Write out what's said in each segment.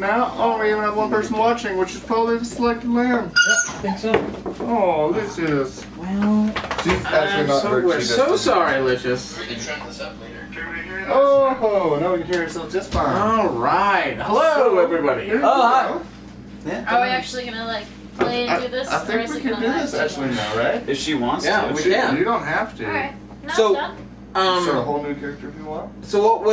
Now, oh, we even have one person watching, which is probably the selected lamb. Yep, I think so. Oh, Lucius. Well, She's actually not hurt. we're so sorry, Lucius. We can trim this up later. Oh, now we can hear ourselves just fine. All right. Hello, everybody. Here we Oh, hi. go. Yeah. Are we actually gonna like play and do this? I think we can do this actually now, right? If she wants Yeah, to. we can. You don't have to. Alright. No, So- it's done. Start a whole new character if you want. So what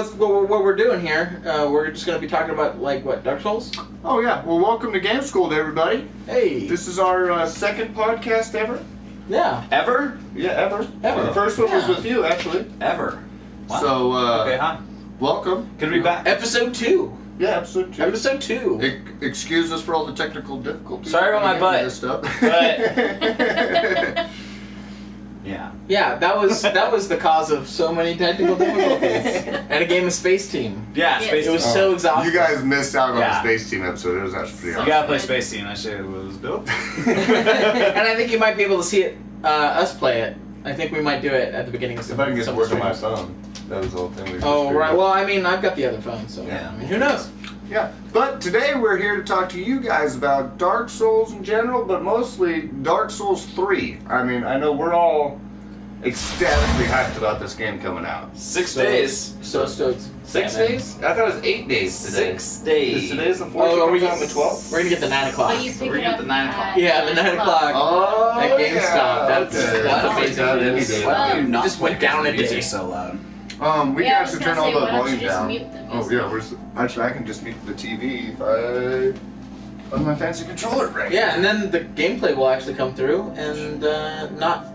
we're doing here? We're just gonna be talking about like what, Dark Souls? Oh yeah. Well, welcome to Gamekooled, everybody. Hey. This is our second podcast ever. Yeah. Ever? Yeah, ever. Ever. The first one was Yeah. with you, actually. Ever. Wow. So, okay, hi. welcome. Good to be back. Episode 2. Yeah, episode 2. Episode 2. Excuse us for all the technical difficulties. Sorry about my butt. Messed up. Yeah. Yeah, that was the cause of so many technical difficulties. And a game of Space Team. Yeah, Yes. Space It was Team. so exhausting. You guys missed out on Yeah. the Space Team episode. It was actually pretty You awesome. gotta play Space Team. That shit was dope. And I think you might be able to see it, us play it. I think we might do it at the beginning of If some. I can get to some work on my streams. phone. That was the whole thing. Oh right. Well, I mean, I've got the other phone, so Yeah. I mean, who knows? Yeah, but today we're here to talk to you guys about Dark Souls in general, but mostly Dark Souls 3. I mean, I know we're all ecstatically hyped about this game coming out. 6 So- days. So stoked. 6 days? I thought it was 8 days today. 6 days. Today's the 14th, Oh, are we on the 12th? We're gonna get the 9 o'clock. But you pick we're it gonna up get the 9 o'clock. at Yeah, the 9 o'clock. Oh, At GameStop. yeah. That's Okay. that's I'll amazing. take that any news. day. Well, Why do you not just went play down a the music day. so loud? We Yeah, I can was actually gonna turn all say, the why don't you volume just down. mute the Oh, music? yeah, actually, I can just mute the TV if I on my fancy controller right. Yeah, and then the gameplay will actually come through and not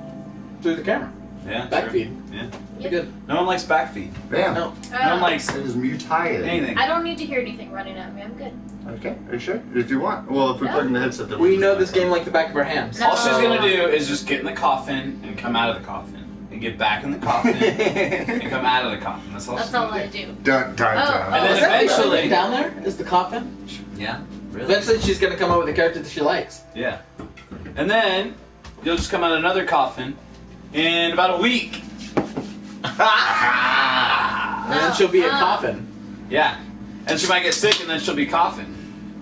through the camera. Yeah. Backfeed. Sure. Yeah. Be good. No one likes backfeed. Bam. No. No one likes It is mutated. anything. I don't need to hear anything running at me. I'm good. Okay, are you sure? If you want. Well, if we No. plug in the headset, then We know this game like the back of our hands. No. All she's gonna do is just get in the coffin and come out of the coffin. And get back in the coffin and come out of the coffin. That's all That's she's all gonna I do. do. Dun, dun, Oh, dun. And then Is that the only eventually- thing down there? Is the coffin? Yeah. Really? Eventually she's gonna come up with a character that she likes. Yeah. And then you'll just come out of another coffin in about a week. And then she'll be a coffin. Yeah. And she might get sick and then she'll be coughing.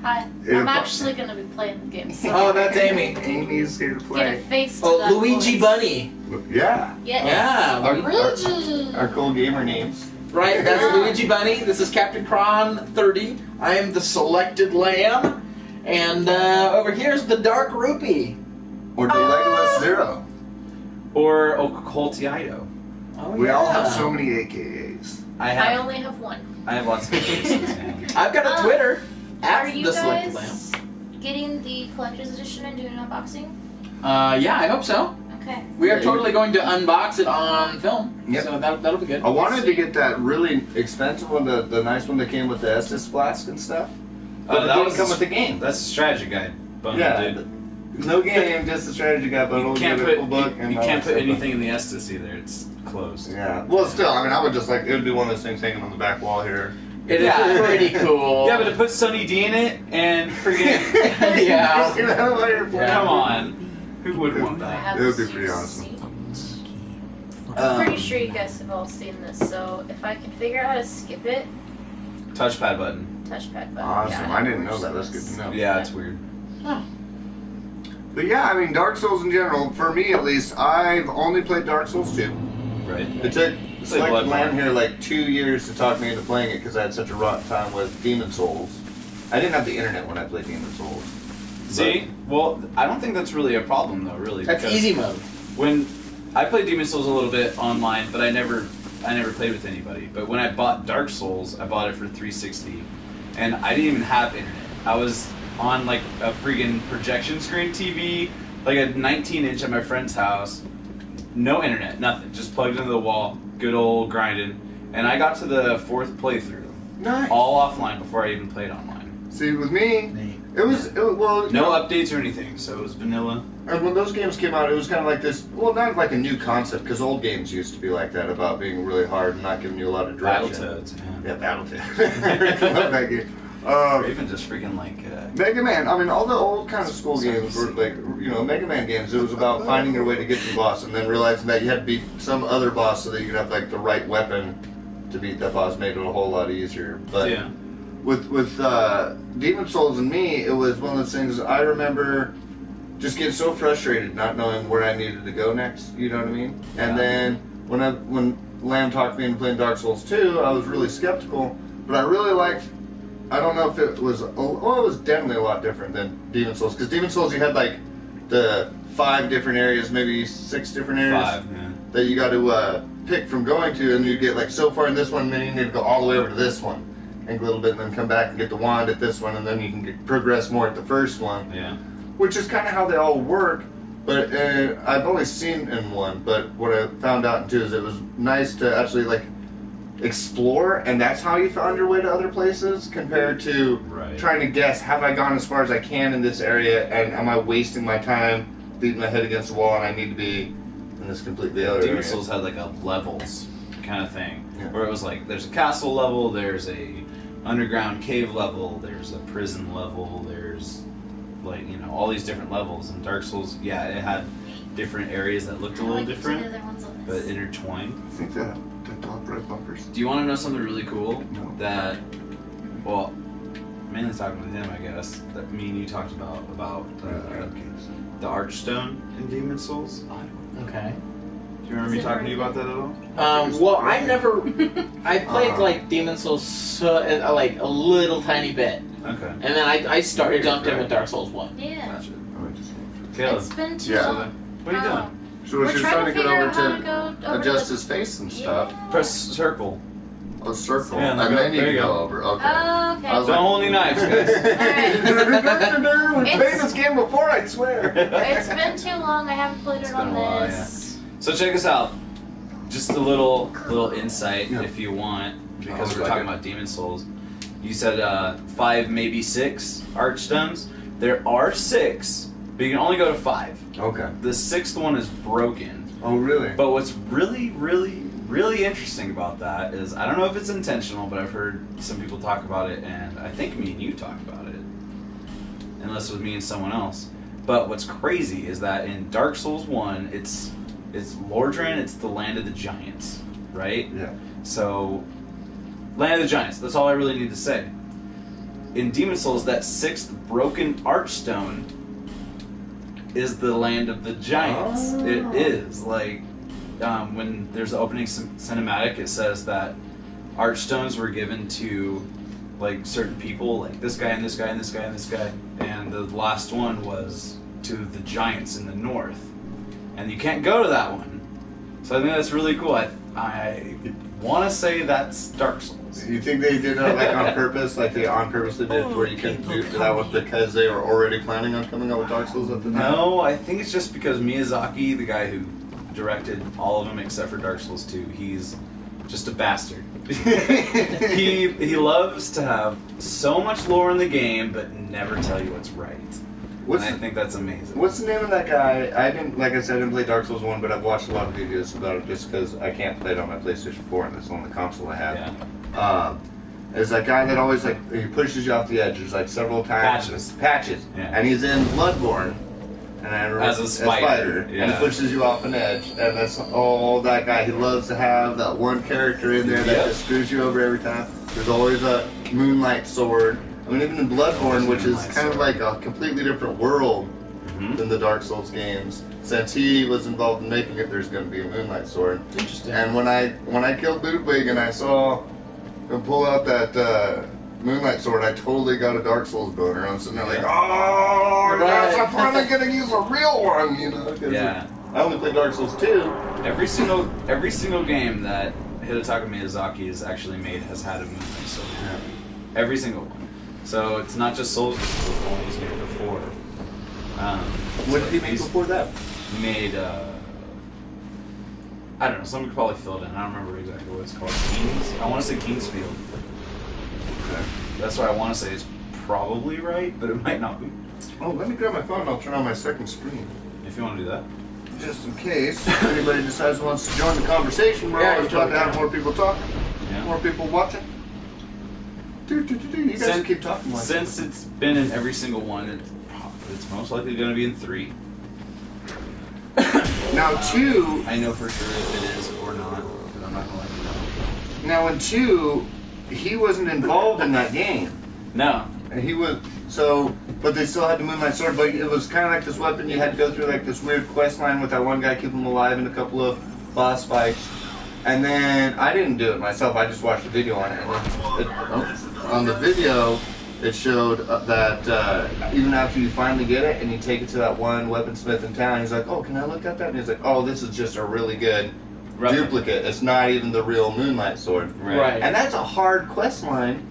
Hi. Yeah, I'm but- actually gonna be playing the game. So Oh, that's Amy. Amy's here to get a play. face to Oh, that Luigi voice. Bunny. Yeah. Yeah. Yeah. Our, Luigi. our cool gamer names. Right, that's Luigi Bunny. This is Captain Kron 30. I am the selected lamb. And over here's the Dark Rupee. Or the Legolas Zero. Or Ocultiido. Oh, We all have yeah. so many AKAs. I I have only have one. I have lots of cases. I've got a Oh. Twitter. Are At you the selected guys getting the collector's edition and doing an unboxing? lamb. Yeah, I hope so. Okay. We are Yeah, totally going to unbox it on film. Yep. So that'll be good. I wanted to get that really expensive one, the nice one that came with the Estus flask and stuff. But it that didn't was come with the game. That's a strategy guide. Bundle, Yeah. dude. No game, just a strategy guide, but You we'll can't give put it a full book. and you all can't that put stuff. anything in the Estus either. It's closed. Yeah. Well, still, I mean, I would just like, it would be one of those things hanging on the back wall here. It is Yeah. pretty cool. Yeah, but to put Sunny D in it and freaking Yeah. You know, while you're playing. come on, who would want I that? have It would be to pretty see. awesome. I'm pretty sure you guys have all seen this, so if I can figure out how to skip it, Touchpad button. touchpad button. Awesome. Yeah, I didn't know works that. That's on good this. to know. Yeah, it's weird. But yeah, I mean, Dark Souls in general, for me at least, I've only played Dark Souls 2. Right. It took Selected Bloodborne. Lamb here like 2 years to talk me into playing it because I had such a rotten time with Demon Souls. I didn't have the internet when I played Demon Souls. See, well, I don't think that's really a problem though, really. That's because easy mode. When I played Demon Souls a little bit online, but I never played with anybody. But when I bought Dark Souls, I bought it for 360, and I didn't even have internet. I was on like a freaking projection screen TV, like a 19-inch at my friend's house. No internet, nothing. Just plugged into the wall. Good old grinding. And I got to the 4th playthrough, Nice. all offline before I even played online. See, with me, it was well. you No know, updates or anything, so it was vanilla. And when those games came out, it was kind of like this. Well, not like a new concept because old games used to be like that about being really hard and not giving you a lot of direction. Battletoads, Yeah, Battletoads. I love that game. Or even just freaking like. Mega Man. I mean, all the old kind of school games were like, Mega Man games. It was about finding your way to get to the boss and then realizing that you had to beat some other boss so that you could have like the right weapon to beat that boss. Made it a whole lot easier. But Yeah. with Demon Souls and me, it was one of those things. I remember just getting so frustrated, not knowing where I needed to go next. You know what I mean? And then when Lamb talked me into playing Dark Souls 2, I was really skeptical, but I really liked. I don't know if it was. Well, it was definitely a lot different than Demon Souls, because Demon Souls you had like the 5 different areas, maybe 6 different areas 5, yeah. that you got to pick from going to, and you get like so far in this one, then you need to go all the way over to this one, and a little bit, and then come back and get the wand at this one, and then you can progress more at the first one. Yeah. Which is kind of how they all work. But I've only seen in one. But what I found out in 2 is it was nice to actually like explore, and that's how you found your way to other places, compared to trying to guess, have I gone as far as I can in this area, and am I wasting my time beating my head against the wall, and I need to be in this completely other area. Demon Souls had like a levels kind of thing, where it was like there's a castle level, there's a underground cave level, there's a prison level, there's like, you know, all these different levels. And Dark Souls, yeah, it had different areas that looked a little different, but intertwined. I think the top red bumpers. Do you want to know something really cool? No. That, well, mainly talking with him, I guess, that me and you talked about the Archstone in Demon Souls. Okay. Do you remember me talking to you about that at all? Well, I never. I played like Demon Souls like a little tiny bit, Okay. and then I jumped in with Dark Souls 1. Yeah. Gotcha. It's been too long. What are you doing? So We're she's trying trying to to get figure over out how to to go over adjust the- his face and stuff. Press circle. Oh, circle. Yeah, and then you there you go go. over. Okay. Oh, okay. I was Don't hold any knives, guys. We played this game before, I swear. It's been too long. I haven't played It's it been on a while, this. So check us out. Just a little insight, if you want, because we're talking about Demon Souls. You said 5, maybe 6 Archstones. There are 6, but you can only go to 5. Okay. The 6th one is broken. Oh, really? But what's really, really, really interesting about that is, I don't know if it's intentional, but I've heard some people talk about it, and I think me and you talked about it, unless it was me and someone else. But what's crazy is that in Dark Souls 1, it's Lordran, it's the land of the giants, right? Yeah. So, land of the giants, that's all I really need to say. In Demon Souls, that 6th broken Archstone is the land of the giants. Oh. It is. Like, when there's the opening cinematic, it says that Archstones were given to, like, certain people, like this guy and this guy and this guy and this guy. And the last one was to the giants in the north. And you can't go to that one. So I think that's really cool. I want to say that's Dark Souls. You think they did that like on purpose? Like they on purpose did it where you couldn't do that was because they were already planning on coming out with Dark Souls at the time? No, I think it's just because Miyazaki, the guy who directed all of them except for Dark Souls 2, he's just a bastard. he loves to have so much lore in the game but never tell you what's right. And I think that's amazing. What's the name of that guy? I didn't play Dark Souls 1, but I've watched a lot of videos about it just because I can't play it on my PlayStation 4 and it's the only console I have. Yeah. There's that guy that always he pushes you off the edge. There's like several times. Patches. Yeah. And he's in Bloodborne. And I remember As a spider. And Yeah. he pushes you off an edge. And that's that guy. He loves to have that one character in there that Yep. just screws you over every time. There's always a moonlight sword. I mean, even in Bloodborne, which is kind of like a completely different world than the Dark Souls games, since he was involved in making it, there's going to be a moonlight sword. Interesting. And when I killed Ludwig and I saw him pull out that moonlight sword, I totally got a Dark Souls boner. I'm sitting there like, oh, yes, I'm finally going to use a real one, you know? 'cause Yeah. I only played Dark Souls 2. Every single game that Hidetaka Miyazaki has actually made has had a moonlight sword. Every single one. So it's not just Souls, it's all he's made before. What did he make before that? He made, I don't know, someone could probably fill it in. I don't remember exactly what it's called. I want to say Kingsfield. Okay. That's what I want to say is probably right, but it might not be. Oh, let me grab my phone and I'll turn on my second screen. If you want to do that. Just in case anybody decides wants to join the conversation, we're always about to have more people talking, Yeah. more people watching. You guys keep talking like Since it's been in every single one, it's most likely going to be in 3. Now 2, I know for sure if it is or not, because I'm not going to let you know. now in 2, he wasn't involved in that game. No. And he was but they still had the Moonlight Sword. But it was kind of like this weapon. You had to go through like this weird quest line with that one guy, keep him alive in a couple of boss fights. And then I didn't do it myself. I just watched a video on it. On the video, it showed that even after you finally get it and you take it to that one weaponsmith in town, he's like, "Oh, can I look at that?" And he's like, "Oh, this is just a really good duplicate. It's not even the real Moonlight Sword." Right. And that's a hard quest line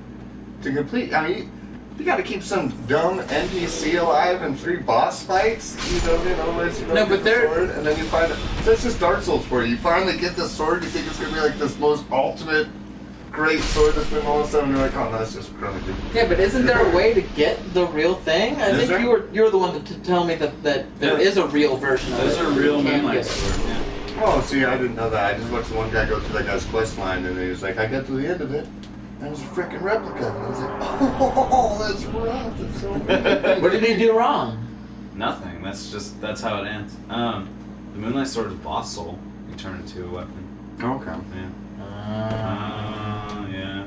to complete. I mean, you got to keep some dumb NPC alive in 3 boss fights. You know, otherwise you don't get the sword, and then you find it. So it's just Dark Souls for you. You finally get the sword. You think it's gonna be like this most ultimate great sword that's been all of a sudden you're like, oh no, that's just crummy. Yeah, but isn't there a way to get the real thing? I think there? you were the one to tell me that there is a real version of it. There's a real Moonlight Sword. Yeah. Oh, see, I didn't know that. I just watched the one guy go through that guy's quest line, and he was like, I got to the end of it, and it was a freaking replica. And I was like, oh, that's rough. That's so bad. What did he do wrong? Nothing. That's how it ends. The Moonlight Sword is boss soul. You turn it into a weapon. Okay. Yeah.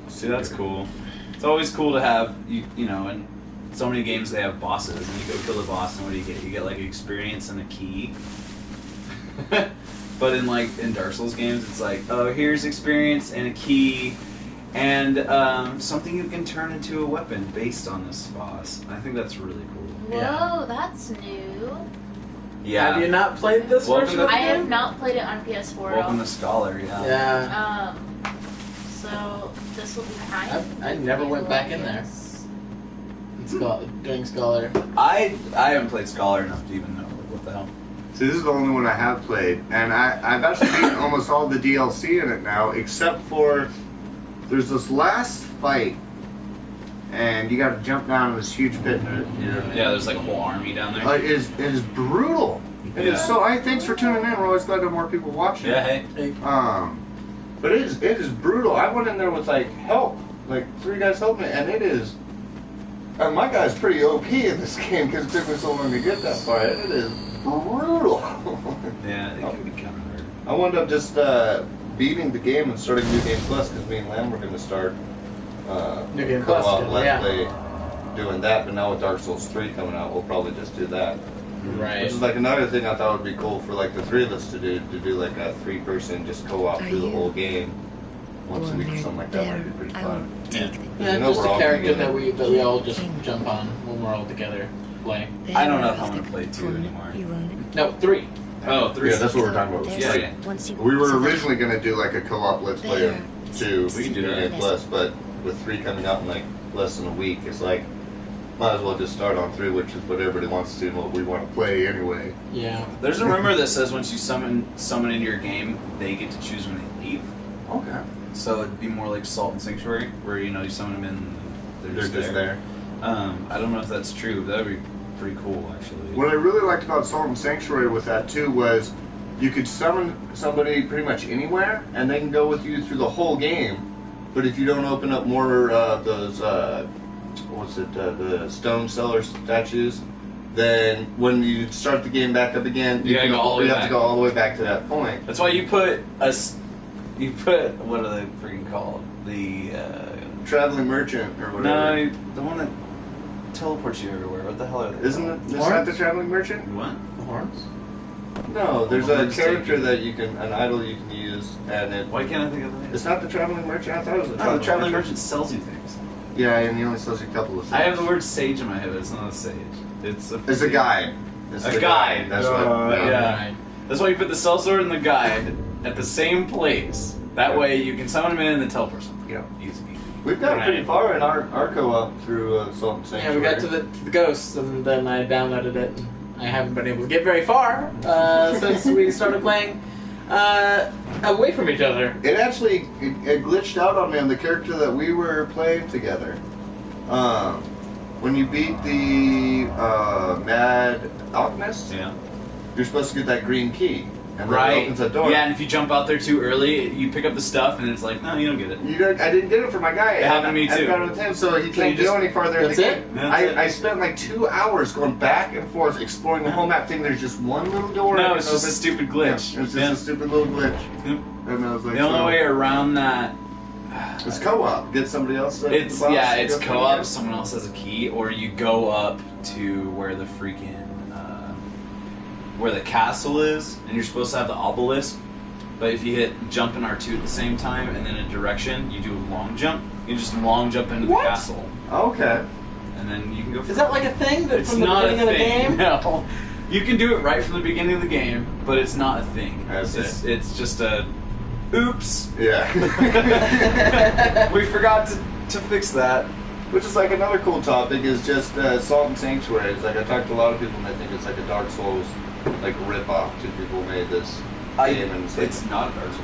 See, that's cool. It's always cool to have you know, in so many games they have bosses, and you go kill the boss, and what do you get? You get like experience and a key. But in Dark Souls games, it's like, oh, here's experience and a key, and something you can turn into a weapon based on this boss. I think that's really cool. Whoa, that's new. Yeah. Have you not played this version of the I game? have not played it on PS4 at Welcome all. to Scholar. Yeah. Yeah. So this will be kind of. I never went back in there. Doing Scholar. I haven't played Scholar enough to even know what the hell. See, this is the only one I have played, and I've actually beaten almost all the DLC in it now, except for there's this last fight, and you got to jump down in this huge pit. Yeah, there's like a whole army down there. It is brutal. It is so. Thanks for tuning in. We're always glad to have more people watching. Yeah, hey. But it is brutal. I went in there with like help, like 3 guys helped me, and it is. And my guy's pretty OP in this game because it took me so long to get that far. It is brutal. Yeah, it can be kind of hard. I wound up just beating the game and starting New Game Plus because me and Lamb were going to start New Game Plus, Let's Play doing that. But now with Dark Souls 3 coming out, we'll probably just do that. Right. Which is like another thing I thought would be cool for like the 3 of us to do like a 3-person just co-op through the whole game once a week or something like that might be pretty fun. Yeah, just a character that we all just jump on when we're all together play. I don't know if I'm gonna play 2 anymore. No, 3. Oh, 3. Yeah, that's what we're talking about. Was Yeah, 3. yeah. We were originally going to do like a co-op Let's Play of 2. We can do that. Plus, but with 3 coming out in like less than a week, it's like might as well just start on 3, which is what everybody wants to do and what we want to play anyway. Yeah. There's a rumor that says once you summon into your game, they get to choose when they leave. Okay. So it'd be more like Salt and Sanctuary, where you know you summon them in, and they're just there. I don't know if that's true, but that would be pretty cool actually. What I really liked about Salt and Sanctuary with that too was you could summon somebody pretty much anywhere, and they can go with you through the whole game. But if you don't open up more of those, the stone seller statues, then when you start the game back up again, you have to go all the way back to that point. That's why you put what are they freaking called? The Traveling Merchant or whatever. no, the one that teleports you everywhere. What the hell are they? Isn't that the Traveling Merchant? What? The horns? No, there's a character that an idol you can use, and it. Why can't I think of the name? It's not the Traveling Merchant. I thought it was the No, the Traveling Merchant sells you things. Yeah, and he only sells you a couple of things. I have the word sage in my head, but it's not a sage. It's a guide. It's a guide. That's what. Yeah. That's why you put the sellsword and the guide at the same place. That way you can summon them in and then teleport something. Yeah. Easy. We've got pretty far in our co-op through Salt and Sanctuary. Yeah, we got to the ghosts, and then I downloaded it. And I haven't been able to get very far since we started playing away from each other. It actually it glitched out on me on the character that we were playing together. When you beat the Mad Alchemist, you're supposed to get that green key. And then it opens a door. Yeah, and if you jump out there too early, you pick up the stuff, and it's like, no, you don't get it. I didn't get it for my guy. It happened to me too. I got it with him, so he can't go any farther in the game. I spent like 2 hours going back and forth exploring the whole map, thinking there's just one little door. No, it's just a stupid glitch. Yeah, it's just a stupid little glitch. Yep. And I was like, the only way around that It's co-op. Get somebody else. It's it's co-op. Someone else has a key, or you go up to where the freaking where the castle is, and you're supposed to have the obelisk. But if you hit jump and R2 at the same time, and then a direction, you do a long jump. You just long jump into the castle, Okay. and then you can go. Is that like a thing It's from the not beginning a of the thing. game? No, you can do it right from the beginning of the game, but it's not a thing. It's just a oops. Yeah. We forgot to fix that. Which is like another cool topic is just Salt and Sanctuary. It's like I talked to a lot of people and they think it's like a Dark Souls like rip-off. Two people made this game and It's not a Dark Souls.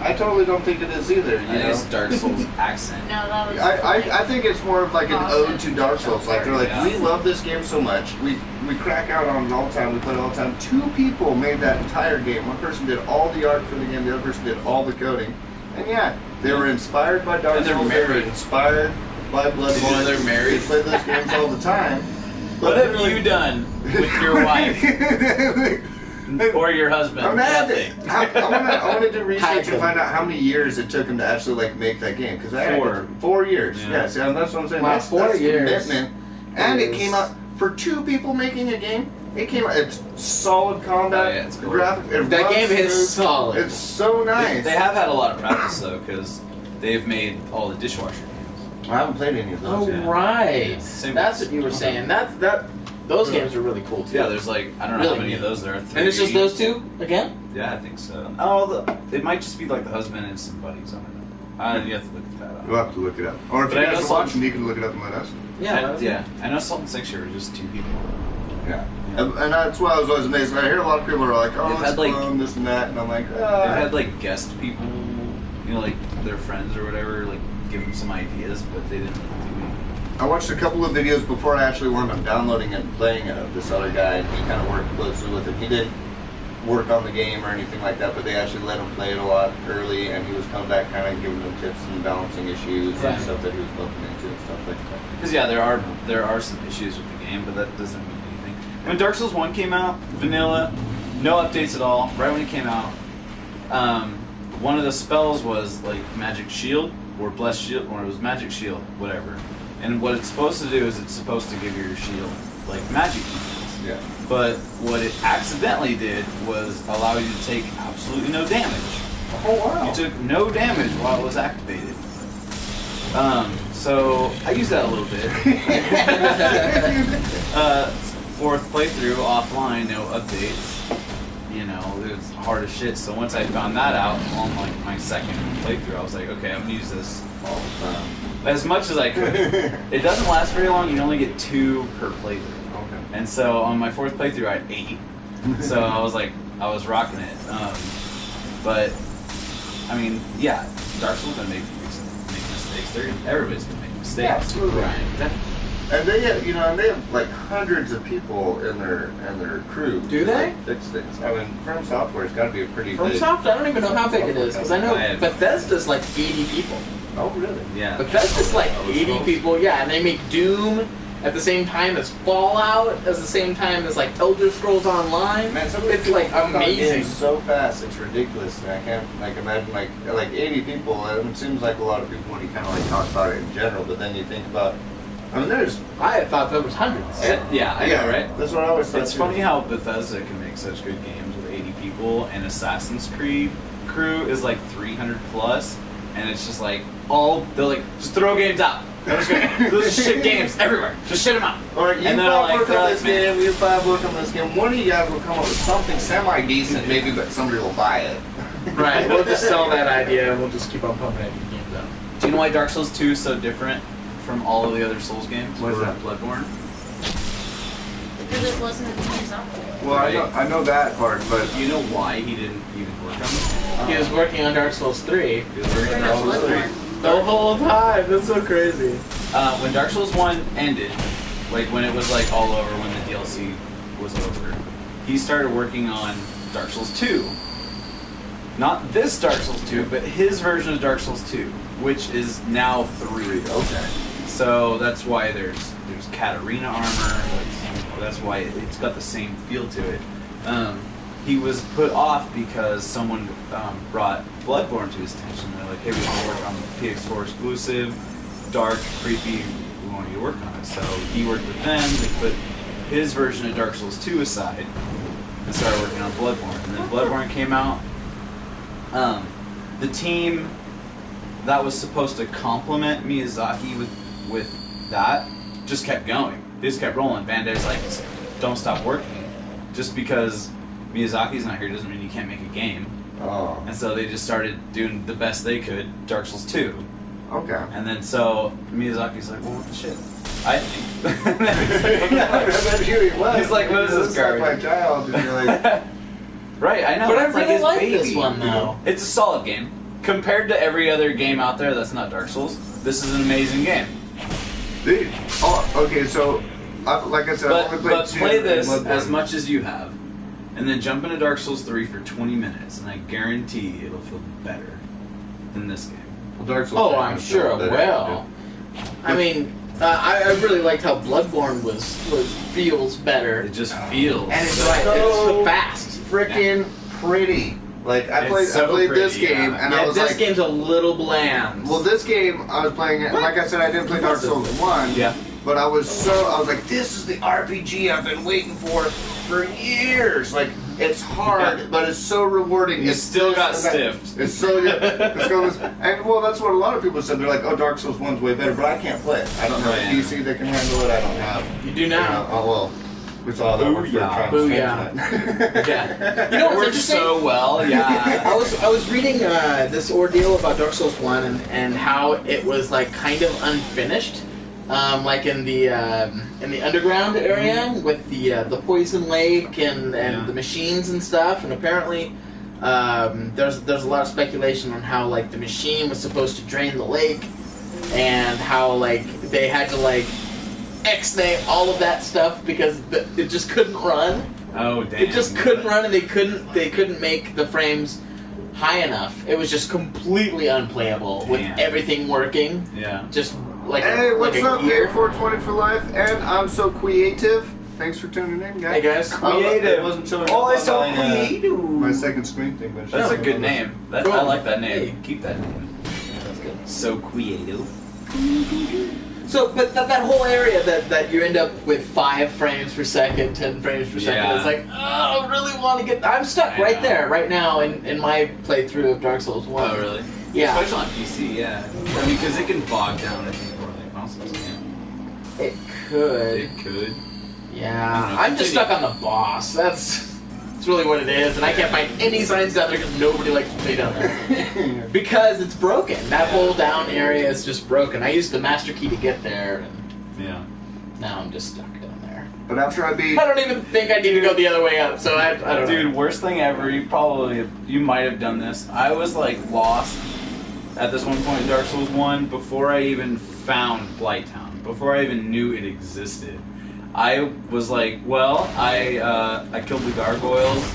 I totally don't think it is either. I think it's Dark Souls accent. No, that was. I think it's more of like an ode to Dark Souls. Like they're like, we love this game so much. We crack out on it all the time. We play it all the time. Two people made that entire game. One person did all the art for the game. The other person did all the coding. And yeah, they were inspired by Dark And they're Souls. They were married. inspired by Bloodborne. They're married. They play those games all the time. What have you done with your wife or your husband? Imagine. Nothing. I want to do research and find out how many years it took him to actually like make that game. Because 4 years. Yeah. Yeah, see, that's what I'm saying. Wow, That's 4 years. commitment. And it came out for two people making a game. It came out. It's solid combat. Oh, yeah, it's cool. Graphic. It That runs game is smooth. solid. It's so nice. They have had a lot of practice though, because they've made all the dishwasher games. I haven't played any of those Oh yet. right, Same that's with- what you were saying. Those games are really cool too. Yeah, there's like I don't know Really how many of neat. those there are. And it's just 3. those two again? Yeah, I think so. Oh, it might just be like the husband and some buddies on it. You have to look at that up. We'll have to look it up. Or if But you I guys know are watching, you can look it up and let us. Yeah. I know Salt and Sanctuary are just 2 people. Yeah. And that's why I was always amazed. I hear a lot of people are like, oh, They've it's had, like- fun, this and that. And I'm like, They've had like guest people, like their friends or whatever, like give them some ideas, but they didn't really do anything. I watched a couple of videos before I actually wound up downloading it and playing it of this other guy, and he kind of worked closely with him. He didn't work on the game or anything like that, but they actually let him play it a lot early, and he was coming back kind of giving them tips and balancing issues Right. and stuff that he was looking into and stuff like that. Because yeah, there are some issues with the game, but that doesn't mean anything. When Dark Souls 1 came out, vanilla, no updates at all. Right when it came out, one of the spells was like Magic Shield or Blessed Shield, or it was Magic Shield, whatever. And what it's supposed to do is it's supposed to give your shield like magic defense. Yeah. But what it accidentally did was allow you to take absolutely no damage. Oh, wow. You took no damage while it was activated. So I used that a little bit. Fourth playthrough offline, no updates. You know, it was hard as shit. So once I found that out on like my second playthrough, I was like, okay, I'm gonna use this all the time, as much as I could. It doesn't last very long. You only get 2 per playthrough. Okay. And so on my 4th playthrough, I had 8. So I was rocking it. But I mean, yeah, Dark Souls gonna make mistakes. Everybody's gonna make mistakes. Yeah, absolutely. Right. Definitely. And they have, they have like hundreds of people in their crew. Do to, they? like, fix things. I mean, From Software's got to be a pretty From big. Software, I don't even know how big it is because I know I have- Bethesda's like 80 people. Oh, really? Yeah. Bethesda's like Elder 80 Scrolls. people, yeah, and they make Doom at the same time as Fallout, at the same time as like Elder Scrolls Online. Man, some of these It's people like come out amazing. games so fast, it's ridiculous. And I can't like imagine like 80 people. It seems like a lot of people when you kind of like talk about it in general, but then you think about. I mean, there's. I had thought there was hundreds. Yeah, I know, right? That's what I always thought. It's too. funny how Bethesda can make such good games with 80 people, and Assassin's Creed crew is like 300 plus, and it's just like they're like, just throw games out. Those shit games everywhere. Just shit them out. Or you And then five like, work on this man. game, you 5 work on this game. One of you guys will come up with something semi-decent, maybe, but somebody will buy it. Right, we'll just sell that idea and we'll just keep on pumping it in games out. Do you know why Dark Souls 2 is so different from all of the other Souls games? What is Or that? Bloodborne. Because it wasn't a team zombie. Well, I know that part, but Do you know why he didn't even work on it? He was working on Dark Souls 3 He was working on Right, Dark Souls 3. Bloodborne. the whole time. That's so crazy. When Dark Souls 1 ended, like when it was like all over, when the DLC was over, he started working on Dark Souls 2. Not this Dark Souls 2, but his version of Dark Souls 2, which is now 3. okay. So that's why there's Katarina armor. That's why it's got the same feel to it. he was put off because someone brought Bloodborne to his attention. They're like, hey, we want to work on the PX4 exclusive, dark, creepy, we want you to work on it. So he worked with them, they put his version of Dark Souls 2 aside and started working on Bloodborne. And then Bloodborne came out. The team that was supposed to complement Miyazaki with that just kept going. They just kept rolling. Bandai's like, don't stop working. Just because Miyazaki's not here doesn't mean you can't make a game. Oh. And so they just started doing the best they could, Dark Souls 2. Okay. And then so Miyazaki's like, well, what the shit? I think. He's like, what is this garbage? Like my child. And you're like, right, I know. But I it's like really his like baby. this one, though. It's a solid game. Compared to every other game out there that's not Dark Souls, this is an amazing game. dude. Oh, okay. So, like I said, I've only played But 2 play and this Bloodborne. as much as you have, and then jump into Dark Souls 3 for 20 minutes, and I guarantee it'll feel better than this game. Well, Dark Souls Oh, 3 I'm is sure it better, will. I mean, I really liked how Bloodborne feels better. It just feels. And it's so right. It's fast. Freaking pretty. Like I It's played so this pretty, game, yeah. and I was this like, game's a little bland. well, this game I was playing it. Like I said, I didn't play Dark Souls 1. Yeah. But I was like, this is the RPG I've been waiting for years. Like, it's hard, Yeah. but it's so rewarding. You It's still this got and that. stiffed. It's so and well, that's what a lot of people said. They're like, oh, Dark Souls 1's way better, but I can't play it. I don't have a Right. PC that can handle it. I don't have. You do now. Oh well, we saw that one for Booyah. trying to Booyah. change Yeah. You know, it works so well, yeah. I was reading this ordeal about Dark Souls 1 and how it was like kind of unfinished, like in the underground area with the poison lake and Yeah. the machines and stuff, and apparently there's a lot of speculation on how like the machine was supposed to drain the lake, and how like they had to like X-nay all of that stuff because it just couldn't run. Oh damn. It just couldn't run, and they couldn't make the frames high enough. It was just completely unplayable with Damn. everything working. Yeah. Just like Hey, what's like a up, year. 420 for life? And I'm so creative. Thanks for tuning in, guys. Hey guys, It wasn't showing Oh, up it's so on creative. my second screen thing, but That's a good name. I Cool. like that name. Hey. Keep that name. That's good. So creative. So, but that whole area that you end up with 5 frames per second, 10 frames per second, Yeah. it's like, oh, I really want to get. I'm stuck I right know. there, right now, in my playthrough of Dark Souls 1. Oh really? Yeah. Especially on PC, yeah. I mean, because it can bog down, I think, more like consoles can. It could. It could. Yeah, I I'm just stuck on the boss. That's really what it is, and I can't find any signs down there because nobody likes to play down there. Because it's broken. That whole down area is just broken. I used the master key to get there, and Yeah. now I'm just stuck down there. But after I beat, I don't even think I need to go the other way up, so I don't Dude, know. worst thing ever. You might have done this. I was like lost at this one point in Dark Souls 1 before I even found Blighttown. Before I even knew it existed. I was like, well, I killed the gargoyles.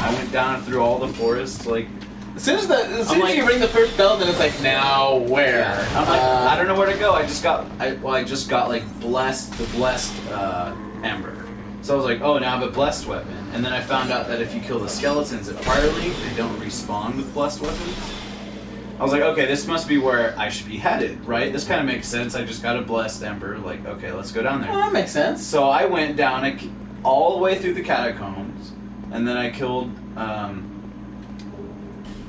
I went down and through all the forests, like. As soon as like- you ring the first bell, then it's like, now where? I'm like, I don't know where to go. I just got like the blessed ember. So I was like, oh, now I have a blessed weapon. And then I found out that if you kill the skeletons at Firelink, they don't respawn with blessed weapons. I was like, okay, this must be where I should be headed, right? This kind of makes sense. I just got a blessed ember. Like, okay, let's go down there. Well, that makes sense. So I went down all the way through the catacombs, and then I killed,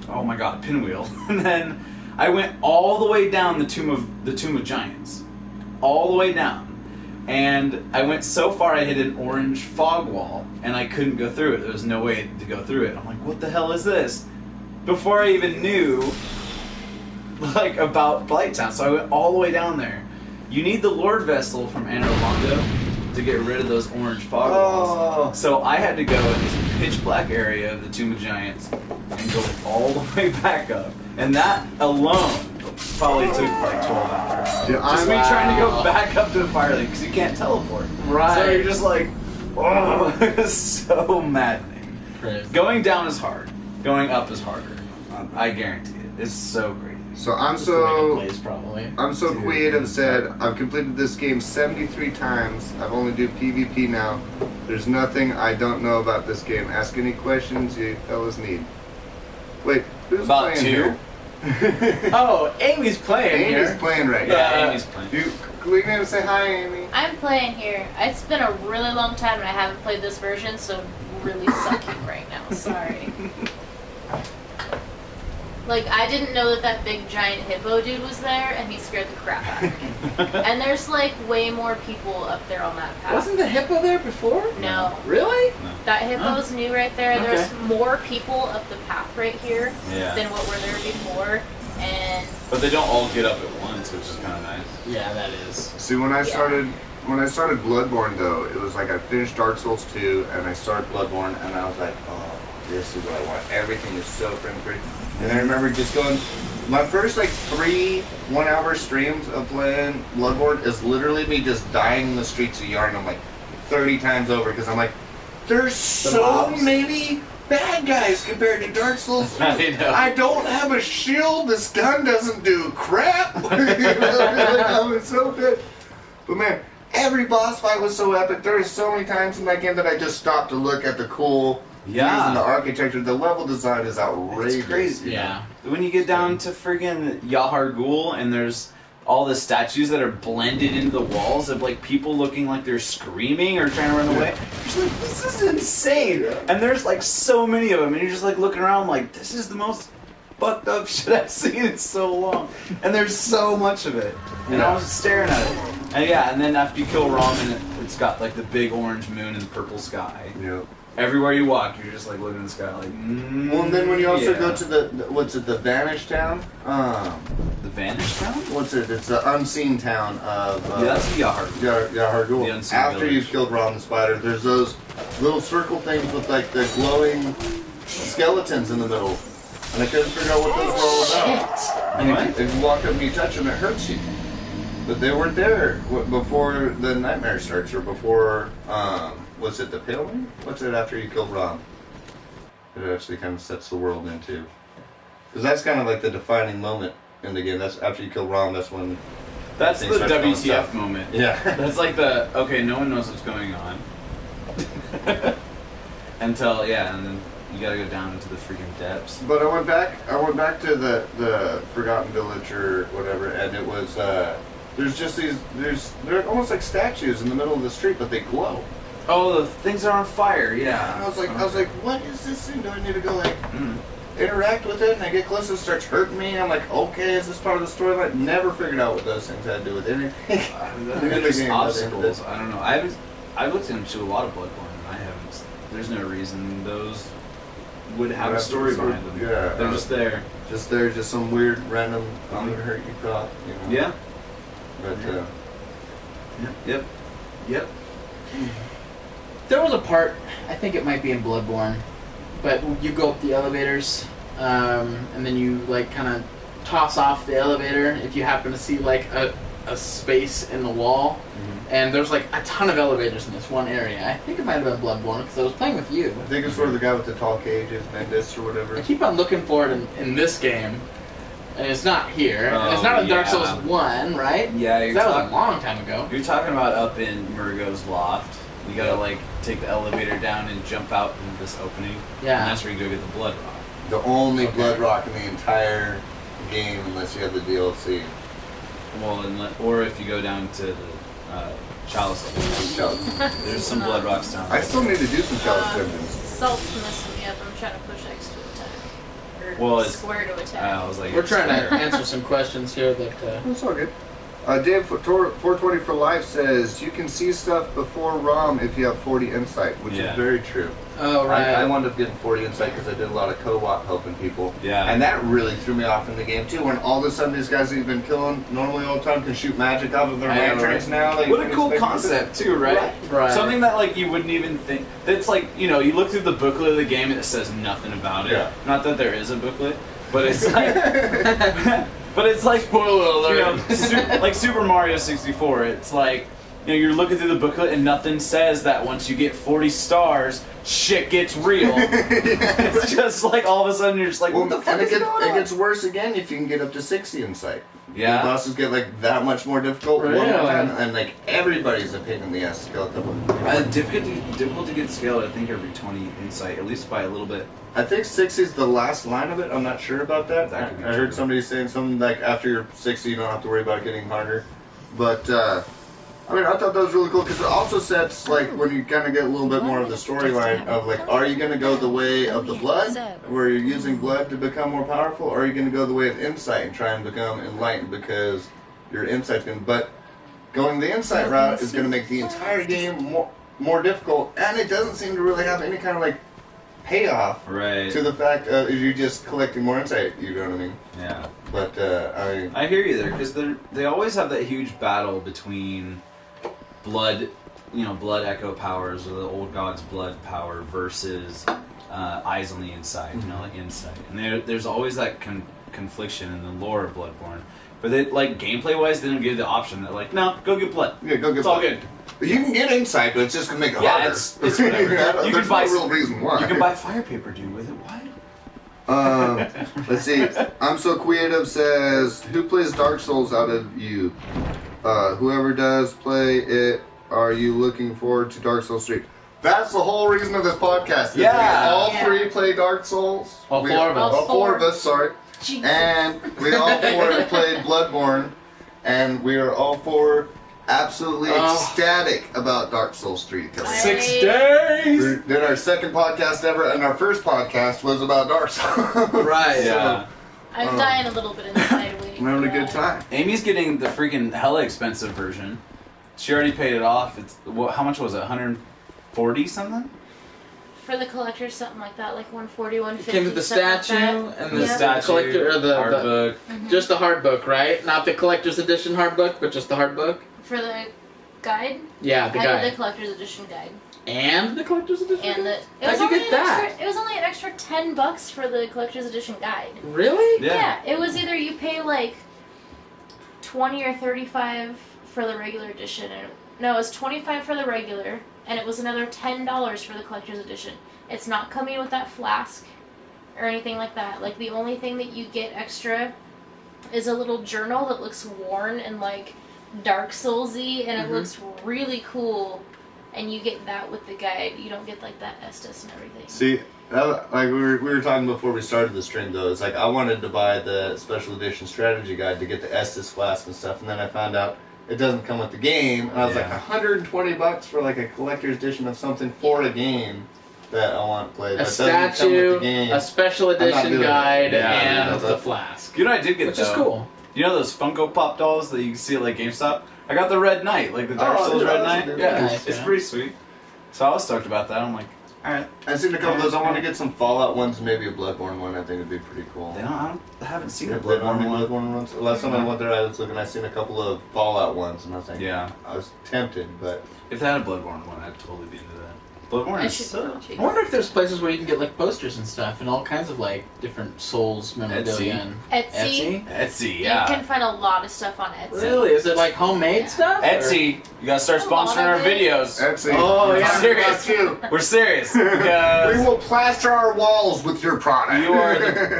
oh my god, Pinwheel. And then I went all the way down the Tomb of Giants, all the way down. And I went so far I hit an orange fog wall, and I couldn't go through it. There was no way to go through it. I'm like, what the hell is this? Before I even knew, like, about Blighttown. So I went all the way down there. You need the Lord Vessel from Anor Londo to get rid of those orange fog walls. So I had to go in this pitch black area of the Tomb of Giants and go all the way back up. And that alone probably took like 12 hours. Dude, Just me trying to go back up to the Firelink because you can't teleport. Right. So you're just like, oh, it's so maddening. Crazy. Going down is hard. Going up is harder. I guarantee it. It's so great. So I'm Just the way it so plays, probably. Dude. creative. Said I've completed this game 73 times. I've only do PvP now. There's nothing I don't know about this game. Ask any questions you fellas need. Wait, who's About playing 2? here? Oh, Amy's playing Amy's here. playing right now. Yeah, Amy's playing. Can we maybe say hi, Amy? I'm playing here. It's been a really long time and I haven't played this version, so I'm really sucking right now. Sorry. Like, I didn't know that big giant hippo dude was there, and he scared the crap out of me. And there's, like, way more people up there on that path. Wasn't the hippo there before? No. Really? That hippo's new right there. Okay. There's more people up the path right here Yeah. than what were there before. And But they don't all get up at once, which is kind of nice. Yeah, that is. See, when I started Bloodborne, though, it was like I finished Dark Souls 2, and I started Bloodborne, and I was like, oh, this is what I want. Everything is so frame-free. And I remember just going, my first, like, 3 one-hour streams of playing Bloodborne is literally me just dying in the streets of Yharnam, like, 30 times over, because I'm like, there's so mobs. many bad guys compared to Dark Souls 2. I know. I don't have a shield, this gun doesn't do crap. You know, like, I was so good. But man, every boss fight was so epic. There were so many times in that game that I just stopped to look at the cool Yeah. views and the architecture. The level design is outrageous. It's crazy. Yeah. When you get down to friggin' Yahar Ghul and there's all the statues that are blended into the walls of like people looking like they're screaming or trying to run away. You're just like, this is insane. And there's like so many of them, and you're just like looking around like, this is the most fucked up shit I've seen in so long. And there's so much of it. And I was staring at it. And yeah, and then after you kill Rom and it's got like the big orange moon and the purple sky. Yeah. Everywhere you walk, you're just like looking at the sky like, Well, and then when you also yeah. go to the Vanished Town? The Vanished Town? What's it? It's the unseen town of... Yeah, that's Yahar. Yahar Ghul. The unseen After village. you've killed Rom the Spider, there's those little circle things with like the glowing skeletons in the middle. And I couldn't figure out what those were all about. And if you walk up and you touch them, it hurts you. But they weren't there before the nightmare starts, or before, was it the Paling? What's it after you killed Rom? It actually kind of sets the world into. Because that's kind of like the defining moment in the game. That's after you kill Rom, that's when... That's the things start going WTF south. moment. Yeah. That's like the, okay, no one knows what's going on. Until, yeah, and then you gotta go down into the freaking depths. But I went back to the Forgotten Village or whatever, and it was, there's just they're almost like statues in the middle of the street, but they glow. Oh, the things are on fire, yeah. And I was like, what is this thing? Do I need to go like Mm. interact with it? And I get close and it starts hurting me. I'm like, okay, is this part of the storyline? Never figured out what those things had to do with anything. They're just obstacles. I don't know. I've looked into a lot of Bloodborne, and I haven't. There's no reason those would have a story behind them. Yeah, They're just there. Just there's just some weird random I'm gonna hurt you caught. You know? Yeah. But Yep. There was a part, I think it might be in Bloodborne, but you go up the elevators, and then you like kind of toss off the elevator if you happen to see like a space in the wall. And there's like a ton of elevators in this one area. I think it might have been Bloodborne because I was playing with you. I think it's where the guy with the tall cage is, Mendis or whatever. I keep on looking for it in this game, and it's not here. Oh, It's not in Dark yeah. Souls 1, right? Yeah, you're That was talking. a long time ago. You're talking about up in Murgo's loft. You gotta like take the elevator down and jump out into this opening. Yeah. And that's where you go get the blood rock. The only Okay. blood rock in the entire game, unless you have the DLC. Well, or if you go down to the Chalice level. Chalice. There's some blood rocks down there. I still need to do some Chalice dungeons. Salt's messing me up. I'm trying to push X to attack. Or Well, it's- square to attack. I was like, We're trying to answer some questions here that. It's all good. Dave 420 for life says you can see stuff before ROM if you have 40 insight, which Yeah. is very true. Oh right. I wound up getting 40 insight because I did a lot of co-op helping people. Yeah. And that really threw me off in the game too. When all of a sudden these guys that you've been killing normally all the time can shoot magic out of their I know, lanterns now. Like, What a you cool expect concept too, right? Right. Something that like you wouldn't even think. That's like, you know, you look through the booklet of the game and it says nothing about it. Yeah. Not that there is a booklet, but it's like, but it's like, Spoiler you alert. know, like Super Mario 64. It's like you're looking through the booklet and nothing says that once you get 40 stars, shit gets real. It's just like all of a sudden you're just like, Well, what the fuck and is going on? it gets worse again if you can get up to 60 insight. Yeah. The bosses get like that much more difficult one more Really? time, and like everybody's a pain in the ass to kill a couple. Difficult to get scaled, I think, every 20 insight, at least by a little bit. I think 60 is the last line of it. I'm not sure about that. That could be I heard true. somebody saying something like after you're 60, you don't have to worry about it getting harder. But I mean, I thought that was really cool because it also sets like when you kind of get a little bit more of the storyline of like, are you going to go the way of the blood, where you're using blood to become more powerful, or are you going to go the way of insight and try and become enlightened because your insight's going to. But going the insight route is going to make the entire game more difficult, and it doesn't seem to really have any kind of like payoff Right. to the fact of you're just collecting more insight. You know what I mean? Yeah. But I hear you there, because they always have that huge battle between blood echo powers, or the old god's blood power, versus eyes on the inside, like insight. And there's always that confliction in the lore of Bloodborne. But they, like, gameplay-wise, they don't give the option. They're like, no, go get blood. yeah, go get. It's all blood. good. You can get insight, but it's just gonna make it Yeah, harder. it's whatever. You There's can buy no real reason why. You can buy fire paper, dude, with it. What? Let's see. I'm so creative says, who plays Dark Souls out of you? Whoever does play it, are you looking forward to Dark Souls 3? That's the whole reason of this podcast. Is Yeah. we all Yeah. three play Dark Souls. All four of us. All four of us, sorry. Jesus. And we all four have played Bloodborne, and we are all four absolutely ecstatic about Dark Souls 3 coming out. 6 I- days. We did our second podcast ever, and our first podcast was about Dark Souls. Right. Yeah. I'm dying a little bit inside waiting. We're having a for good that. time. Amy's getting the freaking hella expensive version. She already paid it off. How much was it? 140 something? For the collectors, something like that, like 140, It 150. came with the something like statue that. and The the Yeah. statue, collector, or the art book. just the hard book, right? Not the collector's edition hard book, but just the hard book. For the guide, Yeah, the I got guy. the collector's edition guide, And the collector's edition. and guide? it How'd was you only get an that? extra. It was only an extra $10 for the collector's edition guide. Really? Yeah. It was either you pay like 20 or 35 for the regular edition, and no, it was 25 for the regular, and it was another $10 for the collector's edition. It's not coming with that flask or anything like that. Like, the only thing that you get extra is a little journal that looks worn and like Dark Soulsy, and it looks really cool. And you get that with the guide. You don't get like that Estus and everything. See, like we were talking before we started the stream, though. It's like I wanted to buy the special edition strategy guide to get the Estus flask and stuff, and then I found out it doesn't come with the game, and I was like, Yeah. $120 for like a collector's edition of something for a game that I want played. A That doesn't come with statue, the game. a special not edition doing guide, that. Yeah, and yeah, the flask. You know what I did get, Which though? is cool. You know those Funko Pop dolls that you can see at like GameStop? I got the Red Knight, like the Dark Oh, Souls yeah, Red that's Knight. a good Yeah, one. it's Nice, yeah. pretty sweet. So I was stoked about that. I'm like, alright. I've seen a couple of those. I want to get some Fallout ones, and maybe a Bloodborne one. I think would be pretty cool. I haven't seen Yeah, the Bloodborne one. Bloodborne ones. Last time I went there, I was looking. I seen a couple of Fallout ones, and I was like, Yeah. I was tempted, but If they had a Bloodborne one, I'd totally be into that. Bloodborne I is should so... go check I wonder if there's places where you can get like posters and stuff and all kinds of like different Souls memorabilia. and- Etsy. Etsy, You yeah. can find a lot of stuff on Etsy. Really? Is it like homemade Yeah. stuff? or- Etsy, you gotta start A lot sponsoring our of it. videos. Etsy. Oh, yeah. I'm Serious. serious. We're serious. We Because will plaster our walls with your product.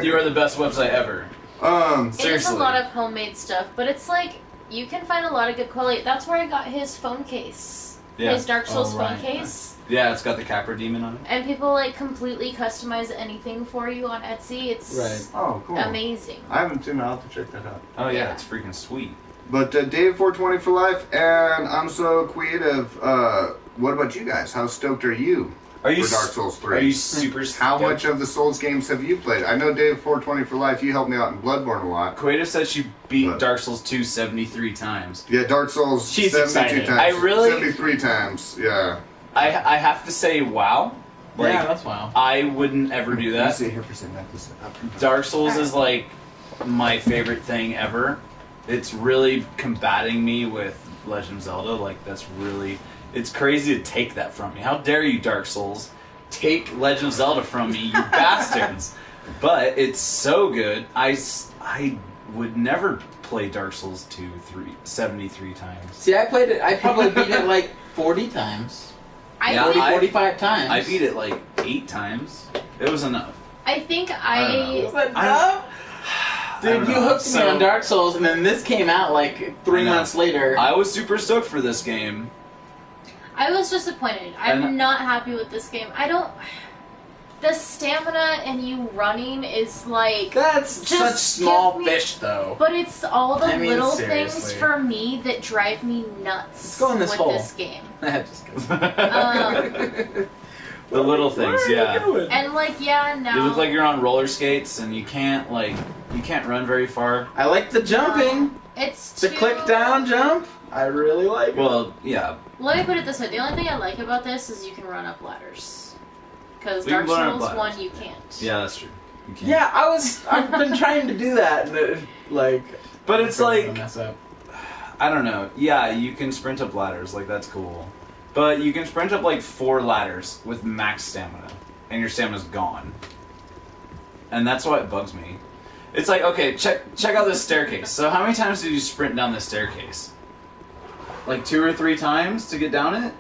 you are the best website ever. Um. It is a Seriously. lot of homemade stuff, but it's like you can find a lot of good quality. That's where I got his phone case, Yeah. his Dark Souls Oh, phone right, case. Yeah, it's got the Capra Demon on it. And people like completely customize anything for you on Etsy. It's Right. Oh, cool. amazing. I haven't seen it. I'll have to check that out. Oh yeah, Yeah. it's freaking sweet. But Dave 420 for life, and I'm so creative. What about you guys? How stoked are you Are you for Dark s- Souls 3? Are you super How stoked? much of the Souls games have you played? I know Dave 420 for life. You helped me out in Bloodborne a lot. Quaida said she beat What? Dark Souls 2 73 times. Yeah, Dark Souls She's 72 excited. times. I really- 73 times. Yeah. I have to say, wow. Like, Yeah, that's wow. I wouldn't ever do that. here for a second. Dark Souls is like my favorite thing ever. It's really combating me with Legend of Zelda. Like, that's really... It's crazy to take that from me. How dare you, Dark Souls, take Legend of Zelda from me, you bastards. But it's so good. I would never play Dark Souls 2 73 times. See, I played it. I probably beat it like 40 times. Yeah, 40, I- 45 times. I beat it like 8 times. It was enough. I think Was that I- dumb? I Dude, don't you know. hooked me So- on Dark Souls, and then this came out like 3 I know. months later. I was super stoked for this game. I was disappointed. I'm And- not happy with this game. I don't. The stamina and you running is like. That's Just such small give me- fish, though. But it's all the I mean, little seriously. things for me that drive me nuts Let's go in this with hole. this game. Just kidding. The little things, yeah. And like, yeah, no. You look like you're on roller skates and you can't run very far. I like the jumping. It's The too... click down jump. I really like it. Well, yeah. Let me put it this way: the only thing I like about this is you can run up ladders. Because We can Dark run up Souls ladders. 1 you can't. Yeah, that's true. You can't. Yeah, I've been trying to do that, and it, like. But it's I'm gonna like, mess up. I don't know. Yeah, you can sprint up ladders, like that's cool. But you can sprint up like 4 ladders with max stamina, and your stamina's gone. And that's why it bugs me. It's like, okay, check out this staircase. So how many times did you sprint down this staircase? Like 2 or 3 times to get down it?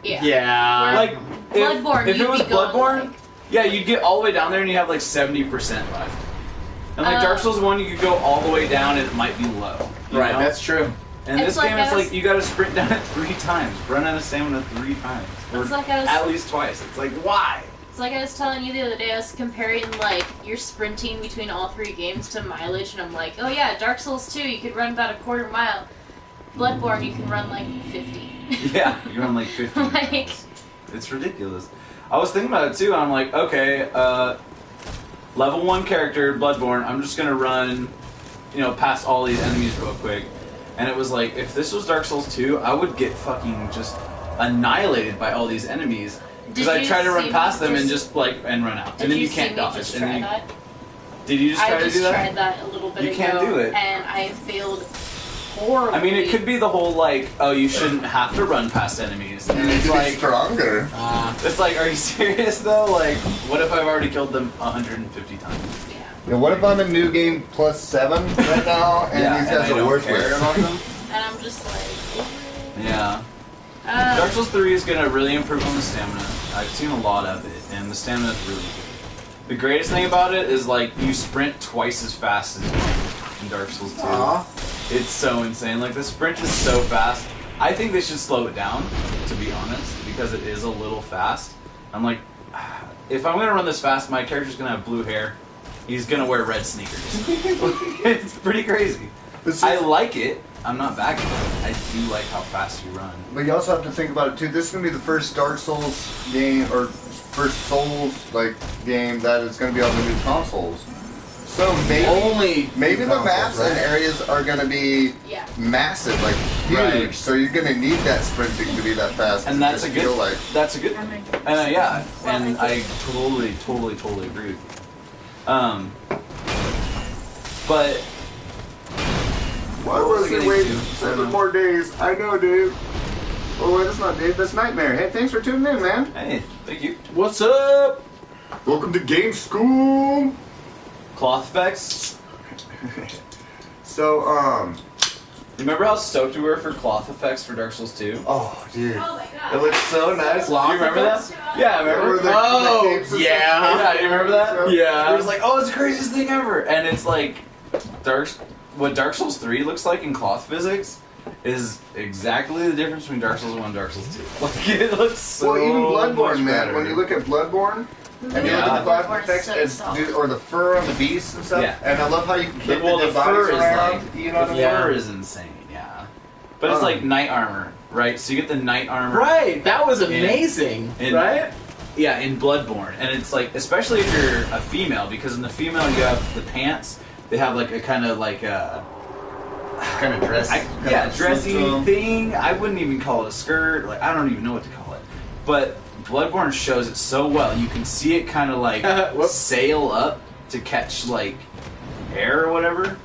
Yeah. Yeah. Like, Bloodborne, if you'd it was be going, Bloodborne, like- yeah, you'd get all the way down there and you have like 70% left. And like Oh. Dark Souls 1, you could go all the way down and it might be low. you Right, know? that's true. And It's this like game I is was- like, you gotta sprint down it 3 times. Run out of stamina 3 times. Or It's like I was- at least twice. It's like, why? It's like I was telling you the other day, I was comparing, like, your sprinting between all 3 games to mileage, and I'm like, oh yeah, Dark Souls 2, you could run about a quarter mile. Bloodborne, you can run, like, 50. Yeah, you run like 50 Like- miles. It's ridiculous. I was thinking about it too, and I'm like, okay, level 1 character, Bloodborne, I'm just gonna run, past all these enemies real quick. And it was like, if this was Dark Souls 2, I would get fucking just annihilated by all these enemies. Because Did I you try to run see past me them and just- and run out. Did And then you you see can't me dodge. just And try then that? Did you just try I to just do that? tried that a little bit You ago, can't do it. and I failed horribly. I mean, it could be the whole like, oh, you shouldn't have to run past enemies. And You need it's to be like, stronger. it's like, are you serious though? Like, what if I've already killed them 150 times? Yeah. Yeah, what if I'm in New Game plus 7 right now, and these and guys I are don't worthless? care about them. And I'm just like, Yeah. uh, Dark Souls 3 is gonna really improve on the stamina. I've seen a lot of it, and the stamina is really good. The greatest thing about it is like you sprint twice as fast as you do in Dark Souls 2. Aw. It's so insane. Like the sprint is so fast. I think they should slow it down, to be honest, because it is a little fast. I'm like, if I'm gonna run this fast, my character's gonna have blue hair. He's gonna wear red sneakers. It's pretty crazy. I like it. I'm not backing it. I do like how fast you run. But you also have to think about it too. This is gonna be the first Dark Souls game, or first Souls game that is gonna be on the new consoles. So maybe the consoles, maps and right? areas are gonna be yeah. massive, like huge. Right. So you're gonna need that sprinting to be that fast. And that's a I good. feel like. That's a good. Yeah, and I totally agree with you. But Why What was was I he getting waiting to? I 7 don't know. more days? I know, Dave. Oh, wait, that's not Dave. That's Nightmare. Hey, thanks for tuning in, man. hey, thank you. What's up? Welcome to Game School. Cloth effects. So, Remember how stoked we were for cloth effects for Dark Souls 2? oh, dude. Oh my It god. looks so nice. Do you remember that? Yeah, remember? Where the Oh, capes and yeah. stuff- Yeah, you remember that? Yeah. It was like, oh, it's the craziest thing ever. And it's like, what Dark Souls 3 looks like in cloth physics is exactly the difference between Dark Souls 1 and Dark Souls 2. Like, it looks so Well, even Bloodborne, much man. better. When you look at Bloodborne, and you look Yeah. at the cloth Bloodborne's effects, so it's, soft. or the fur on the beasts and stuff. Yeah. And I love how you can kick Well, the the dead fur bodies is around. like, You know what I the mean? fur is insane, yeah. But it's like knight armor, right? So you get the knight armor. Right, that was amazing, in- right? Yeah, in Bloodborne. And it's like, especially if you're a female, because in the female you have the pants, they have like a kind of like a... Kind of dress. dressy thing. I wouldn't even call it a skirt. Like, I don't even know what to call it. But Bloodborne shows it so well. You can see it kind of like Whoops. sail up to catch like air or whatever.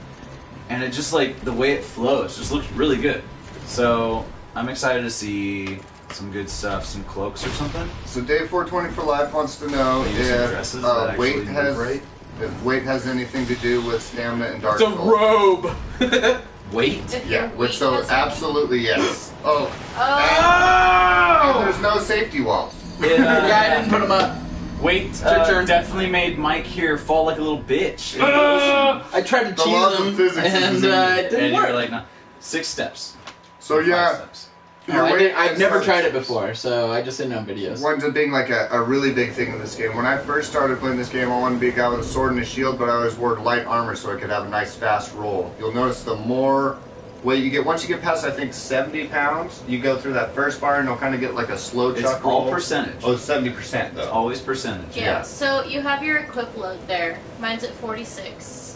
And it just like, the way it flows just looks really good. So I'm excited to see some good stuff, some cloaks or something. So Dave 420 for Life wants to know Maybe some if dresses that actually weight move has right. if weight has anything to do with stamina and Dark It's a Souls. robe. Wait. If Yeah, your which weight so has absolutely yes. Oh, Oh. and there's no safety walls. Yeah, I didn't put them up. Wait, your turn. definitely made Mike here fall like a little bitch. I tried to The cheese laws of them, physics is and in you. it didn't And work. you're like, no. 6 steps. So Five yeah, steps. your Oh, weight I've never is- tried it before, so I just seen it on videos. winds up being like a really big thing in this game. When I first started playing this game, I wanted to be a guy with a sword and a shield, but I always wore light armor so I could have a nice fast roll. You'll notice the more weight you get, once you get past I think 70 pounds, you go through that first bar and you'll kind of get like a slow It's chuck all roll. percentage. Oh, 70% It's though. always percentage. Yeah. Yeah. So you have your equip load there. Mine's at 46.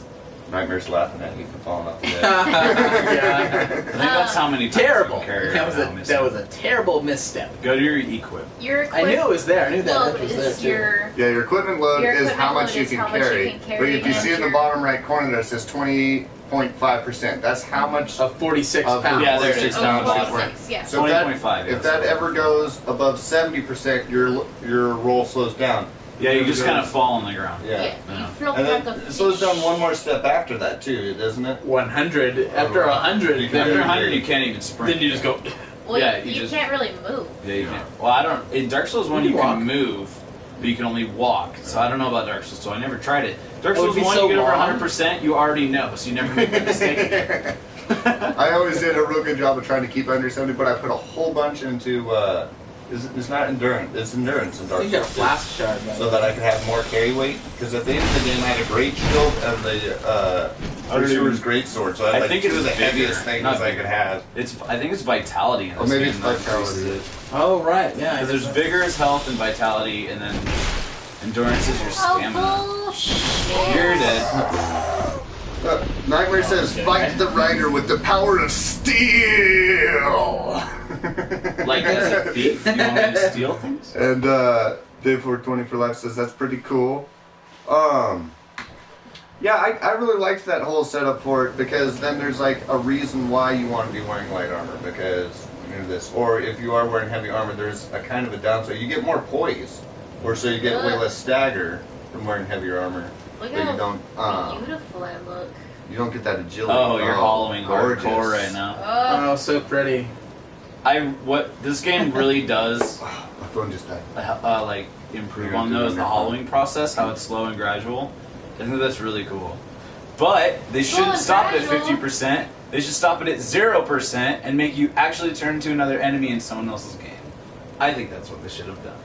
Nightmare's laughing at you for falling off the bed. Yeah. I think that's how many times Terrible. you can carry That was around that was a terrible misstep. Go to your equip. Your equip I knew it was there. I knew that load edge was there is too. your Yeah, your equipment load Your is equipment how much load you is can how much you carry. can carry But if you and see in the your- bottom right corner that says 20.5%, that's how much. Of 46 Of the- pounds. Yeah, there it is. 46 oh, pounds. Down 46, yeah. So if that, 20.5, if yeah. that ever goes above 70%, your roll slows down. Yeah, you If it just kind of goes- fall on the ground. Yeah. Yeah. Yeah. You feel And like then a it slows down fish. one more step after that too, doesn't it? 100. After 100, You can- After then, 100, you can't even sprint. then you just go. Well, Yeah, you, you just- can't really move. Yeah, you can. Well, I don't. In Dark Souls 1, You you can can walk. move, but you can only walk. So I don't know about Dark Souls 2. I never tried it. Dark It would Souls be 1, so you get over long. 100%, you already know, so you never make that mistake again. I always did a real good job of trying to keep under 70, but I put a whole bunch into. It's not endurance. It's endurance in Dark You got a Souls. flask shard. By So the that way. I could have more carry weight, because at the end of the game I had a great shield and the Pursuer's great sword, so I had I like think two it's of the bigger, heaviest things not I could bigger. have. I think it's vitality in this Or maybe game it's that vitality. increases it. Oh right, yeah. Because there's vigor is health and vitality, and then endurance is your stamina. Oh, bullshit. You're dead. Nightmare says, fight the rider with the power of steel! Like as a thief, you want me to steal things? And Dave420 for life says, that's pretty cool. Yeah, I really liked that whole setup for it, because then there's like a reason why you want to be wearing light armor, because you know this. Or if you are wearing heavy armor, there's a kind of a downside. You get more poise, or so you get way less stagger from wearing heavier armor. Look But you how don't, beautiful I look. you don't get that agility. Oh, you're hollowing gorgeous. hardcore right now. Oh, Oh, so pretty. What this game really does, My phone just died. like improve You're on doing though, is the your hollowing process, how it's slow and gradual. I think that's really cool. But they Slow shouldn't and stop it at gradual. 50%. They should stop it at 0% and make you actually turn into another enemy in someone else's game. I think that's what they should have done.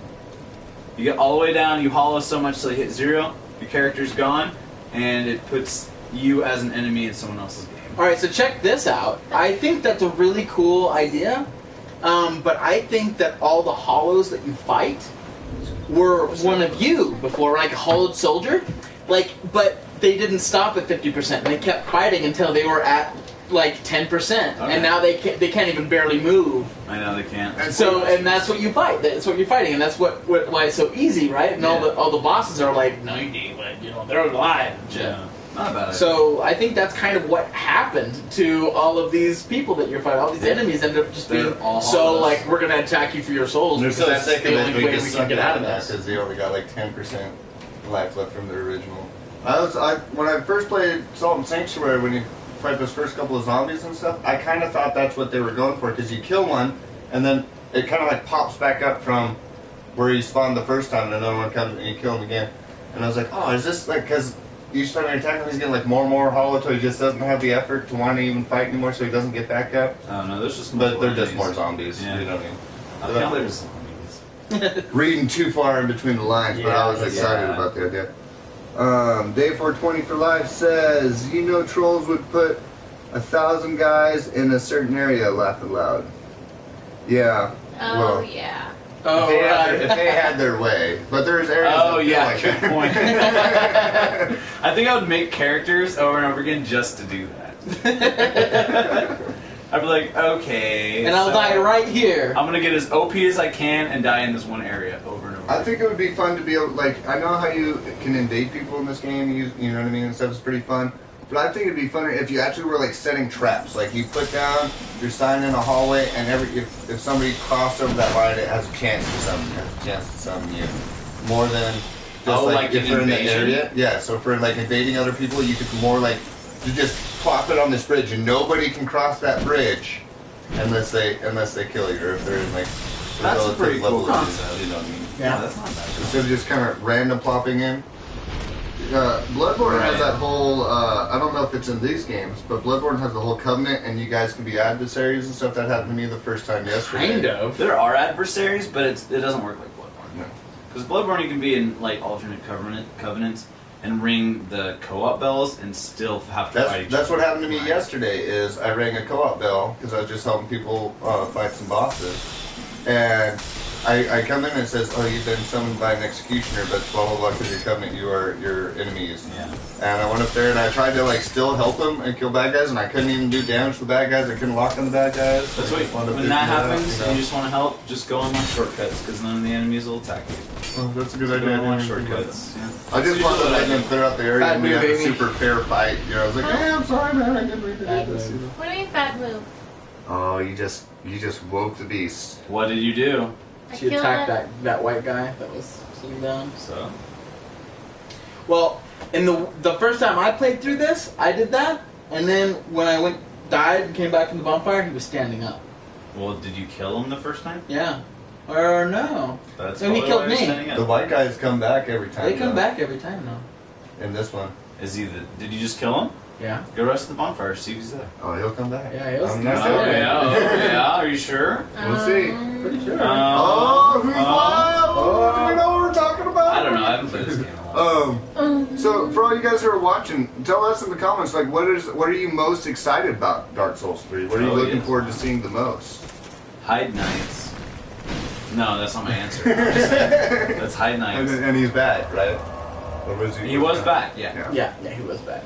You get all the way down, you hollow so much till you hit 0, your character's gone, and it puts you as an enemy in someone else's game. All right, so check this out. I think that's a really cool idea, but I think that all the hollows that you fight were one of you before, like a hollowed soldier. Like, but they didn't stop at 50%. They kept fighting until they were at like 10%, Okay. and now they can't even barely move. I know they can't. And that's what you fight. That's what you're fighting, and that's why it's so easy, right? And all the bosses are like 90, but you know they're alive. And shit. Yeah. Not bad. So I think that's kind of what happened to all of these people that you're fighting. All these enemies end up just being They're all so hollows. like, we're gonna attack you for your souls They're because so that's sick of the it, only we way just we suck can get it out of that this. because they only got like 10% life left from the original. When I first played Salt and Sanctuary, when you fight those first couple of zombies and stuff, I kind of thought that's what they were going for, because you kill one, and then it kind of like pops back up from where you spawned the first time, and another one comes and you kill him again. And I was like, oh, is this like, because each time you attack him, he's getting like more and more hollow till he just doesn't have the effort to want to even fight anymore, so he doesn't get back up. Oh no, there's just But more they're just enemies. more zombies. Yeah. You know what I mean? I feel there's zombies. Reading too far in between the lines, but I was Yeah, excited yeah. about the idea. Day420 for life says, you know, trolls would put 1,000 guys in a certain area laughing loud. Yeah. oh well, yeah. Oh if they had their way, but there's areas. Oh that feel yeah, like good that. point. I think I would make characters over and over again just to do that. I'd be like, okay. And I'll so die right here. I'm gonna get as OP as I can and die in this one area over and over. I think it would be fun to be able, like, I know how you can invade people in this game, you know what I mean, and stuff is pretty fun. But I think it'd be funner if you actually were like setting traps. Like you put down your sign in a hallway, and if somebody crossed over that line, it has a chance to summon you. More than Just like if an they're in the invasion? area. Yeah, so for like invading other people, you could more like you just plop it on this bridge, and nobody can cross that bridge unless they kill you, or if they're in like a That's a relative pretty cool level of concept. you know what I mean? Yeah. That's not bad. Instead of just kind of random plopping in. Bloodborne has Right. that whole, I don't know if it's in these games, but Bloodborne has the whole covenant, and you guys can be adversaries and stuff. That happened to me the first time yesterday. Kind of. There are adversaries, but it doesn't work like Bloodborne. No. Because Bloodborne, you can be in like alternate covenants and ring the co-op bells and still have to fight each That's other. what happened to me Right. yesterday. Is I rang a co-op bell because I was just helping people fight some bosses, and I come in and it says, "Oh, you've been summoned by an executioner, but blah blah blah because your covenant, you are your enemies." Yeah. And I went up there and I tried to like still help them and kill bad guys, and I couldn't even do damage to the bad guys. I couldn't lock on the bad guys. That's I what, just wanted to when beat that them up, happens, you and know? you just want to help, just go on shortcuts because none of the enemies will attack you. Oh, that's a good Just idea. go I on didn't even think about shortcuts. Yeah. that. I just That's wanted to usually let what I them do. clear out the area Bad and we move, have a Amy. super fair fight. You know, I was like, Huh? hey, I'm sorry, man. I didn't mean to do Bad this. move. You know? What do you mean bad move? Oh, you just woke the beast. What did you do? I She killed attacked it. that white guy that was sitting down. So. Well, in the first time I played through this, I did that, and then when I died and came back from the bonfire, he was standing up. Well, did you kill him the first time? Yeah. Or no. That's No, he probably killed why you're me. standing up. The white guys come back every time. They come though, back every time now. in this one. Is he the? Did you just kill him? Yeah. Go rest of the bonfire. See if he's there. Oh, he'll come back. Yeah, he'll I'm come not back. joking. Yeah. Are you sure? We'll see. Pretty sure. Oh, who's wild? Oh. Do we know what we're talking about? I don't know. I haven't played this game in a while. So for all you guys who are watching, tell us in the comments like what are you most excited about Dark Souls 3? What are you Oh, looking yeah. forward to seeing the most? Hide Nights. No, that's not my answer. I'm just saying. That's Hide Nights. And he's back, right? Or was He was back. Yeah. Yeah, he was back.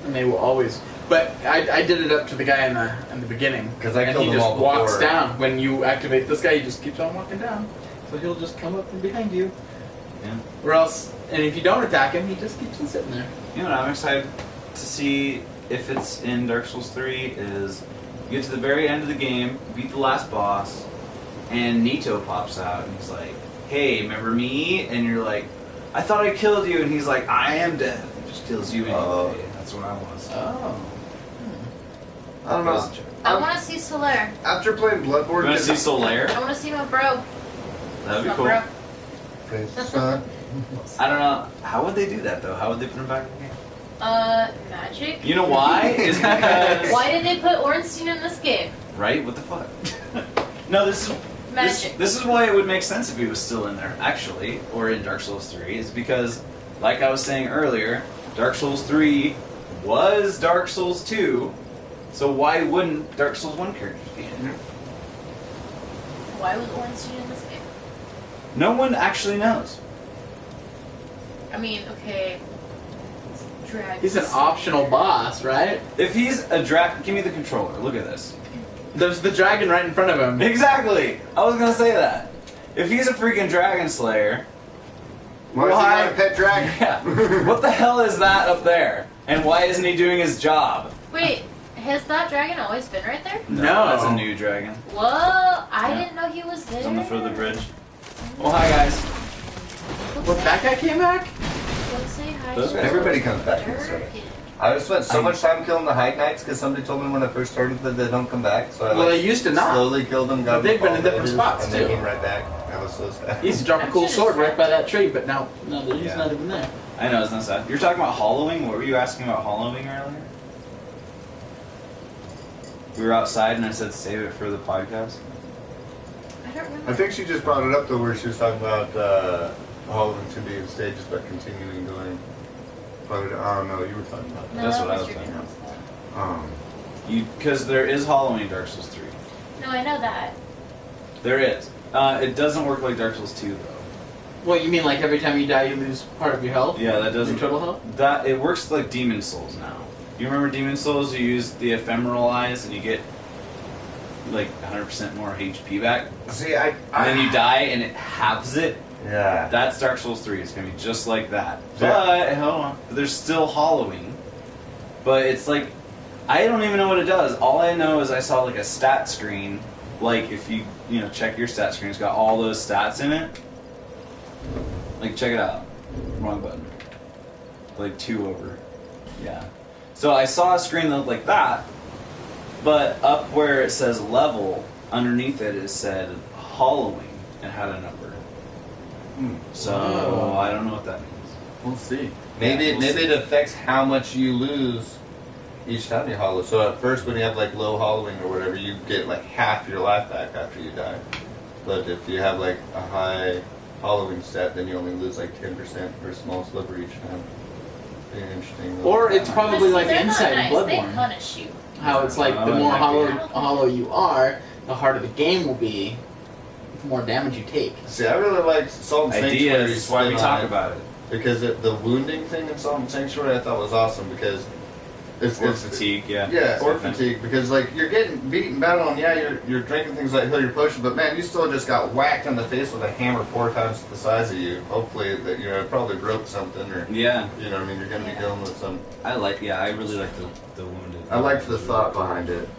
And they will always. But I did it up to the guy in the beginning. 'Cause I and killed he them just all walks before. down. When you activate this guy, he just keeps on walking down. So he'll just come up from behind you. Yeah. Or else, and if you don't attack him, he just keeps on sitting there. You know what I'm excited to see if it's in Dark Souls 3 is you get to the very end of the game, beat the last boss, and Nito pops out and he's like, "Hey, remember me?" And you're like, "I thought I killed you," and he's like, "I am dead." He just kills you anyway. Oh. That's what I want to see. Oh. I don't know. I want to see Solaire. After playing Bloodborne, You want to see Solaire? I want to see my bro. That'd be My cool. bro. I don't know. How would they do that though? How would they put him back in the game? Magic. You know why? Is because Why did they put Ornstein in this game? right? What the fuck? No, this is Magic. This is why it would make sense if he was still in there, actually, or in Dark Souls 3, is because, like I was saying earlier, Dark Souls 3 was Dark Souls 2, so why wouldn't Dark Souls 1 characters be in there? Why was Ornstein in this game? No one actually knows. I mean, okay. Dragons. He's an optional boss, right? If he's a give me the controller, look at this. There's the dragon right in front of him. Exactly! I was gonna say that. If he's a freaking Dragon Slayer, Why is he not a pet dragon? yeah, what the hell is that up there? And why isn't he doing his job? Wait, has that dragon always been right there? No. That's a new dragon. Whoa, I Yeah. didn't know he was there. It's on the foot of the bridge. Well, hi guys. What, that guy came back? Go say hi. Those to guys- Everybody comes back in this Durkin. story. I spent so much time killing the Hide Knights because somebody told me when I first started that they don't come back. So I Well, like, they used to not. slowly killed them. Got But they've them been in all different dead, spots, and they too. came right back. I was so sad. He used to drop a I'm cool just sword right sad. by that tree, but now he's Yeah. not even there. I know, it's not sad. You're talking about hollowing? What were you asking about hollowing earlier? We were outside and I said save it for the podcast. I don't remember. I think she just brought it up though, where she was talking about Holland to be in stages, but continuing going. But I don't know. You were talking about No, that. That's what I was was your talking house. Because there is hollowing in Dark Souls 3. No, I know that. There is. It doesn't work like Dark Souls 2 though. Well, you mean like every time you die, you lose part of your health? Yeah, that doesn't. Your total health? That it works like Demon Souls now. You remember Demon Souls? You use the ephemeral eyes and you get like 100% more HP back. See, And then you die and it halves it. Yeah. That's Dark Souls 3. It's gonna be just like that. Yeah. But hold on, there's still hollowing. But it's like I don't even know what it does. All I know is I saw like a stat screen. Like if you check your stat screen, it's got all those stats in it. Like check it out. Wrong button. Like 2 over. Yeah. So I saw a screen that looked like that, but up where it says level, underneath it said hollowing and had a number. So I don't know what that means. We'll see. Maybe Yeah, we'll see. it affects how much you lose each time you hollow. So at first, when you have like low hollowing or whatever, you get like half your life back after you die. But if you have like a high hollowing stat, then you only lose like 10% for a small sliver each time. Be interesting. Or it's probably like They're not inside nice. Bloodborne. They punish you. How it's like the Oh, more yeah. hollow you are, the harder the game will be, the more damage you take. See, I really like Salt and Sanctuary. Ideas. Why we spin talk on it, about it? because the wounding thing in Salt and Sanctuary I thought was awesome because it's Fatigue, yeah. Yeah, or Same thing. fatigue, because like you're getting beaten battle and yeah, you're drinking things like heal your potion, but man, you still just got whacked in the face with a hammer 4 times the size of you. Hopefully that it probably broke something or Yeah. you know what I mean, you're gonna be dealing with some. I really like the wounded. I liked the thought behind it.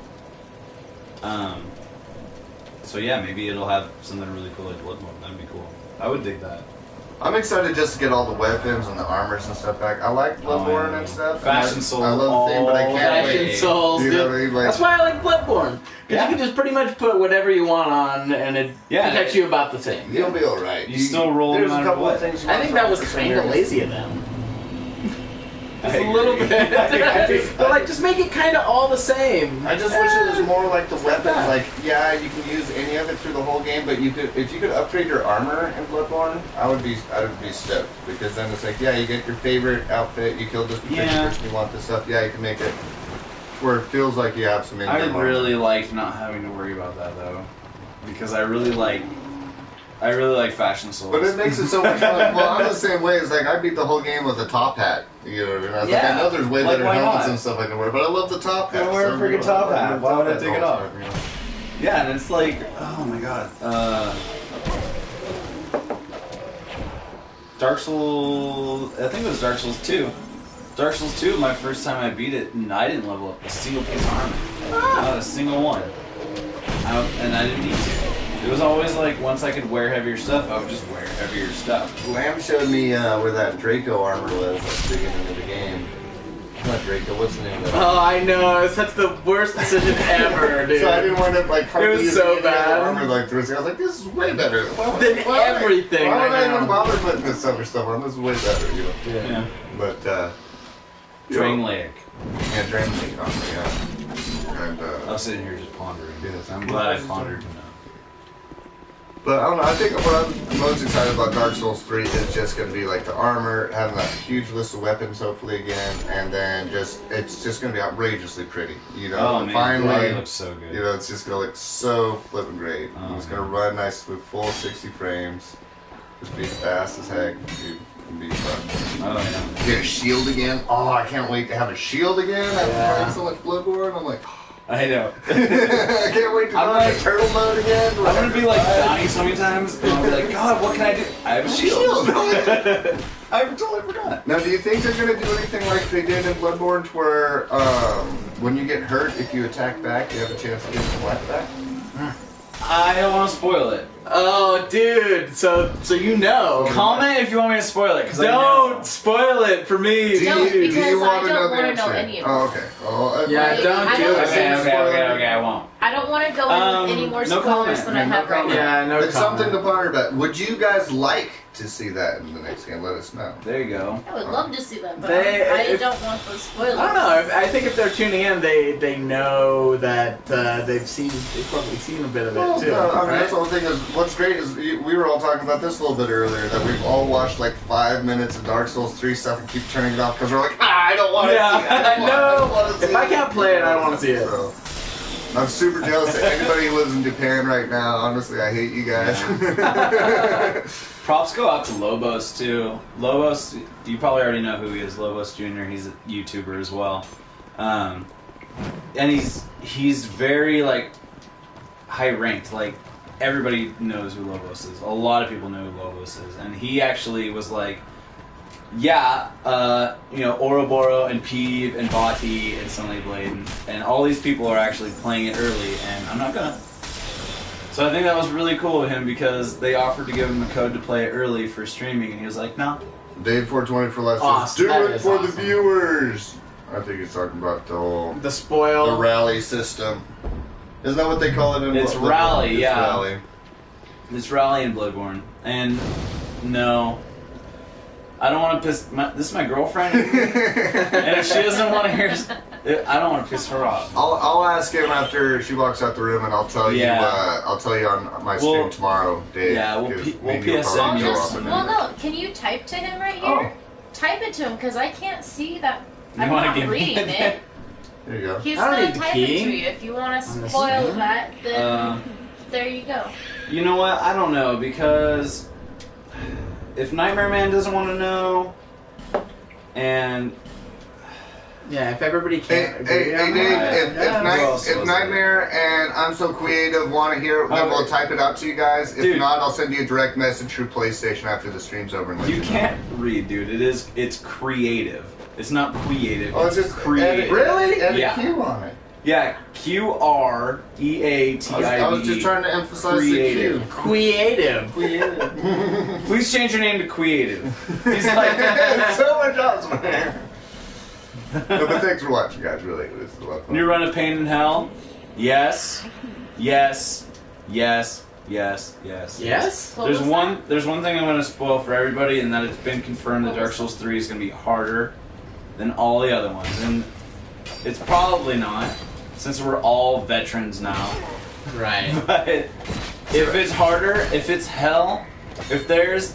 So yeah, maybe it'll have something really cool like Bloodborne. That'd be cool. I would dig that. I'm excited just to get all the weapons and the armors and stuff back. I like Bloodborne yeah. and stuff. Fashion and Soul I love the theme, but I can't Fashion wait. Souls, You dude. know what I mean? Like, That's why I like Bloodborne. Because Yeah. you can just pretty much put whatever you want on, and it Yeah. protects you about the same. you'll be alright. You still roll no There's a matter couple what. of things you I want think to that was for some kind of areas. lazy of them. Just I a little agree. bit. I do. But like, just make it kind of all the same. I just wish it was more like the weapons. bad. Like, yeah, you can use any of it through the whole game, but if you could upgrade your armor in Bloodborne, I would be stoked because then it's like, yeah, you get your favorite outfit. You killed this particular Yeah. person. You want this stuff. Yeah, you can make it where it feels like you have some I in-game armor. really liked not having to worry about that though, because I really like Fashion Souls. But it makes it so much fun. Well, I'm the same way. It's like I beat the whole game with a top hat. You know what I mean? I was like, I Yeah. know there's way Like, better why helmets not? and stuff I can wear, but I love the top hat. Gotta wear a So, freaking top hat. the Why would I hat take it all off? the time, you know? Yeah, and it's like, oh my god. Dark Souls, I think it was Dark Souls 2. Dark Souls 2, my first time I beat it, and I didn't level up a single piece of armor. Not a single one. And I didn't need to. It was always like, once I could wear heavier stuff, I would just wear heavier stuff. Lamb showed me where that Draco armor was at the beginning of the game. Not Draco, what's the name of that? Oh, I know. It's such the worst decision ever, dude. So I didn't want to like It was use so any of the bad. armor like this. I was like, this is way better. Than everything Why would right I even now. bother putting this other stuff on? This is way better, you know. Yeah. But Drain Lake. Yeah, Drain Lake armor, yeah. And I was sitting here just pondering. Yes. I'm glad I pondered enough. but I don't know. I think what I'm most excited about Dark Souls 3 is just going to be like the armor, having that huge list of weapons hopefully again, and then it's just going to be outrageously pretty. You know, Oh man, finally, it looks so good. you know, it's just going to look so flipping great. Oh, It's going to run nice with full 60 frames. Just be fast as heck. Dude, it'll be fun. Oh yeah. Get a shield again. Oh, I can't wait to have a shield again. After Yeah. playing so much Bloodborne, I'm like, I know. I can't wait to I'm go like- into turtle mode again. I'm gonna be like dying so many times, and I'll be like, God, what can I do? I have a shield. I totally forgot. Now, do you think they're going to do anything like they did in Bloodborne, to where when you get hurt, if you attack back, you have a chance to get some life back? I don't want to spoil it. Oh, dude. So you know. Comment if you want me to spoil it, because Don't spoil it for me. Don't, dude. because I wanna don't the wanna know answer? any of Oh, this. okay. Oh, Yeah, Like, don't I do don't- it, man. Okay, I won't. I don't want to go in with any more no spoilers comment, than man, I no have right comment. now. Yeah, no It's comment. something to ponder about. Would you guys like to see that in the next game? Let us know. There you go. I would love to see that, but They- I if- don't want those spoilers. I don't know. I think if they're tuning in, they know that they've probably seen a bit of Well, it too. no, I mean, right? that's the whole thing is, what's great is, we were all talking about this a little bit earlier, that we've all watched like 5 minutes of Dark Souls 3 stuff and keep turning it off because we're like, I don't want to Yeah, see it. I don't wanna see If I it. can't play it, I don't want to see it. So, I'm super jealous of anybody who lives in Japan right now. Honestly, I hate you guys. Props go out to Lobos too. Lobos, you probably already know who he is. Lobos Jr. He's a YouTuber as well, and he's very like high ranked. Like everybody knows who Lobos is. A lot of people know who Lobos is, and he actually was like, yeah, Ouroboros and Peeve and Vati and Sunlight Blade and all these people are actually playing it early, and I'm not gonna. So I think that was really cool of him because they offered to give him a code to play it early for streaming, and he was like, no, Dave 420 for less. Awesome. Do That it is for the awesome. viewers. I think he's talking about The spoil. the rally system. Isn't that what they call it in It's Bloodborne? rally, It's yeah. Rally. It's Rally in Bloodborne, and no, I don't want to piss. This is my girlfriend, and if she doesn't want to hear, I don't want to piss her off. I'll ask him after she walks out the room, and I'll tell Yeah. you. I'll tell you on my stream We'll- tomorrow, Dave. yeah, we'll 'cause P- me we'll and you will PSN probably you go or off something. and- Well, no. Can you type to him right Oh. here? Type it to him because I can't see that. You I'm wanna not give me reading that? it. There you go. He's I don't gonna need the type key. it to you. If you want to On the spoil screen. that, then there you go. You know what? I don't know, because if Nightmare Man doesn't want to know, and Yeah, if everybody Hey, can't hey, agree hey, on Dave, that. if Nightmare and I'm So Creative want to hear it, then Okay. we'll type it out to you guys. If Dude. not, I'll send you a direct message through PlayStation after the stream's over. And let you know. can't read, dude. It's creative. It's not creative. Oh, it's just creative. Really? Add Yeah. a Q on it. Yeah, QREATIVE. I was just trying to emphasize Creative. Creative. the Q. Please change your name to Creative. He's like, so much awesome, man. No, but thanks for watching, guys. Really, this is a lot of fun. New run of Pain in Hell? Yes. Yes. Yes. Yes. Yes. Yes? What There's was one. There's one thing I'm going to spoil for everybody, and that it's been confirmed that What Dark was Souls 3 is going to be harder than all the other ones, and it's probably not, since we're all veterans now. Right. But if it's harder, if it's hell, if there's,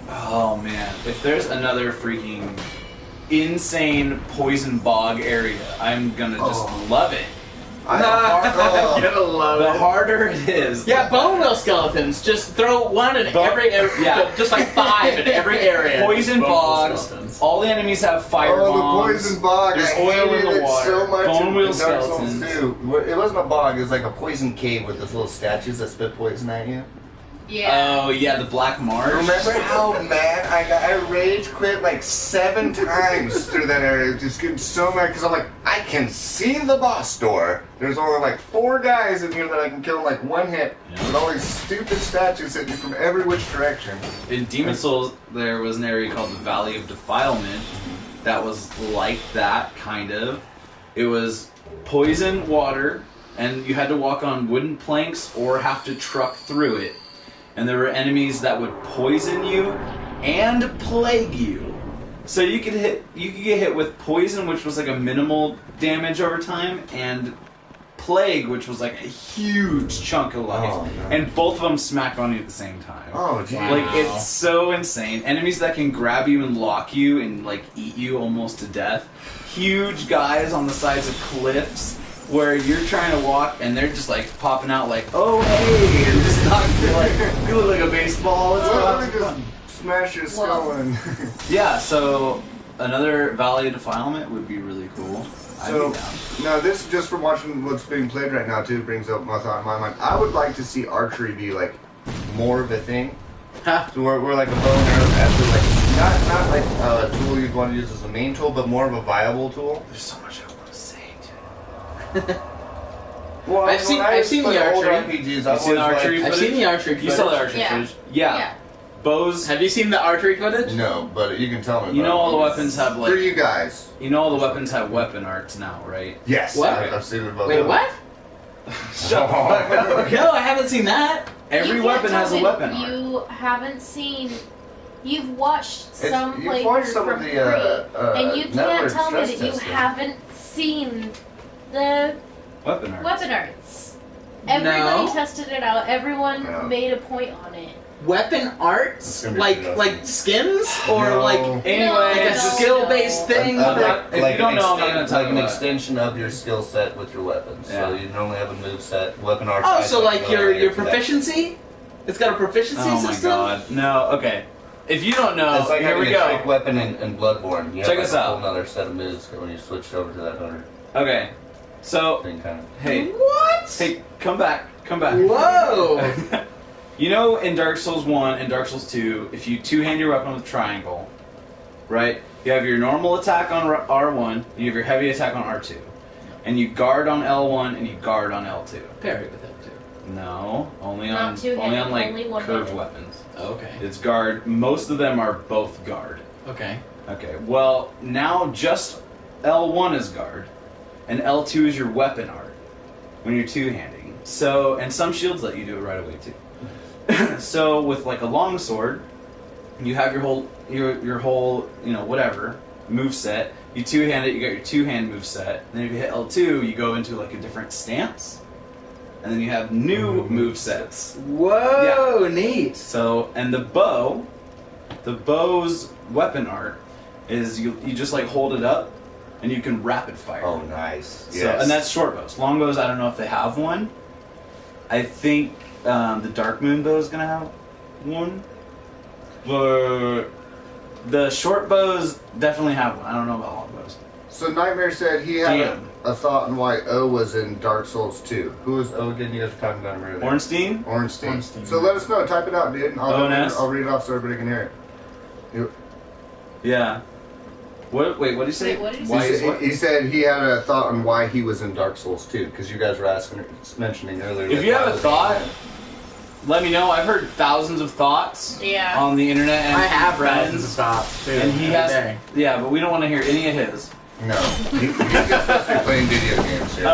oh man, if there's another freaking insane poison bog area, I'm gonna just Oh. love it. I, I'm gonna love The it. harder it is, Yeah, bone wheel skeletons. Just throw one in Bone- every area. yeah. Just like 5 in every area. poison Bone wheel bogs. skeletons. All the enemies have fire Oh, bombs. the poison bog. There's I oil in hated the it water. so much Bone in wheel Dark Souls skeletons. 2. It wasn't a bog. It was like a poison cave with those little statues that spit poison at you. Yeah. Oh yeah, the Black Marsh. Remember how mad I got? I rage quit like 7 times through that area. Just getting so mad because I'm like, I can see the boss door. There's only like 4 guys in here that I can kill in like 1 hit. Yeah. With all these stupid statues hitting me from every which direction. In Demon Souls, there was an area called the Valley of Defilement that was like that, kind of. It was poison water, and you had to walk on wooden planks or have to truck through it. And there were enemies that would poison you and plague you. So you could get hit with poison, which was like a minimal damage over time, and plague, which was like a huge chunk of life. Oh, no. And both of them smack on you at the same time. Oh, geez. Wow. Like, it's so insane. Enemies that can grab you and lock you and, like, eat you almost to death. Huge guys on the sides of cliffs where you're trying to walk and they're just, like, popping out like, oh, hey, and just knocking you like, you look like a baseball. It's Well, lots let of me fun. just smash your skull in. Yeah, so another Valley of Defilement would be really cool. I'd So, be down. now this, just from watching what's being played right now, too, brings up my thought in my mind. I would like to see archery be, like, more of a thing. Ha. So we're like a bow and arrow after, like, not like a tool you'd want to use as a main tool, but more of a viable tool. There's so much I want to say, dude. Well, I've seen play the old archery. RPGs, You've I've seen always archery? liked- I've seen the archery You saw the footage. archery Yeah. footage? Yeah. Yeah. Bows. Have you seen the archery footage? No, but you can tell me. You about know it. all the weapons have, like... For you guys. You know all the weapons have weapon arts now, right? Yes. What? I've seen it about Wait, that. what? Shut the fuck up. No, I haven't seen that. Every You can't weapon tell has a me weapon art. You haven't seen. You've watched some You've watched playthroughs some from of 3, the, and you can't network tell me stress that you testing. haven't seen the Weapon arts. weapon arts. Everybody No. tested it out. Everyone Yeah. made a point on it. Weapon It's arts? gonna be Like 2000. skins? Or No. like Anyway, like a No. skill-based thing? I'm not- if you don't know, I'm not gonna talk like an about it. extension of your skill set with your weapons. Yeah. So you normally have a move set, weapon arts. Oh, I so don't like know your how to get to that. proficiency? It's got a proficiency Oh my system? god. No, okay. If you don't know, It's like here having we a trick go. weapon in Bloodborne. You Check have us like a out. whole another set of moves when you switched over to that hunter Okay. So, thing kind of. hey. What? Hey, come back. Come back. Whoa! You know, in Dark Souls 1 and Dark Souls 2, if you two-hand your weapon with triangle, right, you have your normal attack on R1, and you have your heavy attack on R2. And you guard on L1, and you guard on L2. Parry with it too. No, only Not on two-handed, like only one curved handed. weapons. Okay. It's guard. Most of them are both guard. Okay. Okay, well, now just L1 is guard, and L2 is your weapon art when you're two-handing. So, and some shields let you do it right away, too. So, with like a longsword, you have your whole, whatever, move set. You two-hand it, you got your two-hand move set. And then if you hit L2, you go into like a different stance. And then you have new move sets. Whoa, neat. So, and the bow's weapon art is you just like hold it up and you can rapid fire. Oh, nice. So, and that's short bows. Long bows, I don't know if they have one. I think the Dark Moon bow is gonna have one. But the short bows definitely have one. I don't know about long bows. So Nightmare said he had Damn. a thought on why O was in Dark Souls 2. Who was O again? You guys were talking about him earlier. Ornstein? Ornstein. Ornstein. So let us know. Type it out, dude. And O-N-S? I'll read it off so everybody can hear it. Yeah. Wait, what did you say? Wait, what did you Why he, is what? he said he had a thought on why he was in Dark Souls 2, because you guys were mentioning earlier. If like, you why have a was he thought, in it? let me know. I've heard thousands of thoughts Yeah. on the internet. And I have friends. thousands of thoughts, too. And he every has, day. yeah, but we don't want to hear any of his. No. He's just supposed to be playing video games here.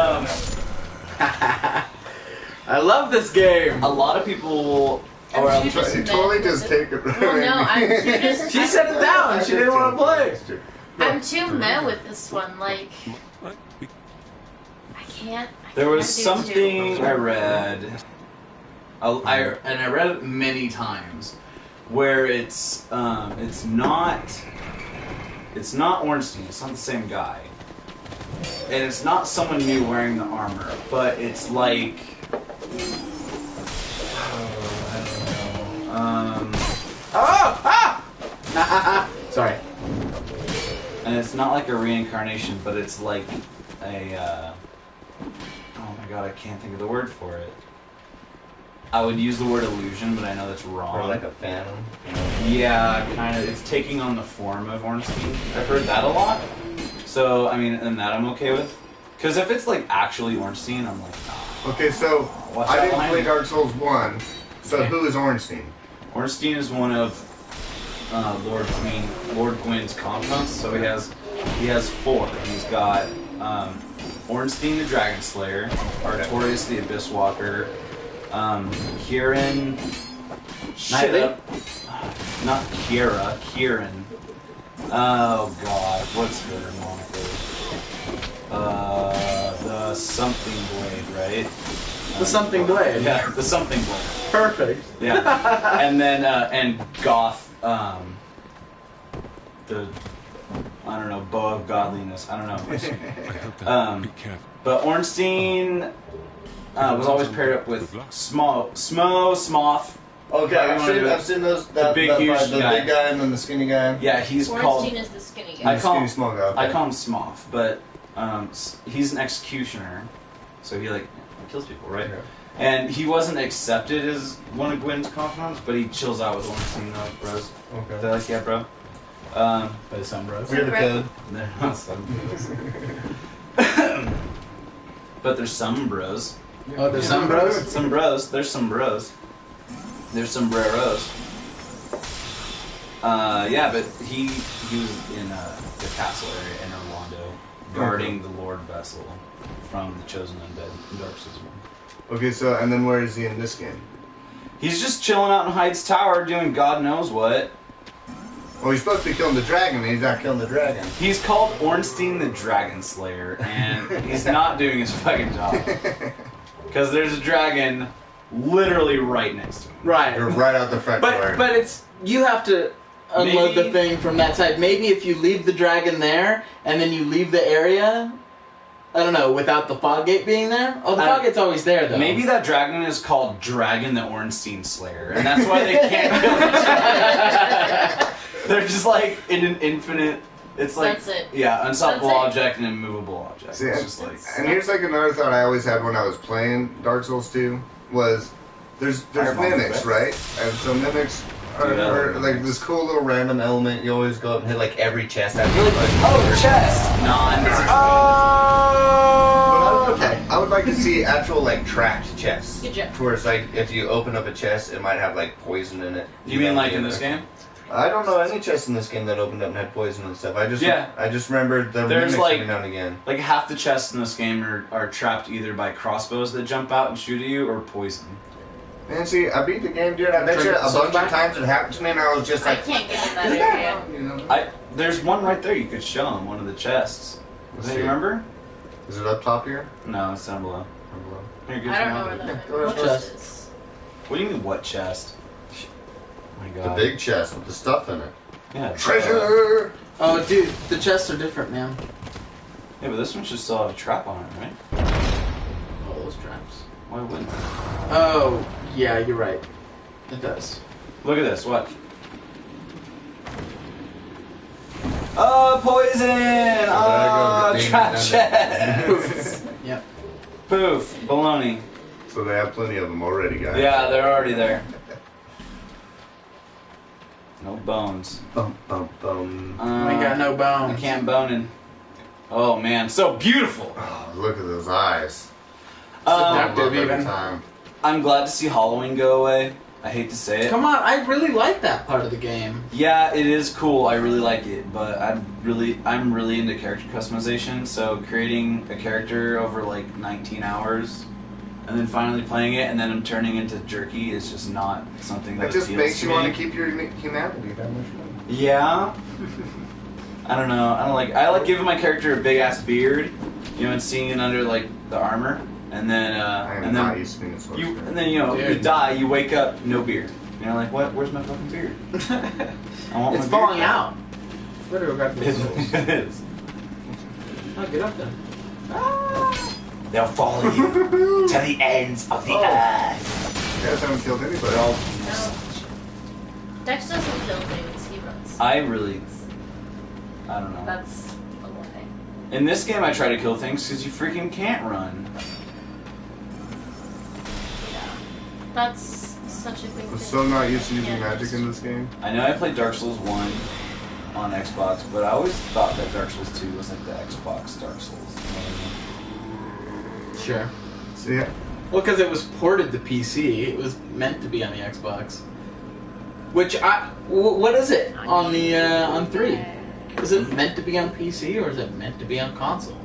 I love this game. A lot of people. I'm Or too He dismissed. totally just take it. Well, no, I'm too dismissed. She set it down. She didn't want to play. I'm too meh with this one. Like, I can't. There was can't do something two. I read, and I read it many times, where it's not Ornstein. It's not the same guy, and it's not someone new wearing the armor, but it's like Sorry. and it's not like a reincarnation, but it's like a oh my god, I can't think of the word for it. I would use the word illusion, but I know that's wrong. Or like a phantom. Yeah, kind of. It's taking on the form of Ornstein. I've heard that a lot. So, I mean, and that I'm okay with. Because if it's like actually Ornstein, I'm like, nah. Okay, so Watch I that didn't line. play Dark Souls 1. So Okay. who is Ornstein? Ornstein is one of Lord Gwyn's confidants. So he has four. He's got Ornstein the Dragon Slayer, Artorias the Abyss Walker, Kieran. Nightly? Not Kira. Kieran. Oh god, what's her moniker? The something blade, right? The something blade. Yeah, the something blade. Perfect. Yeah. And then and Goth, the I don't know, bow of godliness. I don't know. But Ornstein was always paired up with Smoth. Okay, I've seen those. The big, huge the guy. big guy and then the skinny guy. Yeah, he's Ornstein called. is the skinny I guy. call Skinny him, small guy. Okay. I call him Smoth, but he's an executioner, so he like kills people, right? Yeah. And he wasn't accepted as one of Gwyn's confidants, but he chills out with Ornstein, though, bros. Okay. They're like, yeah, bro. By some bros. We're the code. They're not some bros. But there's some bros. Oh, there's some bros? Some bros. There's some bros. There's sombreros. Yeah, but he was in the castle area in Orlando, guarding the Lord Vessel from the Chosen Undead in Dark Souls 1. Okay, so and then where is he in this game? He's just chilling out in Hyde's Tower doing God knows what. Well, he's supposed to be killing the dragon, and he's not killing the dragon. He's called Ornstein the Dragon Slayer, and he's not doing his fucking job. Because there's a dragon literally right next to him. Right. You're right out the front door. But it's you have to unload Maybe- the thing from that side. Maybe if you leave the dragon there and then you leave the area, I don't know, without the fog gate being there. Oh, the fog gate's always there though. Maybe that dragon is called Dragon the Ornstein Slayer, and that's why they can't kill each other. They're just like in an infinite. It's like That's it. yeah, unstoppable That's it. object and immovable object. See, It's just like and here's like another thought I always had when I was playing Dark Souls 2 was there's Fireball mimics, effect. right? And so mimics are like this cool little random element. You always go up and hit like every chest. oh, chest, non. Okay, I would like to see actual like tracked chests. Good job. Where it's like if you open up a chest, it might have like poison in it. You mean like in this game? I don't know any chests in this game that opened up and had poison and stuff. I just remembered the There's mimics like- every now and again. Like half the chests in this game are trapped either by crossbows that jump out and shoot at you or poison. Man, see, I beat the game, dude. I bet you a bunch of times it happened to me, and I was just I like, can't get in that area. you know? There's one right there you could show them, one of the chests. Let's Do see. you remember? Is it up top here? No, it's down below. Or below? Here, give I don't some know more. where that go ahead. chest is. What do you mean, what chest? Oh my The god. big chest with the stuff in it. Yeah. Treasure! Oh, dude, the chests are different, man. Yeah, but this one should still have a trap on it, right? Oh, those traps. Why wouldn't it? Oh, yeah, you're right. It does. Look at this, watch. Oh, poison! Oh, There you go, trap dang it, chest! Yep. Poof, baloney. So they have plenty of them already, guys. Yeah, they're already there. No bones. Bum, bum, bum. I got no I bones. can't boning. Oh man, so beautiful. Oh, look at those eyes. Seductive. I love every even. time. I'm glad to see Halloween go away. I hate to say it. Come on, I really like that part of the game. Yeah, it is cool. I really like it, but I'm really into character customization. So creating a character over like 19 hours, and then finally playing it, and then I'm turning into jerky is just not something that It just appeals makes to you me. want to keep your humanity that much more. Yeah. I don't know. I like giving my character a big ass beard, you know, and seeing it under like the armor, and then I am and not then used to being a sorcerer. you Dude. die, you wake up, no beard. You know, like what? Where's my fucking beard? I want It's my falling beard out. Better go grab back. those souls. It is. Oh, get up then. They'll follow you to the ends of the earth. You guys haven't killed anybody. But I'll, No. Dex doesn't kill things, he runs. I don't know. That's a lie. In this game, I try to kill things because you freaking can't run. Yeah. That's such a big I'm thing. so not used to using Yeah, magic just- in this game. I know I played Dark Souls 1 on Xbox, but I always thought that Dark Souls 2 was like the Xbox Dark Souls. Sure. See, yeah. Well, because it was ported to PC, it was meant to be on the Xbox. Which what is it on the on 3? Is it meant to be on PC or is it meant to be on console?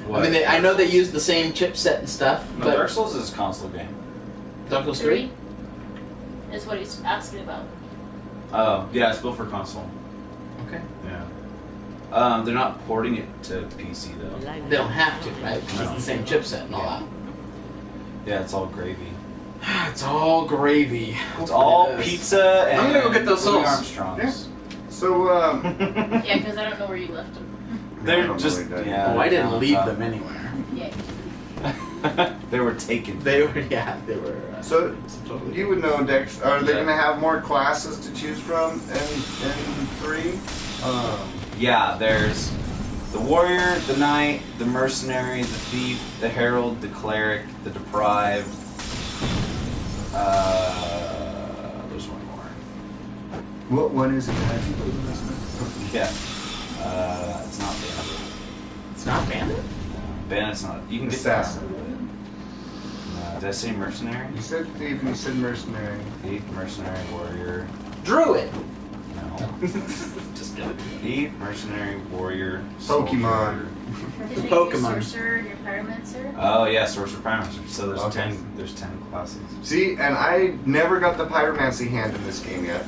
What? I mean, I know they use the same chipset and stuff, No, but Dark Souls is a console game. Dark Souls 3. Is what he's asking about. Oh, yeah, it's built for console. Okay. Yeah. They're not porting it to PC though. They don't have to, right? Because it's the same chipset and all that. Yeah, it's all gravy. It's all gravy. It's all It is. pizza and I'm gonna go get those Louis souls. Armstrongs. So, Yeah, because I don't know where you left him. I They're don't know just where he died. yeah. Oh, I they're didn't on leave top. them anywhere. Yeah. They were taken. They were, yeah, they were. So, totally. you would know, Dex. Are they Yeah. going to have more classes to choose from in 3? Yeah, there's the warrior, the knight, the mercenary, the thief, the herald, the cleric, the deprived. There's one more. What one is it, guys? Yeah. It's not bandit. It's not bandit. Bandit's not. You can get Assassin. Did I say mercenary? You said thief and you said mercenary. Thief, mercenary, warrior. Druid. No. Just kidding. Thief, mercenary, warrior. Pokemon. Did you Pokemon. use sorcerer and your pyromancer? Oh yeah, sorcerer, pyromancer. So there's Okay. 10. There's 10 classes. See, and I never got the pyromancy hand in this game yet.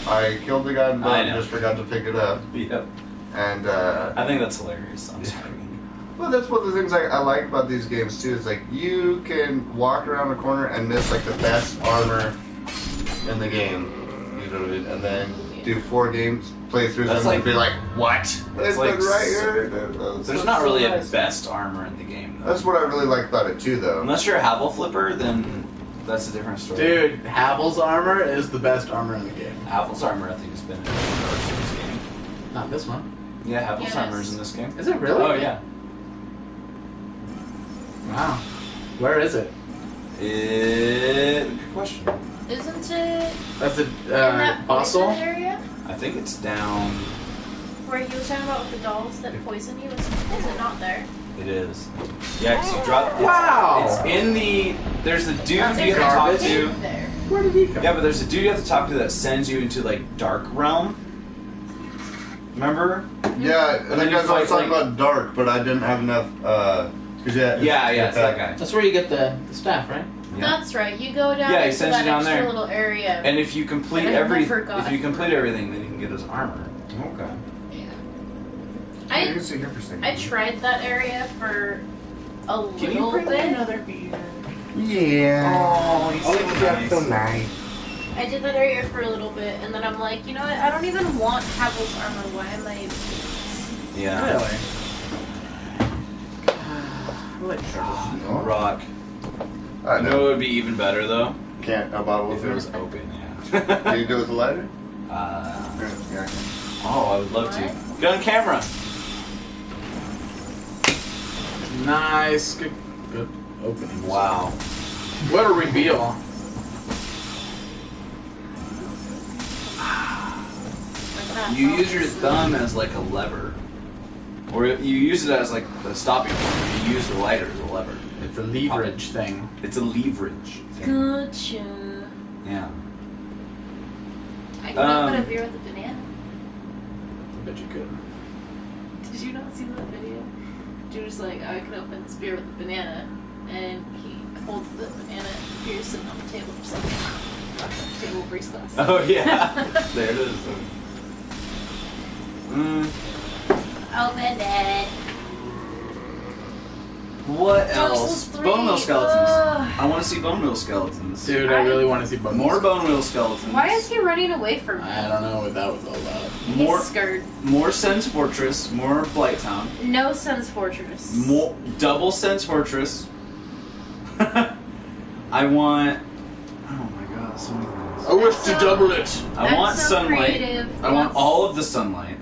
I killed the guy in the boat I and know. just forgot to pick it up. Yep. And, I think that's hilarious. I'm sorry. well, that's one of the things I like about these games, too. Is like, you can walk around the corner and miss, like, the best armor in the game. You know what I mean? And then do 4 games, playthroughs, That's and like- then be like, what? It's like right here. There's not really a best armor in the game, though. That's what I really like about it, too, though. Unless you're a Havel flipper, then that's a different story. Dude, Havel's armor is the best armor in the game. Havel's armor, I think, has been in every Dark Souls game. Not this one. Yeah, Havel's Yes. armor is in this game. Is it really? Oh yeah. Wow. Where is it? Good question. Isn't it That's a in that poison Bossel? area? I think it's down. Where he was talking about with the dolls that poison you? Is it not there? It is. Yeah, 'cause you drop. Wow. It's in the. There's the dude There's you a can talk garbage. to. cave there. Where did he come? Yeah, but there's a dude you have to talk to that sends you into like Dark Realm. Remember? Yeah, And I then think you I was talking fight, like- about Dark, but I didn't have enough. Yeah, it's that guy. That's where you get the staff, right? Yeah. That's right. You go down Yeah, he into sends that you down extra there. little area. And if you complete And I never everything, then you can get his armor. Okay. Yeah. I I can see your perspective. I tried that area for a Can you little bring bit. another beer? Yeah. Oh, he's so nice. nice. I did that area for a little bit, and then I'm like, you know what? I don't even want Havel's armor. Why am I? Yeah. Really? I like turtles. Rock. I You know know. what would be even better though? Can't a bottle If of it it was open, yeah. Can you do it with a lighter? Yeah. Yeah. Oh, I would love to. What? Get on camera. Nice. Good opening. Wow. What a reveal. Like that. You use your thumb as like a lever. Or you use it as like a stopping point. You use the lighter as a lever. It's a leverage thing. It's a leverage thing. Gotcha. Yeah. I can open a beer with a banana. I bet you could. Did you not see that video? Dude's like, I can open this beer with a banana, and he holds the banana and beer sitting on the table, just like table breeze glass. Oh yeah. There it is. Open it. What Dark else? Souls 3. Bone wheel skeletons. Ugh. I want to see bone wheel skeletons. Dude, I really want to see bones. More bone wheel skeletons. Why is he running away from me? I don't know what that was all about. More, He's scared. more Sense Fortress. More Blight Town. No Sense Fortress. More double Sense Fortress. I want. Oh my god, so many things. I wish to double it. I I'm want so sunlight. creative. I want Once- all of the sunlight.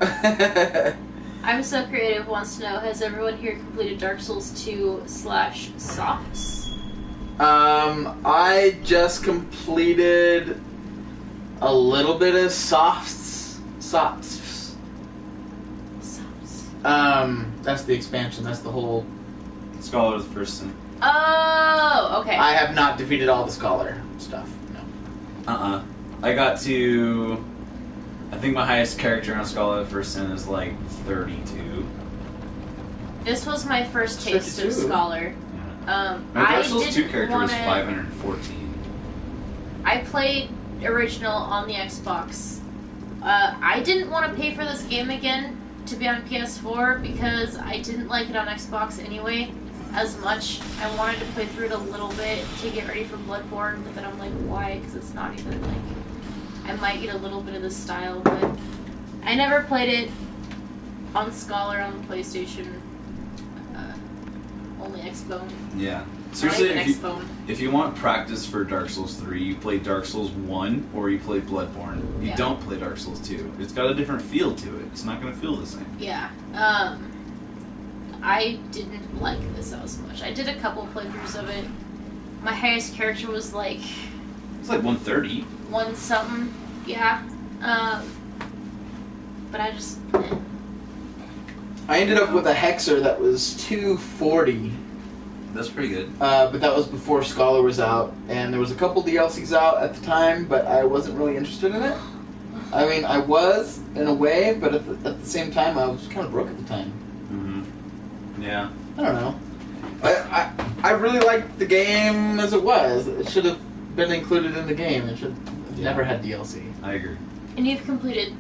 I'm so creative. Wants to know: has everyone here completed Dark Souls 2/Softs? I just completed a little bit of softs. Softs. That's the expansion. That's the whole. Scholar of the First Sin. Oh, okay. I have not defeated all the scholar stuff. No. I got to. I think my highest character on Scholar of the First Sin is like 32. This was my first taste of 32? Scholar. My I Dark Souls 2 didn't character was wanna- 514. I played original on the Xbox. I didn't want to pay for this game again to be on PS4 because I didn't like it on Xbox anyway as much. I wanted to play through it a little bit to get ready for Bloodborne, but then I'm like, why? Because it's not even like... I might get a little bit of the style, but I never played it on Scholar on the PlayStation. Only Xbone. Yeah. Not Seriously, even if you, Xbone. if you want practice for Dark Souls 3, you play Dark Souls 1 or you play Bloodborne. You Yeah. don't play Dark Souls 2. It's got a different feel to it. It's not going to feel the same. Yeah. I didn't like this as much. I did a couple playthroughs of it. My highest character was like It's like 130. one something. Yeah. But I just. I ended up with a hexer that was 240. That's pretty good. But that was before Scholar was out, and there was a couple DLCs out at the time, but I wasn't really interested in it. I mean, I was in a way, but at the same time, I was kind of broke at the time. Mm-hmm. Yeah. I don't know. I really liked the game as it was. It should have been included in the game. It should have never had DLC. I agree. And you've completed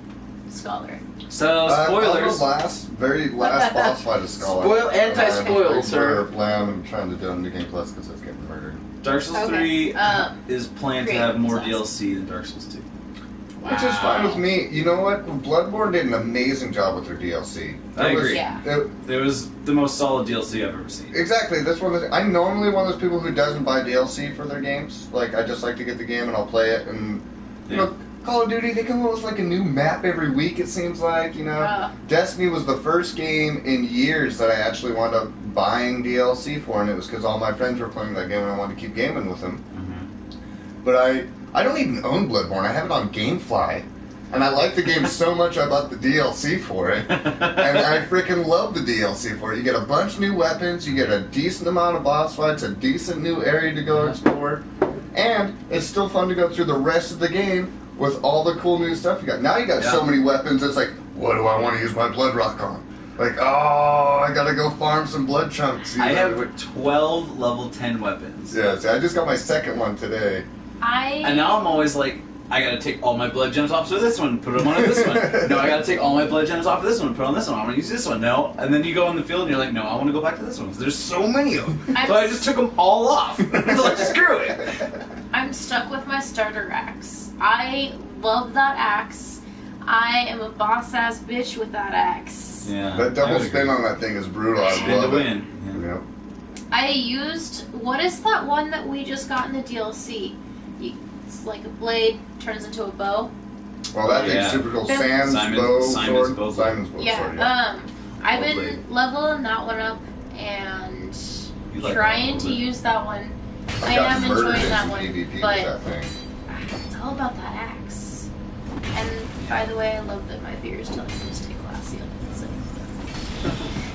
Scholar. So, On spoilers. the very last boss fight of Scholar. Spoil- anti-spoil, And I sir. Blam, I'm trying to do a New Game Plus because I was getting murdered. Dark Souls Okay. 3 is planned to great. have more That's awesome. DLC than Dark Souls 2. Which is fine with me. You know what? Bloodborne did an amazing job with their DLC. I It was- agree. Yeah. It was the most solid DLC I've ever seen. Exactly. That's one of the. I'm normally one of those people who doesn't buy DLC for their games. Like I just like to get the game and I'll play it. And you know, Call of Duty, they come out with like a new map every week. It seems like Destiny was the first game in years that I actually wound up buying DLC for, and it was because all my friends were playing that game and I wanted to keep gaming with them. Mm-hmm. But I don't even own Bloodborne. I have it on GameFly. And I like the game so much I bought the DLC for it. And I freaking love the DLC for it. You get a bunch of new weapons, you get a decent amount of boss fights, a decent new area to go explore. And it's still fun to go through the rest of the game with all the cool new stuff you got. Now you got so many weapons, it's like, what do I want to use my blood rock on? Like, oh, I gotta go farm some blood chunks. I have 12 level 10 weapons. Yeah, see, I just got my second one today. And now I'm always like, I gotta take all my blood gems off of this one, put them on this one. No, I gotta take all my blood gems off of this one, put on this one. I wanna use this one. No. And then you go in the field and you're like, no, I wanna go back to this one. There's so many of them. So I just took them all off. So like, screw it. I'm stuck with my starter axe. I love that axe. I am a boss ass bitch with that axe. Yeah. That double spin on that thing is brutal. I Spin to love it. win. Yeah. I used, what is that one that we just got in the DLC? It's like a blade, turns into a bow. Well, that thing's super cool. Simon's bow sword. Simon's bow sword, yeah. I've been leveling that one up and trying to use that one. I am enjoying that one, but it's all about that axe. And by the way, I love that my viewers tell me to stay classy on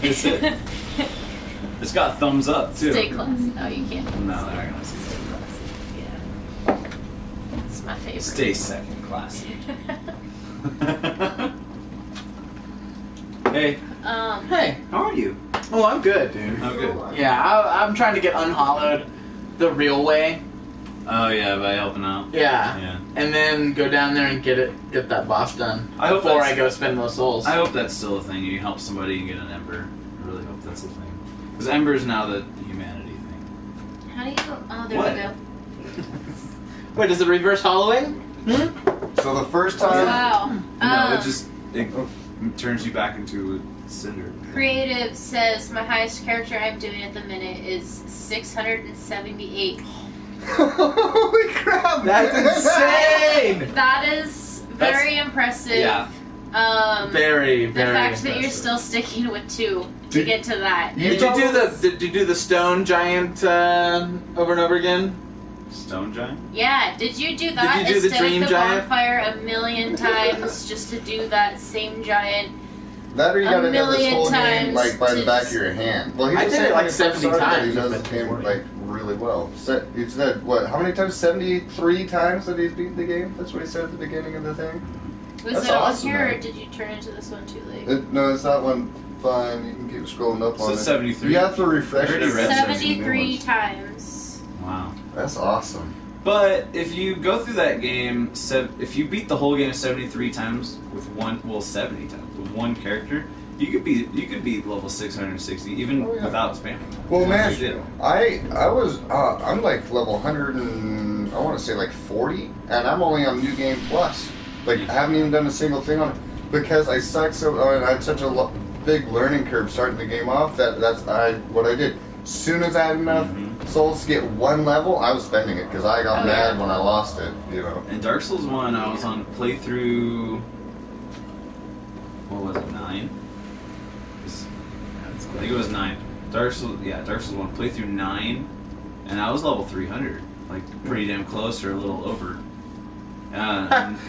it. So. It's got thumbs up too. Stay classy. Oh, you can't. No, they're not gonna see Stay classy. Yeah. It's my favorite. Stay second classy. Hey. Hey, How are you? oh, I'm good, dude. Oh, good. Yeah, I'm trying to get unhollowed the real way. Oh yeah, by helping out. Yeah. Yeah. And then go down there and get that boss done. I hope before that's- I go spend those souls. I hope that's still a thing. You help somebody and get an ember. I really hope that's a thing. Because ember is now the humanity thing. How do you go? Oh, there What? we go. Wait, is it reverse hollowing? So the first time. Wow. No, it turns you back into a cinder. Creative says my highest character I'm doing at the minute is 678. Holy crap! That's insane! That is very impressive. Yeah. Very, The very fact that you're impressive. still sticking with 2 to get to that. Did you do the stone giant over and over again? Stone giant? Yeah, did you do that Did you do the instead dream of the giant? bonfire a million times just to do that same giant? That or you gotta know this million whole game times like by the to back of just- your hand. Well, he I was did it saying like when he 70 started that times. He does the game like really well. He said what? How many times? 73 times that he's beaten the game. That's what he said at the beginning of the thing. Was That's it on awesome, here, man. or did you turn into this one too late? No, it's that one. Fine, you can keep scrolling up So on it's it. 73? You have to refresh I it. already read 73 times. Wow. That's awesome. But if you go through that game, if you beat the whole game 73 times with 70 times with one character, you could be level 660 even without spamming. Well, That's man, legit. I'm like level 100 and I want to say like 40, and I'm only on New Game Plus. Like, I haven't even done a single thing on it because I suck so. And I had such a big learning curve starting the game off that's what I did. As soon as I had enough souls to get one level, I was spending it because I got mad when I lost it. You know. In Dark Souls 1, I was on playthrough. What was it? 9. I think it was 9. Dark Souls 1 playthrough 9, and I was level 300, like pretty damn close or a little over. No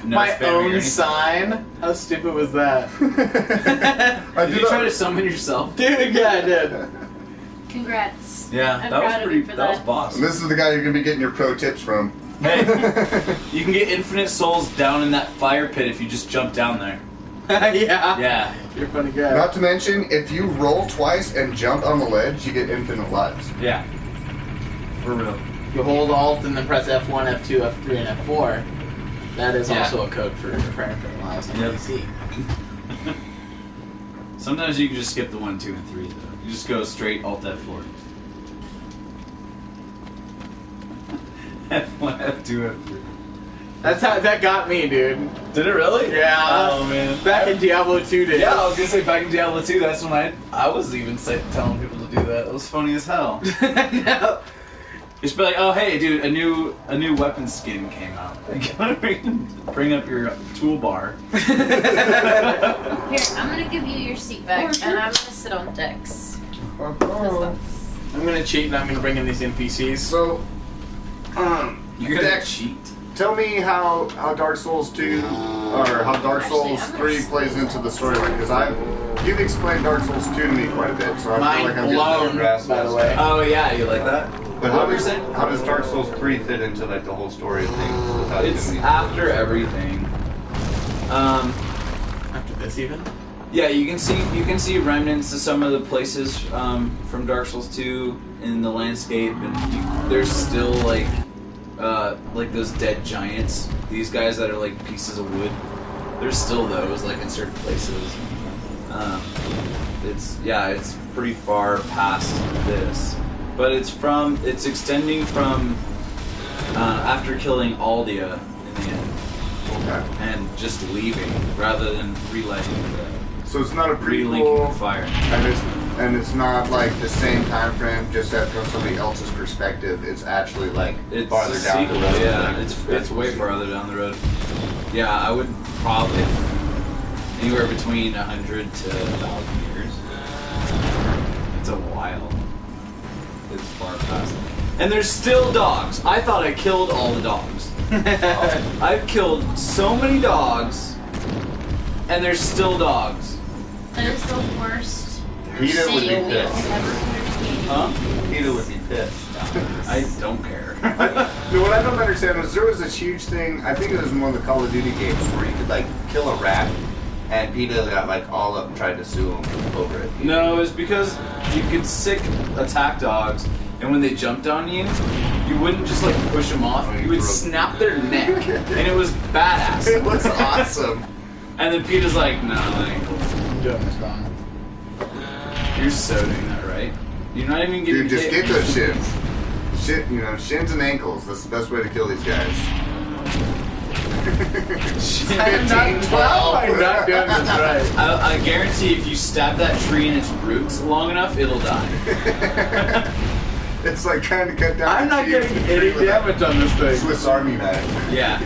My spamming or own anything. sign? How stupid was that? Did you try to summon yourself? Dude, yeah, I did. Congrats. Yeah, I'm that was proud of pretty. you for That was that. boss. And this is the guy you're gonna be getting your pro tips from. Hey, you can get infinite souls down in that fire pit if you just jump down there. Yeah. Yeah. You're a funny guy. Not to mention, if you roll twice and jump on the ledge, you get infinite lives. Yeah. For real. You hold Alt and then press F1, F2, F3, and F4. That is also a code for infinite lives on PC. Sometimes you can just skip the 1, 2, and 3 though. You just go straight Alt F4. F1, F2, F3. That's how that got me, dude. Did it really? Yeah. Oh man. Back in Diablo 2 days. Yeah, I was gonna say back in Diablo 2. That's when I was even telling people to do that. It was funny as hell. No. Just be like, oh hey, dude, a new weapon skin came out. You gotta bring up your toolbar. Here, I'm gonna give you your seat back, and I'm gonna sit on Dex. Oh. I'm gonna cheat and I'm gonna bring in these NPCs. So, You're gonna Dex, cheat. tell me how Dark Souls 2 or how Dark Souls 3 plays into the storyline, because you've explained Dark Souls 2 to me quite a bit, so I Mind feel like I'm getting a better blown, grasp by of the this. way. Oh yeah, you like that? But how Whoever's does Dark Souls 3 fit into like the whole story of things? Without It's giving me after everything. After this, even. Yeah, you can see remnants of some of the places from Dark Souls 2 in the landscape, and there's still like those dead giants. These guys that are like pieces of wood. There's still those like in certain places. It's pretty far past this, but it's extending from after killing Aldia in the end. Okay. And just leaving rather than relighting So it's not a relinking the prequel, fire. and it's not like the same time frame, just that from somebody else's perspective. It's actually like It's farther a down sequel, the road. yeah. like, It's way farther down the road. Yeah, I would probably anywhere between 100 to 1,000 years. It's a while. It's far past. And there's still dogs. I thought I killed all the dogs. I've killed so many dogs, and there's still dogs. That is the worst PETA would be sale pissed. ever heard of game. Huh? PETA would be pissed. I don't care. No, what I don't understand is there was this huge thing. I think it was in one of the Call of Duty games where you could like kill a rat, and PETA got like all up and tried to sue him over it. No, it was because you could sick attack dogs, and when they jumped on you, you wouldn't just like push them off. You would snap their neck, and it was badass. It was awesome. And then PETA's like, no, that ain't cool. I'm doing this wrong. You're so doing that right. You're not even getting Dude, just hit. get those shins. Shins and ankles. That's the best way to kill these guys. I'm not 12. I'm not doing this right. I guarantee if you stab that tree in its roots long enough, it'll die. It's like trying to cut down. I'm the not tree getting with any a damage on this thing. Swiss Army knife. Yeah.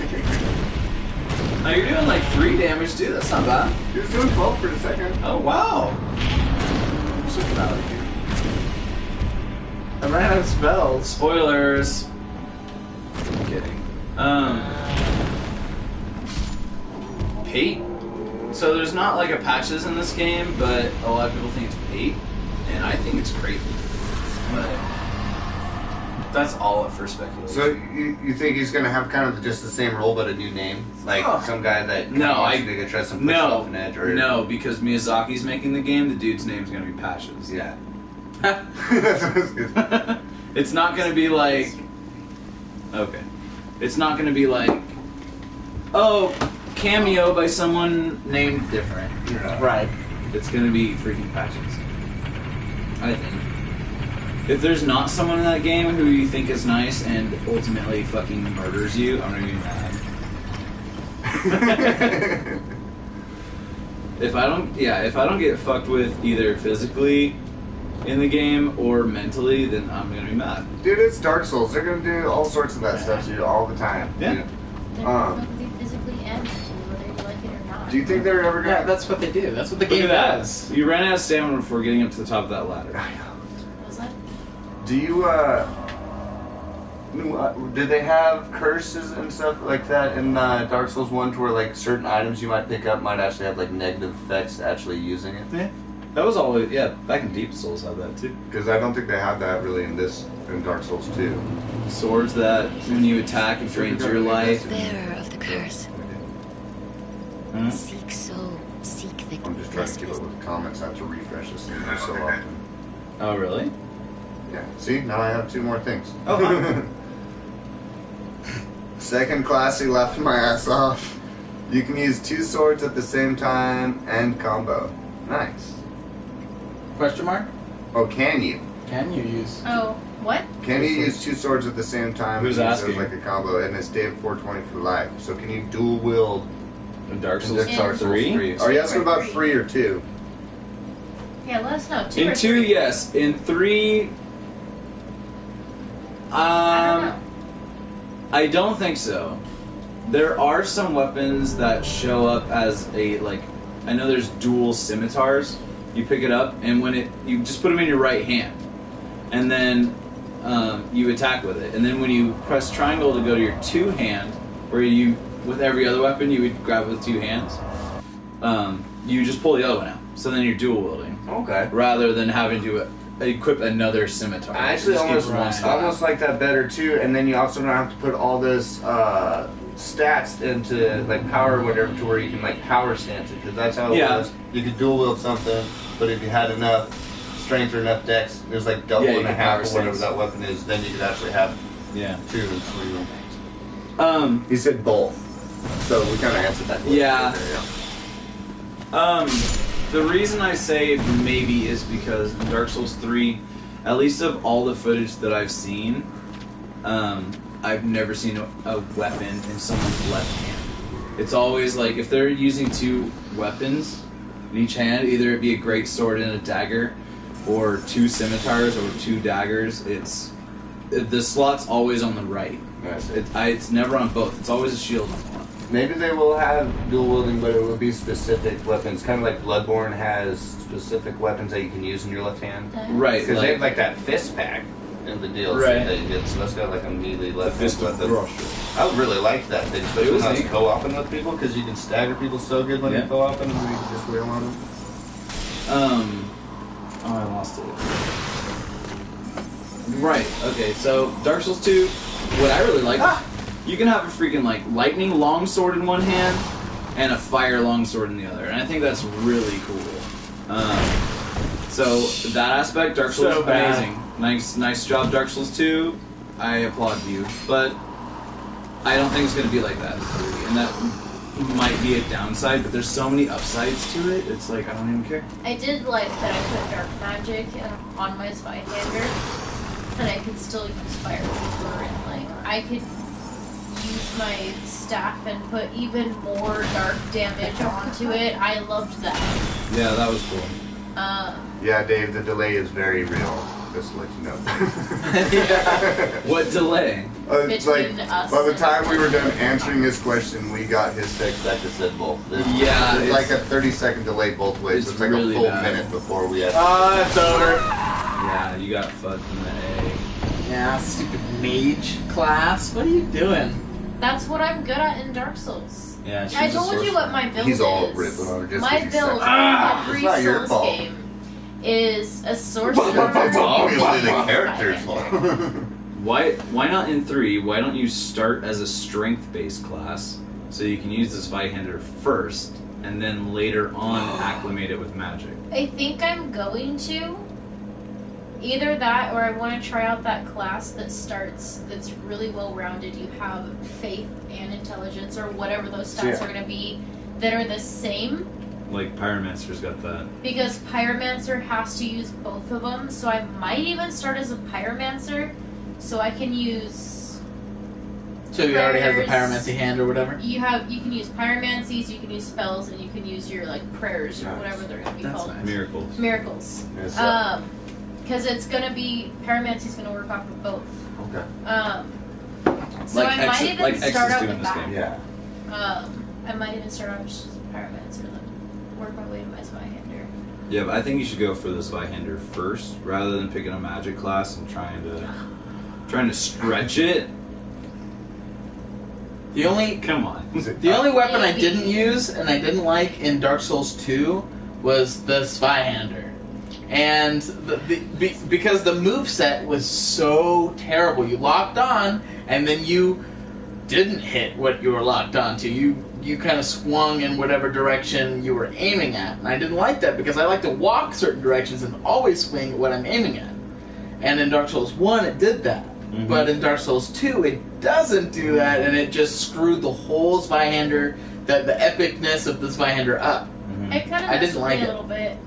Now you're doing like 3 damage too. That's not bad. He was doing 12 for a second. Oh wow. I'm so proud of you. I ran out of spells. Spoilers. I'm kidding. Pate. So there's not like a patches in this game, but a lot of people think it's Pate, and I think it's great. But that's all up for speculation. So you think he's gonna have kind of just the same role but a new name, like Oh. some guy that No, wants I- to try some push off an edge, or no, because Miyazaki's making the game. The dude's name's gonna be Patches. yeah. That's what I was gonna- It's not gonna be like. Okay. It's not gonna be like. Oh, cameo by someone named different. Right. It's gonna be freaking Patches. I think. If there's not someone in that game who you think is nice and ultimately fucking murders you, I'm gonna be mad. If I don't get fucked with either physically in the game or mentally, then I'm gonna be mad. Dude, it's Dark Souls. They're gonna do all sorts of that stuff to you all the time. Yeah. dude. They're going to be physically and mentally, whether you like it or not. Do you think they're ever Yeah, gonna? that's what they do. That's what the Look game at that. does. You ran out of stamina before getting up to the top of that ladder. Was that? Do you did they have curses and stuff like that in Dark Souls 1 to where like certain items you might pick up might actually have like negative effects actually using it? Yeah. That was always back in Deep Souls had that too. Because I don't think they have that really in Dark Souls 2. Swords that when you attack it drains your life. Bearer of the curse. Hmm? Seek soul, seek the I'm just trying to keep up with the comments. I have to refresh this thing every so often. Oh really? Yeah. See, now I have 2 more things. Oh, huh. Second classy left my ass off. You can use 2 swords at the same time and combo. Nice. Question mark? Oh, can you? Can you use? Oh, what? Can you use 2 swords at the same time? Who's and use it as, asking? like a combo, and it's Dave 420 for life. So can you dual wield In Dark in Souls this Dark Souls 3? 3? Are you asking about 3? 3 or 2? Yeah, let us know. 2 In or 2, 3? yes. In 3, I don't know. I don't think so. There are some weapons that show up as a I know there's dual scimitars. You pick it up and you just put them in your right hand, and then you attack with it. And then when you press triangle to go to your 2 hand, where you with every other weapon you would grab with 2 hands, you just pull the other one out. So then you're dual wielding Okay. rather than having to equip another scimitar. I actually It just gives almost, one slot. almost like that better too, and then you also don't have to put all this stats into like power or whatever to where you can like power stance it, because that's how it Yeah. was. You could dual wield something, but if you had enough strength or enough dex, it was like double Yeah, you and a could half power or whatever stance. that weapon is, then you could actually have Yeah. two and three. Um. He said both, so we kind of answered that question. Yeah. Right there, The reason I say maybe is because in Dark Souls 3, at least of all the footage that I've seen, I've never seen a weapon in someone's left hand. It's always like if they're using two weapons in each hand, either it be a great sword and a dagger, or two scimitars or two daggers. The slot's always on the right. It's never on both. It's always a shield on one. Maybe they will have dual wielding, but it will be specific weapons, kind of like Bloodborne has specific weapons that you can use in your left hand. Right. Because they have like that fist pack in the DLC Right. that you get, so that's got like a melee left Fist hand of weapon. Thrush. I really liked that thing, especially It was when I was neat. co-oping with people, because you can stagger people so good when Yeah. you're co-oping, and then you can just wheel on them. Oh, I lost it. Right. Okay. So Dark Souls 2, what I really like, you can have a freaking like lightning longsword in one hand and a fire longsword in the other, and I think that's really cool. So that aspect, Dark Souls, So is bad. amazing. Nice job, Dark Souls 2. I applaud you, but I don't think it's gonna be like that in 3, and that might be a downside. But there's so many upsides to it. It's like I don't even care. I did like that I put dark magic on my Spyhander, and I could still use fire Reaper, and like I could use my staff and put even more dark damage onto it. I loved that. Yeah, that was cool. Yeah, Dave, the delay is very real. Just to let you know. What delay? It's like, Between us by the and- time we were done answering his question, we got his text back that said both. Yeah, It's like a 30-second delay both ways. it's It's like really a full bad. minute before we had. It's over. Yeah, you got fucked in the A. Yeah, stupid mage class. What are you doing? That's what I'm good at in Dark Souls. Yeah, she's I a told you sorcerer. what my build He's all is. ripping on her just My 'cause he's build such- in every it's not your Souls fault. game is a sorcerer. It's obviously the with character's Spyhander. fault. Why not in 3? Why don't you start as a strength-based class so you can use the Spyhander first, and then later on acclimate it with magic? I think I'm going to. Either that, or I want to try out that class that's really well-rounded. You have faith and intelligence, or whatever those stats Yeah. are going to be, that are the same. Like Pyromancer's got that. Because Pyromancer has to use both of them, so I might even start as a Pyromancer, so I can use. So he already has the prayers. pyromancy hand or whatever? You can use pyromancies, you can use spells, and you can use your like prayers or Nice. whatever they're gonna be That's called. nice. Miracles. Miracles. Yes, Because it's gonna be pyromancy's gonna work off of both. Okay. So Like I might X- even like X start is out doing with this that. game. Yeah. I might even start out just as a pyromancer, then work my way to my Spyhander. Yeah, but I think you should go for the Spyhander first, rather than picking a magic class and trying to stretch it. The only Come on. the only weapon I Maybe. didn't use and I didn't like in Dark Souls 2 was the Spyhander. And because the moveset was so terrible. You locked on and then you didn't hit what you were locked onto. You kind of swung in whatever direction you were aiming at. And I didn't like that because I like to walk certain directions and always swing at what I'm aiming at. And in Dark Souls 1 it did that. Mhm. But in Dark Souls 2 it doesn't do that, and it just screwed the whole Spyhander, the epicness of the Spyhander up. Mhm. It kind of I messed didn't with like me it. a little bit.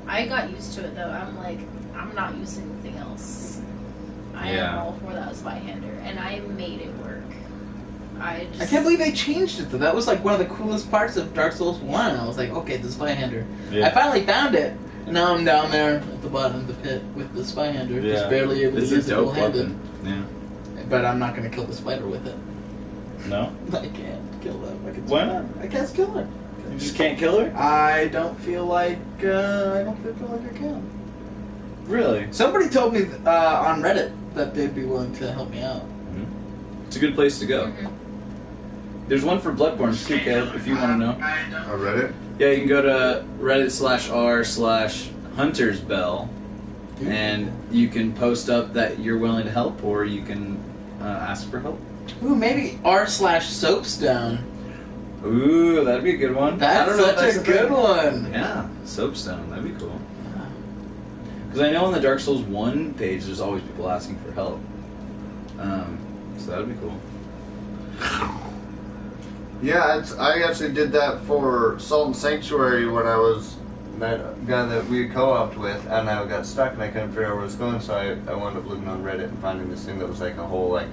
I got used to it though. I'm like, I'm not using anything else. I am Yeah. all for that Spyhander, and I made it work. I I can't believe they changed it though. That was like one of the coolest parts of Dark Souls 1. I was like, okay, the Spyhander. Yeah. I finally found it, and now I'm down there at the bottom of the pit with the Spyhander, just barely able to It's use a it dope full-handed. weapon. Yeah. But I'm not going to kill the spider with it. No? I can't kill them. Why not? I can't kill her. You just can't kill her? I don't feel like I can. Really? Somebody told me on Reddit that they'd be willing to help me out. It's a good place to go. Mhm. There's one for Bloodborne too, Caleb, if you want to know. I read it. Yeah, you can go to Reddit/r/HuntersBell, and you can post up that you're willing to help, or you can ask for help. Ooh, maybe r/soapstone. Ooh, that'd be a good one. That's I don't know if such that's a a good thing. one. Yeah, soapstone. That'd be cool. Because I know on the Dark Souls 1 page, there's always people asking for help. So that would be cool. Yeah, I actually did that for Salt and Sanctuary when I was that guy that we co-opted with, and I got stuck and I couldn't figure out where I was going, so I wound up looking on Reddit and finding this thing that was like a whole, like,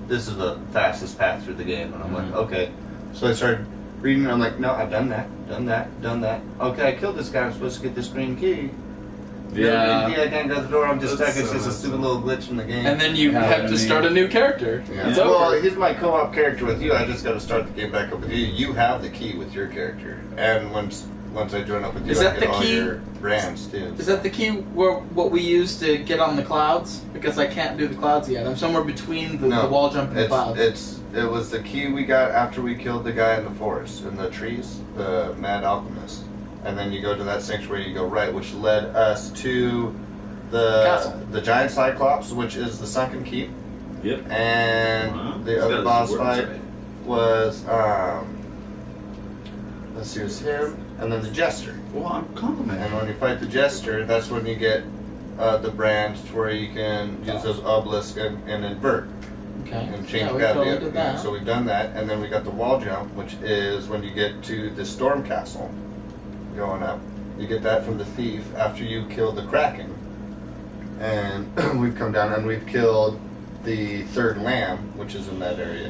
this is the fastest path through the game, and I'm like, okay. So I started reading, and I'm like, no, I've done that. Okay, I killed this guy, I'm supposed to get this green key. Yeah. Green key, I can't go to the door, I'm just That's stuck, it's so just a messed stupid up. little glitch in the game. And then you Yeah, have I to mean- start a new character. Yeah. It's Well, over. he's my co-op character with you. I just got to start the game back up with you. You have the key with your character, and once I join up with you, Is I that get the all key? your brands too. Is that the key what we use to get on the clouds? Because I can't do the clouds yet. I'm somewhere between the wall jump and the clouds. It was the key we got after we killed the guy in the forest, in the trees, the mad alchemist. And then you go to that sanctuary, you go right, which led us to Castle. the giant cyclops, which is the sunken keep. Yep. And Wow. the He's other got boss his words fight right. was let's see, it was him, and then the jester. Well, I'm complimenting. And when you fight the jester, that's when you get the brand to where you can use those obelisks and invert Okay. and change Yeah, we gravity. totally did that. So we've done that, and then we got the wall jump, which is when you get to the storm castle going up. You get that from the thief after you kill the kraken. And we've come down and we've killed the third lamb, which is in that area,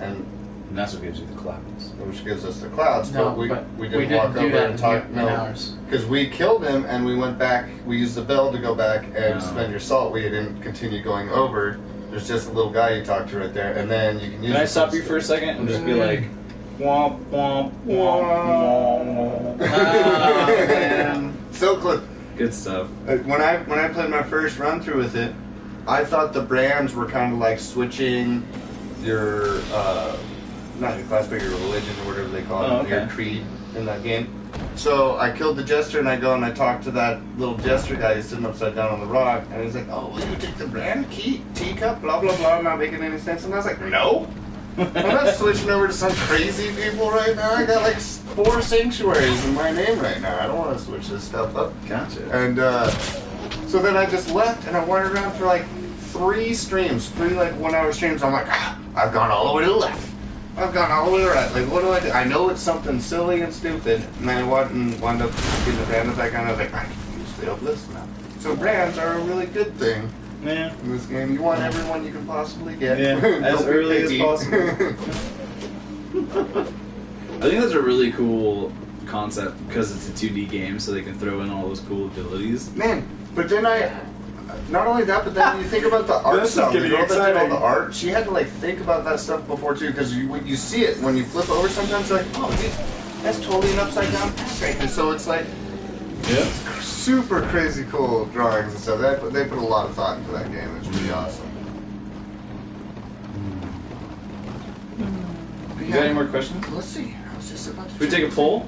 and And that's what gives you the clouds. which gives us the clouds. No, but we but didn't walk do over that and talk. in ours. Because we killed him and we went back. We used the bell to go back and Oh. spend your salt. We didn't continue going over. There's just a little guy you talk to right there, and then you can use. Can I the stop you for a second and just be like, womp, womp, womp, womp. Ah, man. So close. Good stuff. When I played my first run through with it, I thought the brands were kind of like switching your not your class, but your religion or whatever they call it, Oh, okay. your creed in that game. So I killed the jester and I go and I talk to that little jester guy who's sitting upside down on the rock, and he's like, "Oh, will you take the brand key, teacup, blah blah blah," not making any sense. And I was like, "No, I'm not switching over to some crazy people right now. I got like 4 sanctuaries in my name right now. I don't want to switch this stuff up." Gotcha. And so then I just left and I wandered around for like 3 streams, 3 like 1-hour streams. I'm like, I've gone all the way to the left. I've gone all the way to the right. Like, what do I do? I know it's something silly and stupid. And then I wound up getting the brand back on. I was like, I can use the obelisks now. So brands are a really good thing Yeah. in this game. You want everyone you can possibly get. Yeah, as Don't be early as picky. possible. I think that's a really cool concept because it's a 2D game, so they can throw in all those cool abilities. Man, but then not only that, but then you think about the art This is style. The getting girl that did all exciting. the art, she had to like think about that stuff before too, because you see it when you flip over. Sometimes you're like, oh, dude, that's totally an upside down path right there. So it's like Yeah. super crazy cool drawings and stuff. They put a lot of thought into that game. It's really awesome. But You got any more questions? Let's see. I was just about to. Should we take a poll?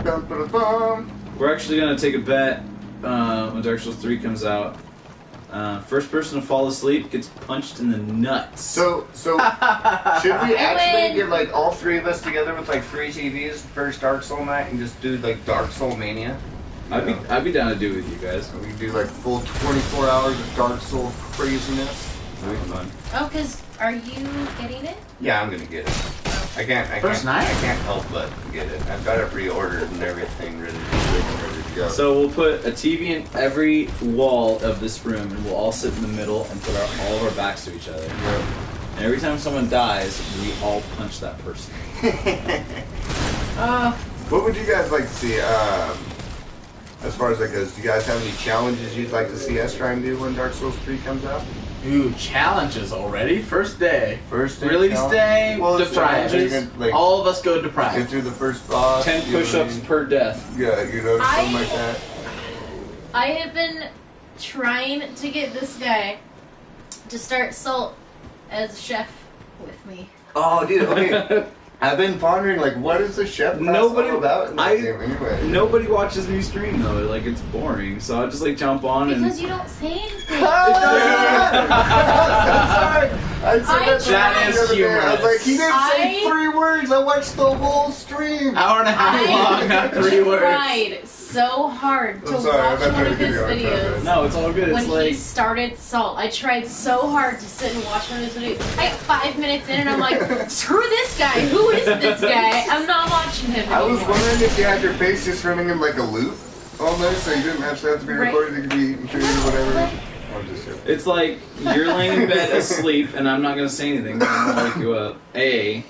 Bum, ba-da, bum. We're actually gonna take a bet when Dark Souls 3 comes out. First person to fall asleep gets punched in the nuts. So should we I actually win. get like all 3 of us together with like 3 TVs first Dark Soul night and just do like Dark Soul Mania? I'd be down to do it with you guys. We can do like full 24 hours of Dark Soul craziness. That'd be fun. Oh, because are you getting it? Yeah, I'm gonna get it. I First night? I can't help but get it. I've got it pre-ordered and everything ready to go. So we'll put a TV in every wall of this room, and we'll all sit in the middle and put all of our backs to each other. Yep. And every time someone dies, we all punch that person. What would you guys like to see? As far as that goes, do you guys have any challenges you'd like to see us try and do when Dark Souls 3 comes out? Ooh, challenges already? First day. First day Release challenge? day, Well, it's deprived. challenges, like- All of us go Get deprived. through the first boss. 10 you know what I push-ups mean? per death. Yeah, you know, something like that. I have been trying to get this guy to start Salt as chef with me. Oh, dude, okay. I've been pondering, like, what is the chef class Nobody- all about in that I- game anyway? Nobody watches me stream though. Like it's boring. So I just like jump on and. Because you don't say anything. Sorry. I said I that to That Ryan is the other day. I was like, he didn't say I- 3 words. I watched the whole stream. Hour and a half long, not 3 words. tried so hard to I'm sorry, I'm watch not one trying of to his give you a hard time, videos. man. No, it's all good. When It's he like started Salt, I tried so hard to sit and watch one of his videos. I got 5 minutes in and I'm like, screw this guy. Who is this guy? I'm not watching him I anymore. was wondering if you had your face just running in like a loop all night, so you didn't actually have to be Right. recorded. You could be included or whatever. I'm just joking. it's like you're laying in bed asleep, and I'm not gonna say anything. 'Cause I'm gonna wake you up. A,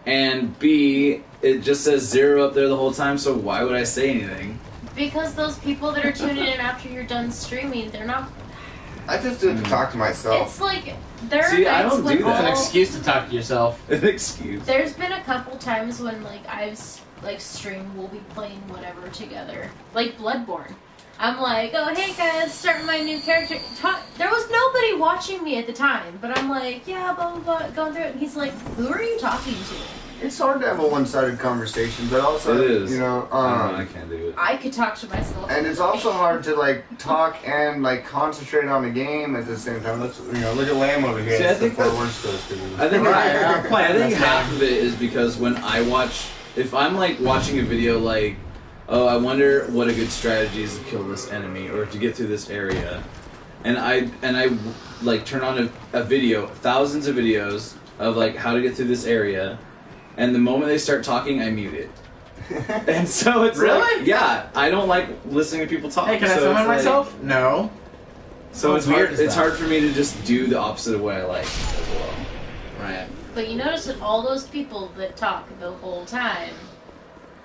and B, it just says 0 up there the whole time. So why would I say anything? Because those people that are tuning in after you're done streaming, they're not. I just do it to talk to myself. It's like there are See, I nights don't when do that. It's an all- excuse to talk to yourself. An excuse. There's been a couple times when like I've like streamed, we'll be playing whatever together, like Bloodborne. I'm like, oh hey guys, starting my new character. There was nobody watching me at the time, but I'm like, yeah, blah blah blah, going through it. And he's like, who are you talking to? It's hard to have a one-sided conversation, but also, It is. you know, I can't do it. I could talk to myself. and it's also hard to like talk and like concentrate on the game at the same time. Let's, you know, look at Lamb over here. See, I That's think the that- worst to us, 'cause it was- I think Right. I think half of it is because when I watch, if I'm like watching a video like, oh, I wonder what a good strategy is to kill this enemy or to get through this area, and I like turn on a video, thousands of videos of like how to get through this area, and the moment they start talking, I mute it. And so it's Really? like, yeah, I don't like listening to people talk. Hey, can I so summon it's like- myself? No. So How it's weird hard. is It's that? hard for me to just do the opposite of what I like as well. Right. But you notice that all those people that talk the whole time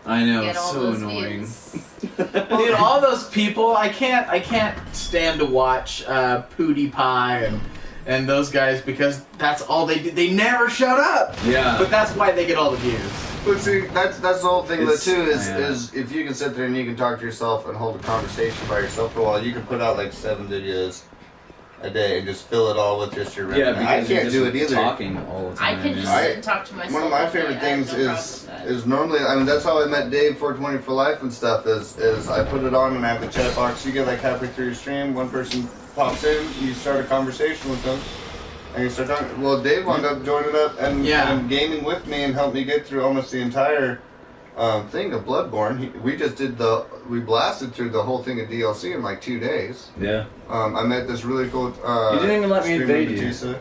I know, get it's all so those annoying. views. Dude, all those people, I can't stand to watch PewDiePie and those guys because that's all they do. They never shut up. Yeah. But that's why they get all the views. But see, that's the whole thing with it too. Yeah. Is if you can sit there and you can talk to yourself and hold a conversation by yourself for a while, you can put out like 7 videos a day and just fill it all with just your Yeah, revenue. because I you're can't just do it either. Talking all the I time. can just yeah. sit and talk to myself. One of my all day. favorite I have things no problem with that. is normally, I mean, that's how I met Dave 420 for life and stuff. Is I put it on and I have the chat box. You get like halfway through your stream, one person pops in, you start a conversation with them, and you start talking. Well, Dave wound up joining up and, Yeah. and gaming with me and helped me get through almost the entire thing of Bloodborne. We blasted through the whole thing of DLC in like 2 days. Yeah. I met this really cool. You didn't even let me streamer, invade you. Batista.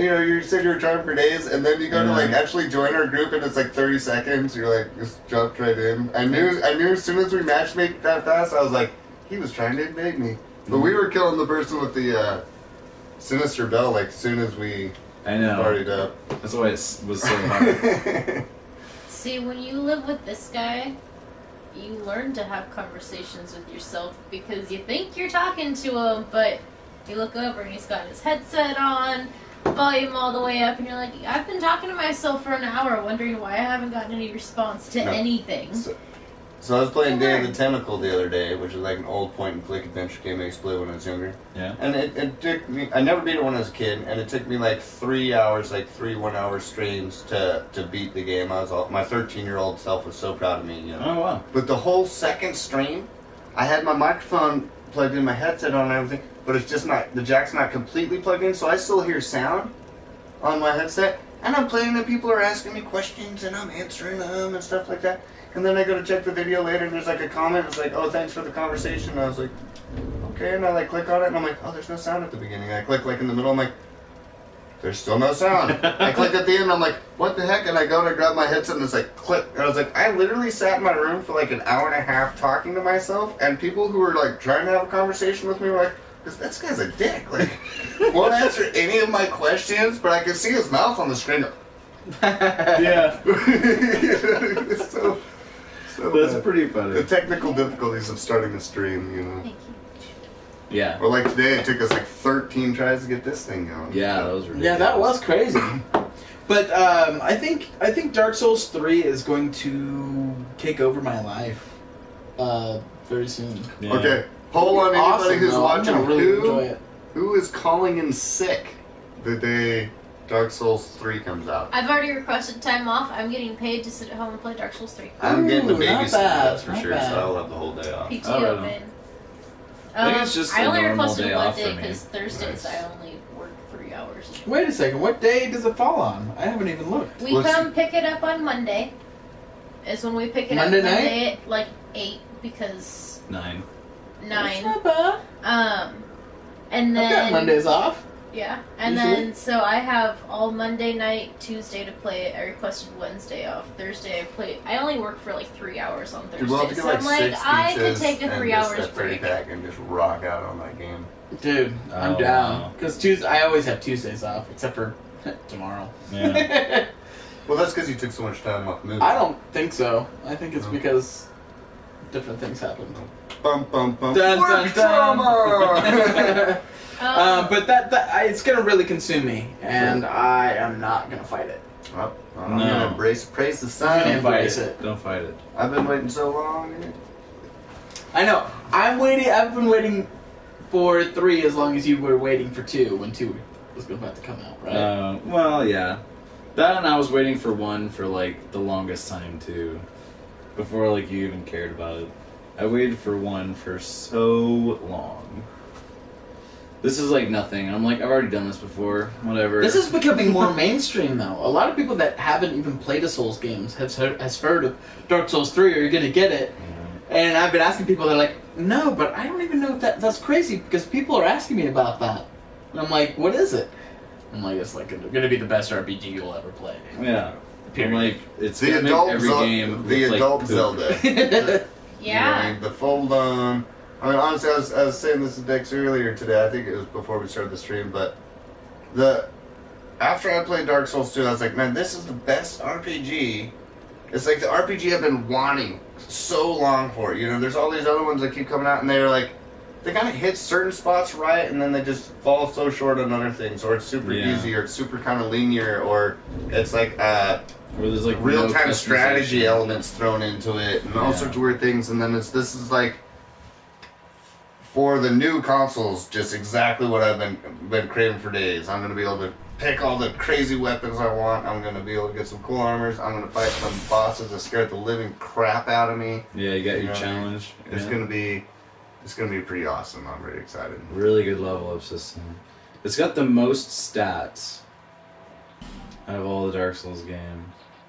You know, you said you were trying for days, and then you go to Yeah. like actually join our group, and it's like 30 seconds. You're like just jumped right in. I knew as soon as we matchmade that fast, I was like, he was trying to invade me. But we were killing the person with the sinister bell like as soon as we I know. partied up. That's why it was so hard. See, when you live with this guy, you learn to have conversations with yourself because you think you're talking to him, but you look over and he's got his headset on, volume all the way up, and you're like, I've been talking to myself for an hour wondering why I haven't gotten any response to No. anything. So I was playing You Day of learn. the Tentacle the other day, which is like an old point-and-click adventure game I used to play when I was younger. Yeah. And it took me, I never beat it when I was a kid, and it took me like 3 hours, like 3 1-hour streams to beat the game. My 13-year-old self was so proud of me, you know. Oh wow. But the whole second stream, I had my microphone plugged in, my headset on and everything, but it's just not, the jack's not completely plugged in, so I still hear sound on my headset, and I'm playing and people are asking me questions, and I'm answering them and stuff like that. And then I go to check the video later, and there's like a comment. It's like, "Oh, thanks for the conversation." And I was like, "Okay." And I like click on it, and I'm like, "Oh, there's no sound at the beginning." I click like in the middle. I'm like, "There's still no sound." I click at the end. And I'm like, "What the heck?" And I go to grab my headset, and it's like click. And I was like, I literally sat in my room for like an hour and a half talking to myself, and people who were like trying to have a conversation with me were like, "This guy's a dick. Like, won't answer any of my questions." But I could see his mouth on the screen. Yeah. It's so That's bad. pretty The funny. technical difficulties of starting a stream, you know. Thank you. Yeah. Or like today, it took us like 13 tries to get this thing going. Yeah, that was ridiculous. Yeah, that was crazy. But I think Dark Souls 3 is going to take over my life very soon. Yeah. Okay, poll on anybody Awesome, who's though. I'm watching. gonna really enjoy it. Who is calling in sick the day Dark Souls 3 comes out. I've already requested time off. I'm getting paid to sit at home and play Dark Souls 3. I'm getting the Ooh, not babysitter, bad, that's for not sure, bad. so I'll have the whole day off. PTO, Oh, right man. I think it's just I a only normal requested day one off for day me. because Thursdays Nice. I only work 3 hours. Wait a second. What day does it fall on? I haven't even looked. We come pick it up on Monday. Is when we pick it Monday up night? Monday at like 8 because 9. That's 9. not bad. And I've got then Mondays off. yeah, and Usually. then so I have all Monday night, Tuesday to play it. I requested Wednesday off. Thursday I play. I only work for like 3 hours on Thursday, Dude, we'll have to get so like I'm like 6 I could pizzas take a and 3 just hours a 30 break. pack and just rock out on that game. Dude, I'm Oh, down. wow. Because Tuesday, I always have Tuesdays off, except for tomorrow. Yeah. Well, that's because you took so much time off moving. I don't think so. I think it's No. because different things happen. Bum, bum, bum. Dun, Work dun, dun. trauma! But it's gonna really consume me, and I am not gonna fight it. Well, I'm No. gonna praise the I'm sun. gonna embrace it. Don't fight it. I've been waiting so long. Dude. I know. I'm waiting. I've been waiting for 3 as long as you were waiting for 2 when 2 was about to come out, right? Well, yeah. That and I was waiting for 1 for like the longest time too. Before like you even cared about it. I waited for 1 for so long. This is like nothing. I'm like, I've already done this before. Whatever. This is becoming more mainstream though. A lot of people that haven't even played a Souls games has heard of Dark Souls 3 or you're gonna get it. And I've been asking people, they're like, no, but I don't even know if that's crazy because people are asking me about that. And I'm like, what is it? I'm like, it's like gonna be the best RPG you'll ever play. Yeah. I'm like, it's The gonna make adult, every game the look adult like Zelda. Yeah. You know, the fold on. I mean, honestly, I was saying this to Dex earlier today. I think it was before we started the stream, but after I played Dark Souls 2, I was like, man, this is the best RPG. It's like the RPG I've been wanting so long for. You know, there's all these other ones that keep coming out, and they're like, they kind of hit certain spots right, and then they just fall so short on other things, or it's super Yeah. easy, or it's super kind of linear, or it's like where there's like real-time no strategy customization. elements thrown into it, and all Yeah. sorts of weird things. And then this is like for the new consoles, just exactly what I've been craving for days. I'm gonna be able to pick all the crazy weapons I want. I'm gonna be able to get some cool armors. I'm gonna fight some bosses that scared the living crap out of me. Yeah, you got You your know, challenge. It's Yeah. gonna be pretty awesome. I'm really excited. Really good level up system. It's got the most stats out of all the Dark Souls games.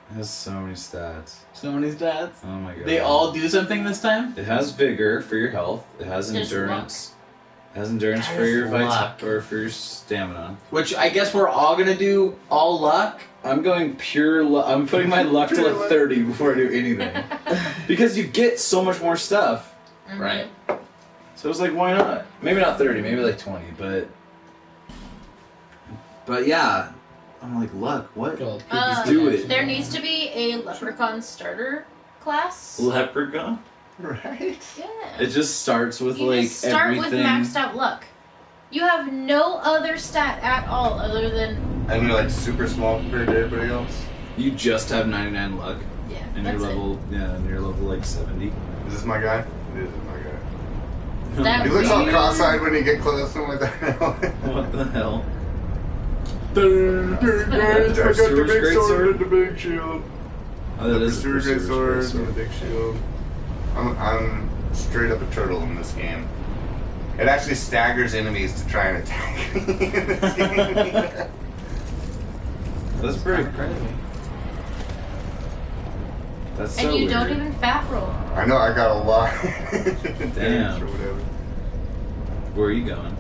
It has so many stats. So many stats. Oh my god. They all do something this time? It has vigor for your health. It has There's endurance. It has endurance That for is your luck. or for your stamina. Which I guess we're all gonna do all luck. I'm going pure luck. I'm putting my luck to Pure like luck. 30 before I do anything. Because you get so much more stuff. Mhm. Right. So it's like, why not? Maybe not 30, maybe like 20, but yeah. I'm like, luck, what? Do it. There needs to be a leprechaun starter class. Leprechaun? Right? Yeah. It just starts with You like just start everything. with maxed out luck. You have no other stat at all other than And you're like super small compared to everybody else. You just have 99 luck, yeah. and That's you're it. level and you're level like 70. Is this my guy? This is my guy. That He looks all really- cross-eyed when you get close to him with that. What the hell? I got the Pursuer's big great sword sword? and the big shield. Oh, that The is a pursuer great Pursuer's sword and the big shield. I'm straight up a turtle in this game. It actually staggers enemies to try and attack me in this game. That's pretty crazy. That's so And you weird. don't even fat roll. I know, I got a lot. Damn. Or whatever. Where are you going?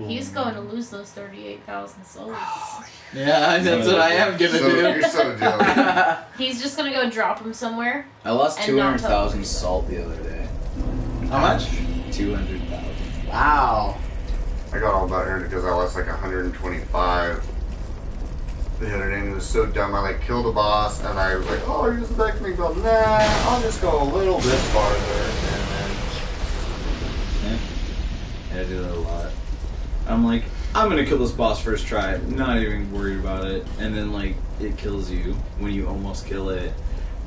He's going to lose those 38,000 souls. Yeah, that's what I am gonna So, do. you're so jealous. He's just gonna go drop him somewhere. I lost And not 200,000 salt the other day. How much? 200,000. Wow. I got all butthurt because I lost like 125 the other day, and it was so dumb. I like killed a boss, and I was like, "Oh, use the back me belt." Nah, I'll just go a little bit farther, and Yeah, I do that a lot. I'm like, I'm gonna kill this boss first try, not even worried about it, and then like it kills you when you almost kill it.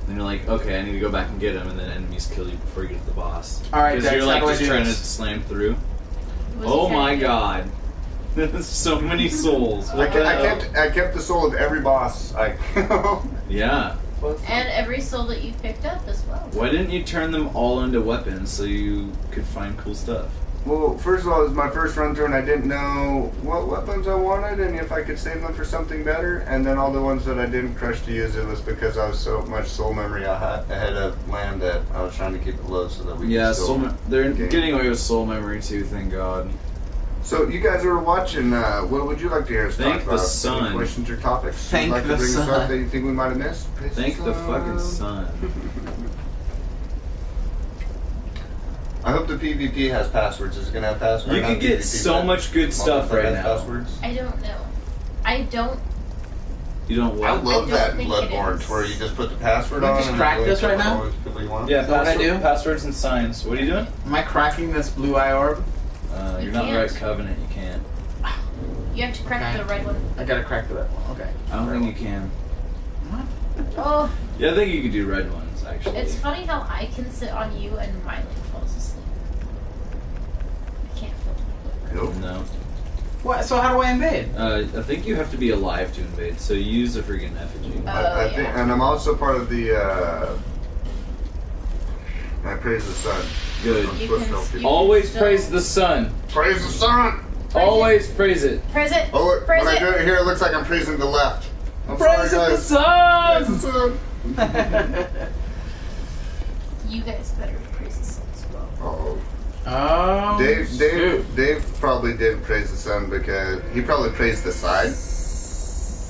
And you're like, okay, I need to go back and get him, and then enemies kill you before you get to the boss. All right, because Dex, you're how like do I just do trying this? to slam through. Was Oh he my kinda- god! There's so many souls. I What the hell? kept the soul of every boss I killed. Yeah. And every soul that you picked up as well. Why didn't you turn them all into weapons so you could find cool stuff? Well, first of all, it was my first run through, and I didn't know what weapons I wanted and if I could save them for something better. And then all the ones that I didn't crush to use, it was because I was so much soul memory ahead of land that I was trying to keep it low so that we could still they're game. getting away with soul memory too, thank God. So you guys are watching. What would you like to hear us Thank talk the about? sun. Any questions or topics Thank you'd like the to bring us sun. up that you think we might have missed? Praise Thank the fucking sun. I hope the PvP has passwords. Is it gonna have passwords? You Not can get PvP, so but much good stuff multiplayer right has now. Passwords? I don't know. I don't. You don't I what? love don't that think Bloodborne, it is. where you just put the password Can I on. just and crack it this right links up now? all the people you want. Yeah, Is that what I do? passwords and signs. What are you doing? Am I cracking this blue eye orb? You You're not the can't. right covenant. You can't. You have to crack Okay. the red one. I gotta crack the red one. Okay. I don't think you can. What? Oh, Yeah, I think you could do red ones actually. it's funny how I can sit on you and my link falls asleep. I can't feel Nope. No. What? So how do I invade? I think you have to be alive to invade. So use a freaking effigy. I think, yeah. and I'm also part of the. I praise the sun. Good. I'm You supposed to can- help you- people. Always So- praise the sun. Praise the sun. Praise Always praise it. Praise it. Oh, look, Praise when I it. do it here, it looks like I'm praising the left. I'm Praise sorry, the guys. sun. Praise the sun. You guys better praise the sun as well. Oh. Oh. shoot. Dave probably did praise the sun because he probably praised the side.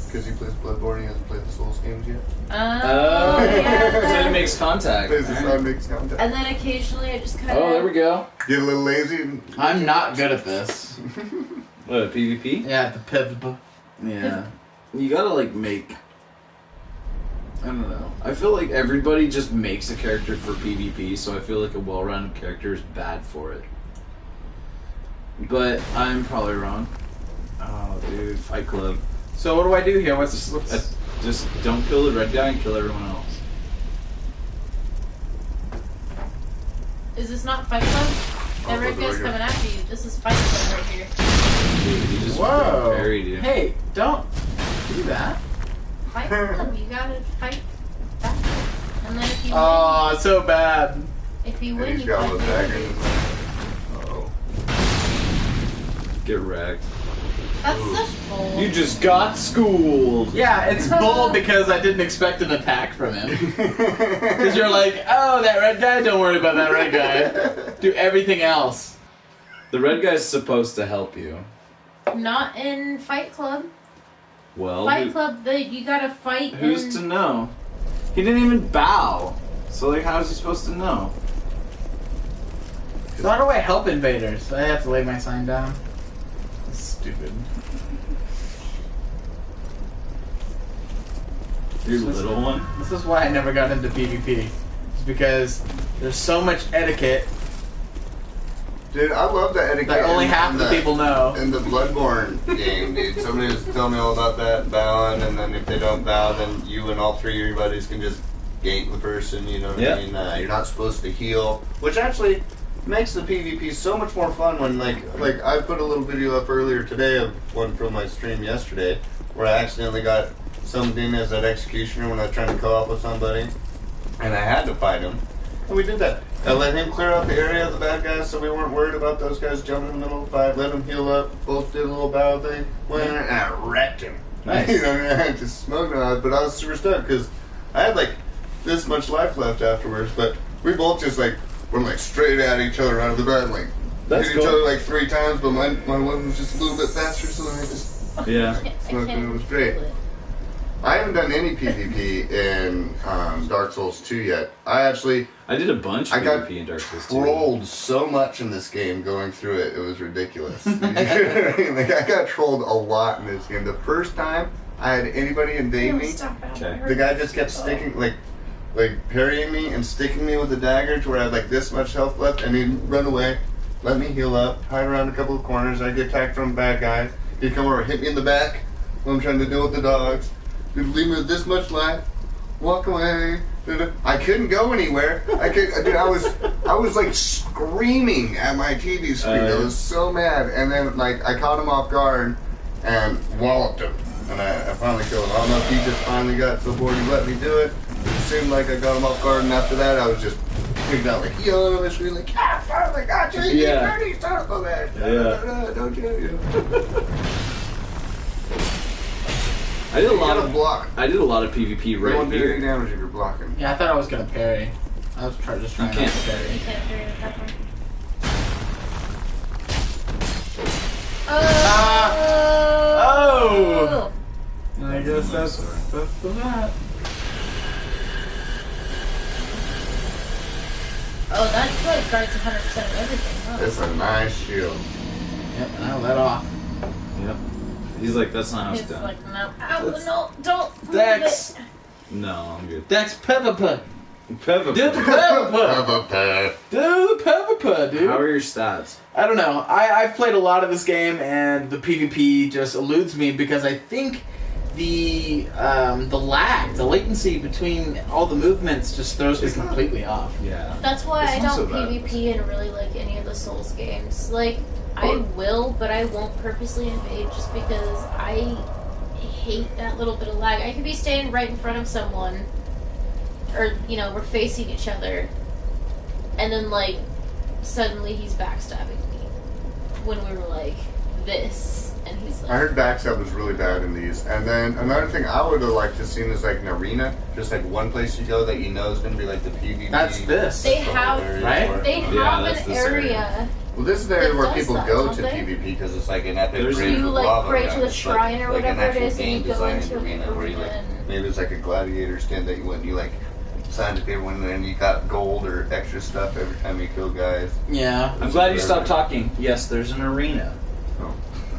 Because he plays Bloodborne, he hasn't played the Souls games yet. Oh, So yeah. it makes contact. Praise the sun makes contact. And then occasionally I just kind of. Oh, there we go. Get a little lazy. And I'm not good at this. What, PvP? Yeah, the pivot. Yeah. You gotta, like, make... I don't know. I feel like everybody just makes a character for PvP, so I feel like a well-rounded character is bad for it. But I'm probably wrong. Oh, dude. Fight Club. So what do I do here? What's Just don't kill the red guy and kill everyone else. Is this not Fight Club? Oh, The red there we guy's go. coming after you. This is Fight Club right here. Dude, he just Whoa. parried you. Hey, don't do that. Fight Club, you gotta fight back. And then if you Oh, it's so bad. win, if you And win, he's you got a fight little the dagger other in his dude. hand. Uh-oh. Get wrecked. That's such bull. You just got schooled. Yeah, it's bold because I didn't expect an attack from him. Because you're like, oh, that red guy? Don't worry about that red guy. Do everything else. The red guy's supposed to help you. Not in Fight Club. Well, Fight Club, you gotta fight. who's to in... know? He didn't even bow. So, like, how is he supposed to know? So how do I help invaders? I have to lay my sign down. That's stupid. Your little one? This is why I never got into PvP. It's because there's so much etiquette Dude, I love the etiquette. that only half the people know. In the Bloodborne game, dude. Somebody was telling me all about that, bowing, and then if they don't bow, then you and all three of your buddies can just gank the person, you know what Yeah. I mean? You're not supposed to heal, which actually makes the PvP so much more fun when, like I put a little video up earlier today of one from my stream yesterday, where I accidentally got summoned in as that executioner when I was trying to co-op with somebody, and I had to fight him, and we did that. I let him clear out the area of the bad guys so we weren't worried about those guys jumping in the middle of the fight. Let him heal up. Both did a little bow thing. Went in and I wrecked him. Nice. You know, I just smoked him. But I was super stoked because I had like this much life left afterwards. But we both just like were like straight at each other out of the bed. Like That's hit cool. each other like 3 times. But my one was just a little bit faster. So then I just Yeah. smoked him. It was great. I haven't done any PvP in Dark Souls 2 yet. I did a bunch I of got PvP in Dark Souls 2. trolled so much in this game going through it. It was ridiculous. You know what I mean? Like, I got trolled a lot in this game. The first time I had anybody invade me, Okay. the guy just kept sticking, like parrying me and sticking me with a dagger to where I had like this much health left, and he'd run away, let me heal up, hide around a couple of corners. I'd get attacked from bad guys. He'd come over, hit me in the back when I'm trying to deal with the dogs. He'd leave me with this much life. walk away. I couldn't go anywhere. Dude, I was like screaming at my TV screen. I was so mad. And then like I caught him off guard and walloped him. And I finally killed him. I don't know if he just finally got so bored he let me do it. It seemed like I got him off guard, and after that I was just freaked out, like yelling at my screen, like, "Ah, finally got you! You dirty son of a bitch! Don't you?" I did a lot gotta of block. I did a lot of PvP You right don't do any here. damage if you're blocking. Yeah, I thought I was gonna parry. I was trying You not can't. to parry. You can't parry with that one. Oh! I guess that's for that. Oh, that like guards 100% of everything, huh? It's a nice shield. Yep, and I let off. Yep. He's like, that's not how it's He's done. like, no, ow, no, don't move Dex. it. No, I'm good. Dex Peppa. Peppa. Do the Peppa. Do the Peppa, dude. How are your stats? I don't know. I've played a lot of this game, and the PvP just eludes me because I think the lag, the latency between all the movements just throws me completely off. Yeah. That's why It's I not so don't bad. PvP in really like any of the Souls games. Like, I will, but I won't purposely invade just because I hate that little bit of lag. I could be standing right in front of someone, or, you know, we're facing each other, and then, like, suddenly he's backstabbing me when we were, like, this, and he's like... I heard backstab was really bad in these. And then another thing I would have liked to seen is like an arena, just like one place you go that you know is going to be like the PvP. That's this. They have, right? they Yeah, have that's an this area. area. Well, this is the area It where does people that, go don't to they? PvP because it's like an epic There's- bridge You, with like, lava pray around to the it. shrine or Like an whatever it actual is, and you game go designed into arena an where you like arena and- maybe it's like a gladiator stand that you went and you like signed a paper one and you got gold or extra stuff every time you kill guys. Yeah. I'm glad you stopped talking. Yes, there's an arena.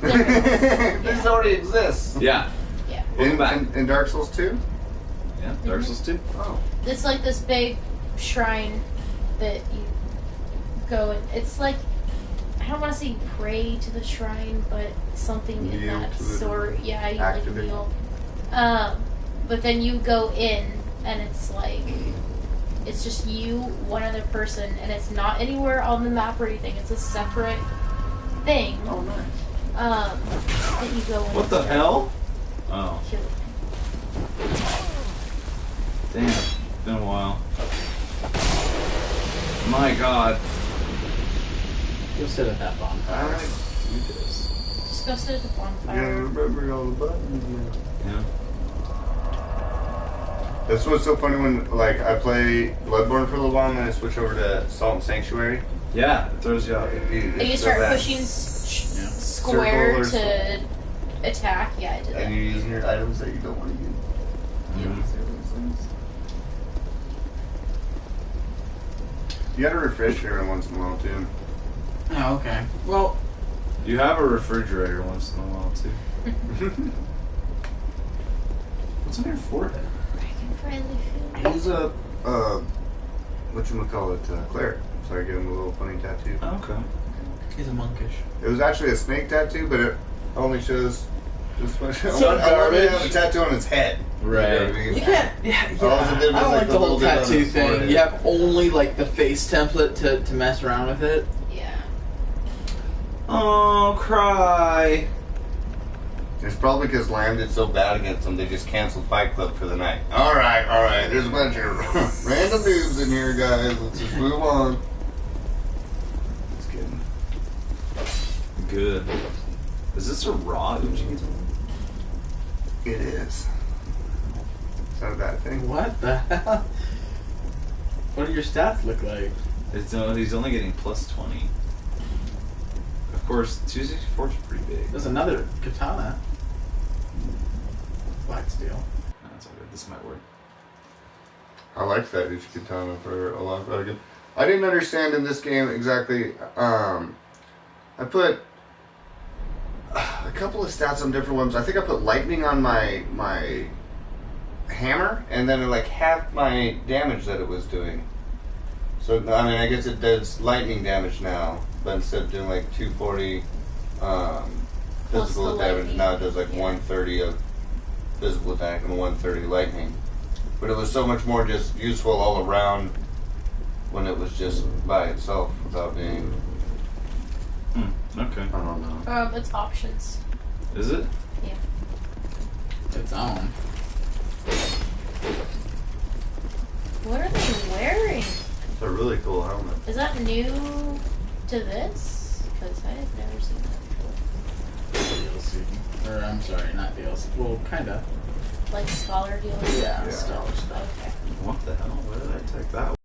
This already exists. Yeah. Yeah. Welcome back. In Dark Souls 2? Yeah, Dark Souls 2. Oh. It's like this big shrine that you go and it's like, I don't want to say pray to the shrine, but something in Kneel that to the sort. Yeah, you activate. like kneel. But then you go in and it's like, it's just you, one other person, and it's not anywhere on the map or anything. It's a separate thing. Oh, nice. That you go in. What the and hell? Oh, kill. damn. It's been a while. My god. Go sit at that bonfire. Alright. Do this. Just go sit at the You gotta bonfire. remember all the buttons. Yeah. That's what's so funny when, like, I play Bloodborne for a little while and then I switch over to Salt and Sanctuary. Yeah, it throws you out. And you start pushing square Circle or to attack. Yeah, I did that. And you're using your items that you don't want to use. Mhm. You gotta refresh it every once in a while, too. Oh, okay. Well, You have a refrigerator once in a while, too. What's on your forehead? Friendly food. He's a, whatchamacallit, cleric. So I gave him a little funny tattoo. Oh, okay. he's a monkish. It was actually a snake tattoo, but it only shows this much. So I wanted to garbage. have a tattoo on his head. Right. You know what I mean? You can't. Yeah. All the difference, I don't like, like the the whole little bit on tattoo his thing. forehead. You have only like the face template to mess around with it. Yeah. Oh, cry. It's probably because Lamb did so bad against him, they just canceled Fight Club for the night. Alright, there's a bunch of random dudes in here, guys. Let's just move on. Just kidding. Good. Is this a raw Uchi? It is. Is that a bad thing? What the hell? What do your stats look like? It's, he's only getting plus 20. Of course, 264 is pretty big. There's another katana. Black steel. No, that's all good. This might work. I like that Uchikatana for a lot of good. I didn't understand in this game exactly. I put a couple of stats on different ones. I think I put lightning on my hammer, and then it like half my damage that it was doing. So I mean, I guess it does lightning damage now, but instead of doing like 240 physical the damage, lightning. now it does like Yeah. 130 of physical attack and 130 lightning. But it was so much more just useful all around when it was just by itself without being. Okay. I don't know. It's options. Is it? Its own. What are they wearing? It's a really cool helmet. Is that new to this? Because I've never seen that before. DLC. Or, I'm sorry, not DLC. Well, kinda. Like Scholar deal. Yeah, Yeah. Scholar stuff. Okay. What the hell? Where did I take that?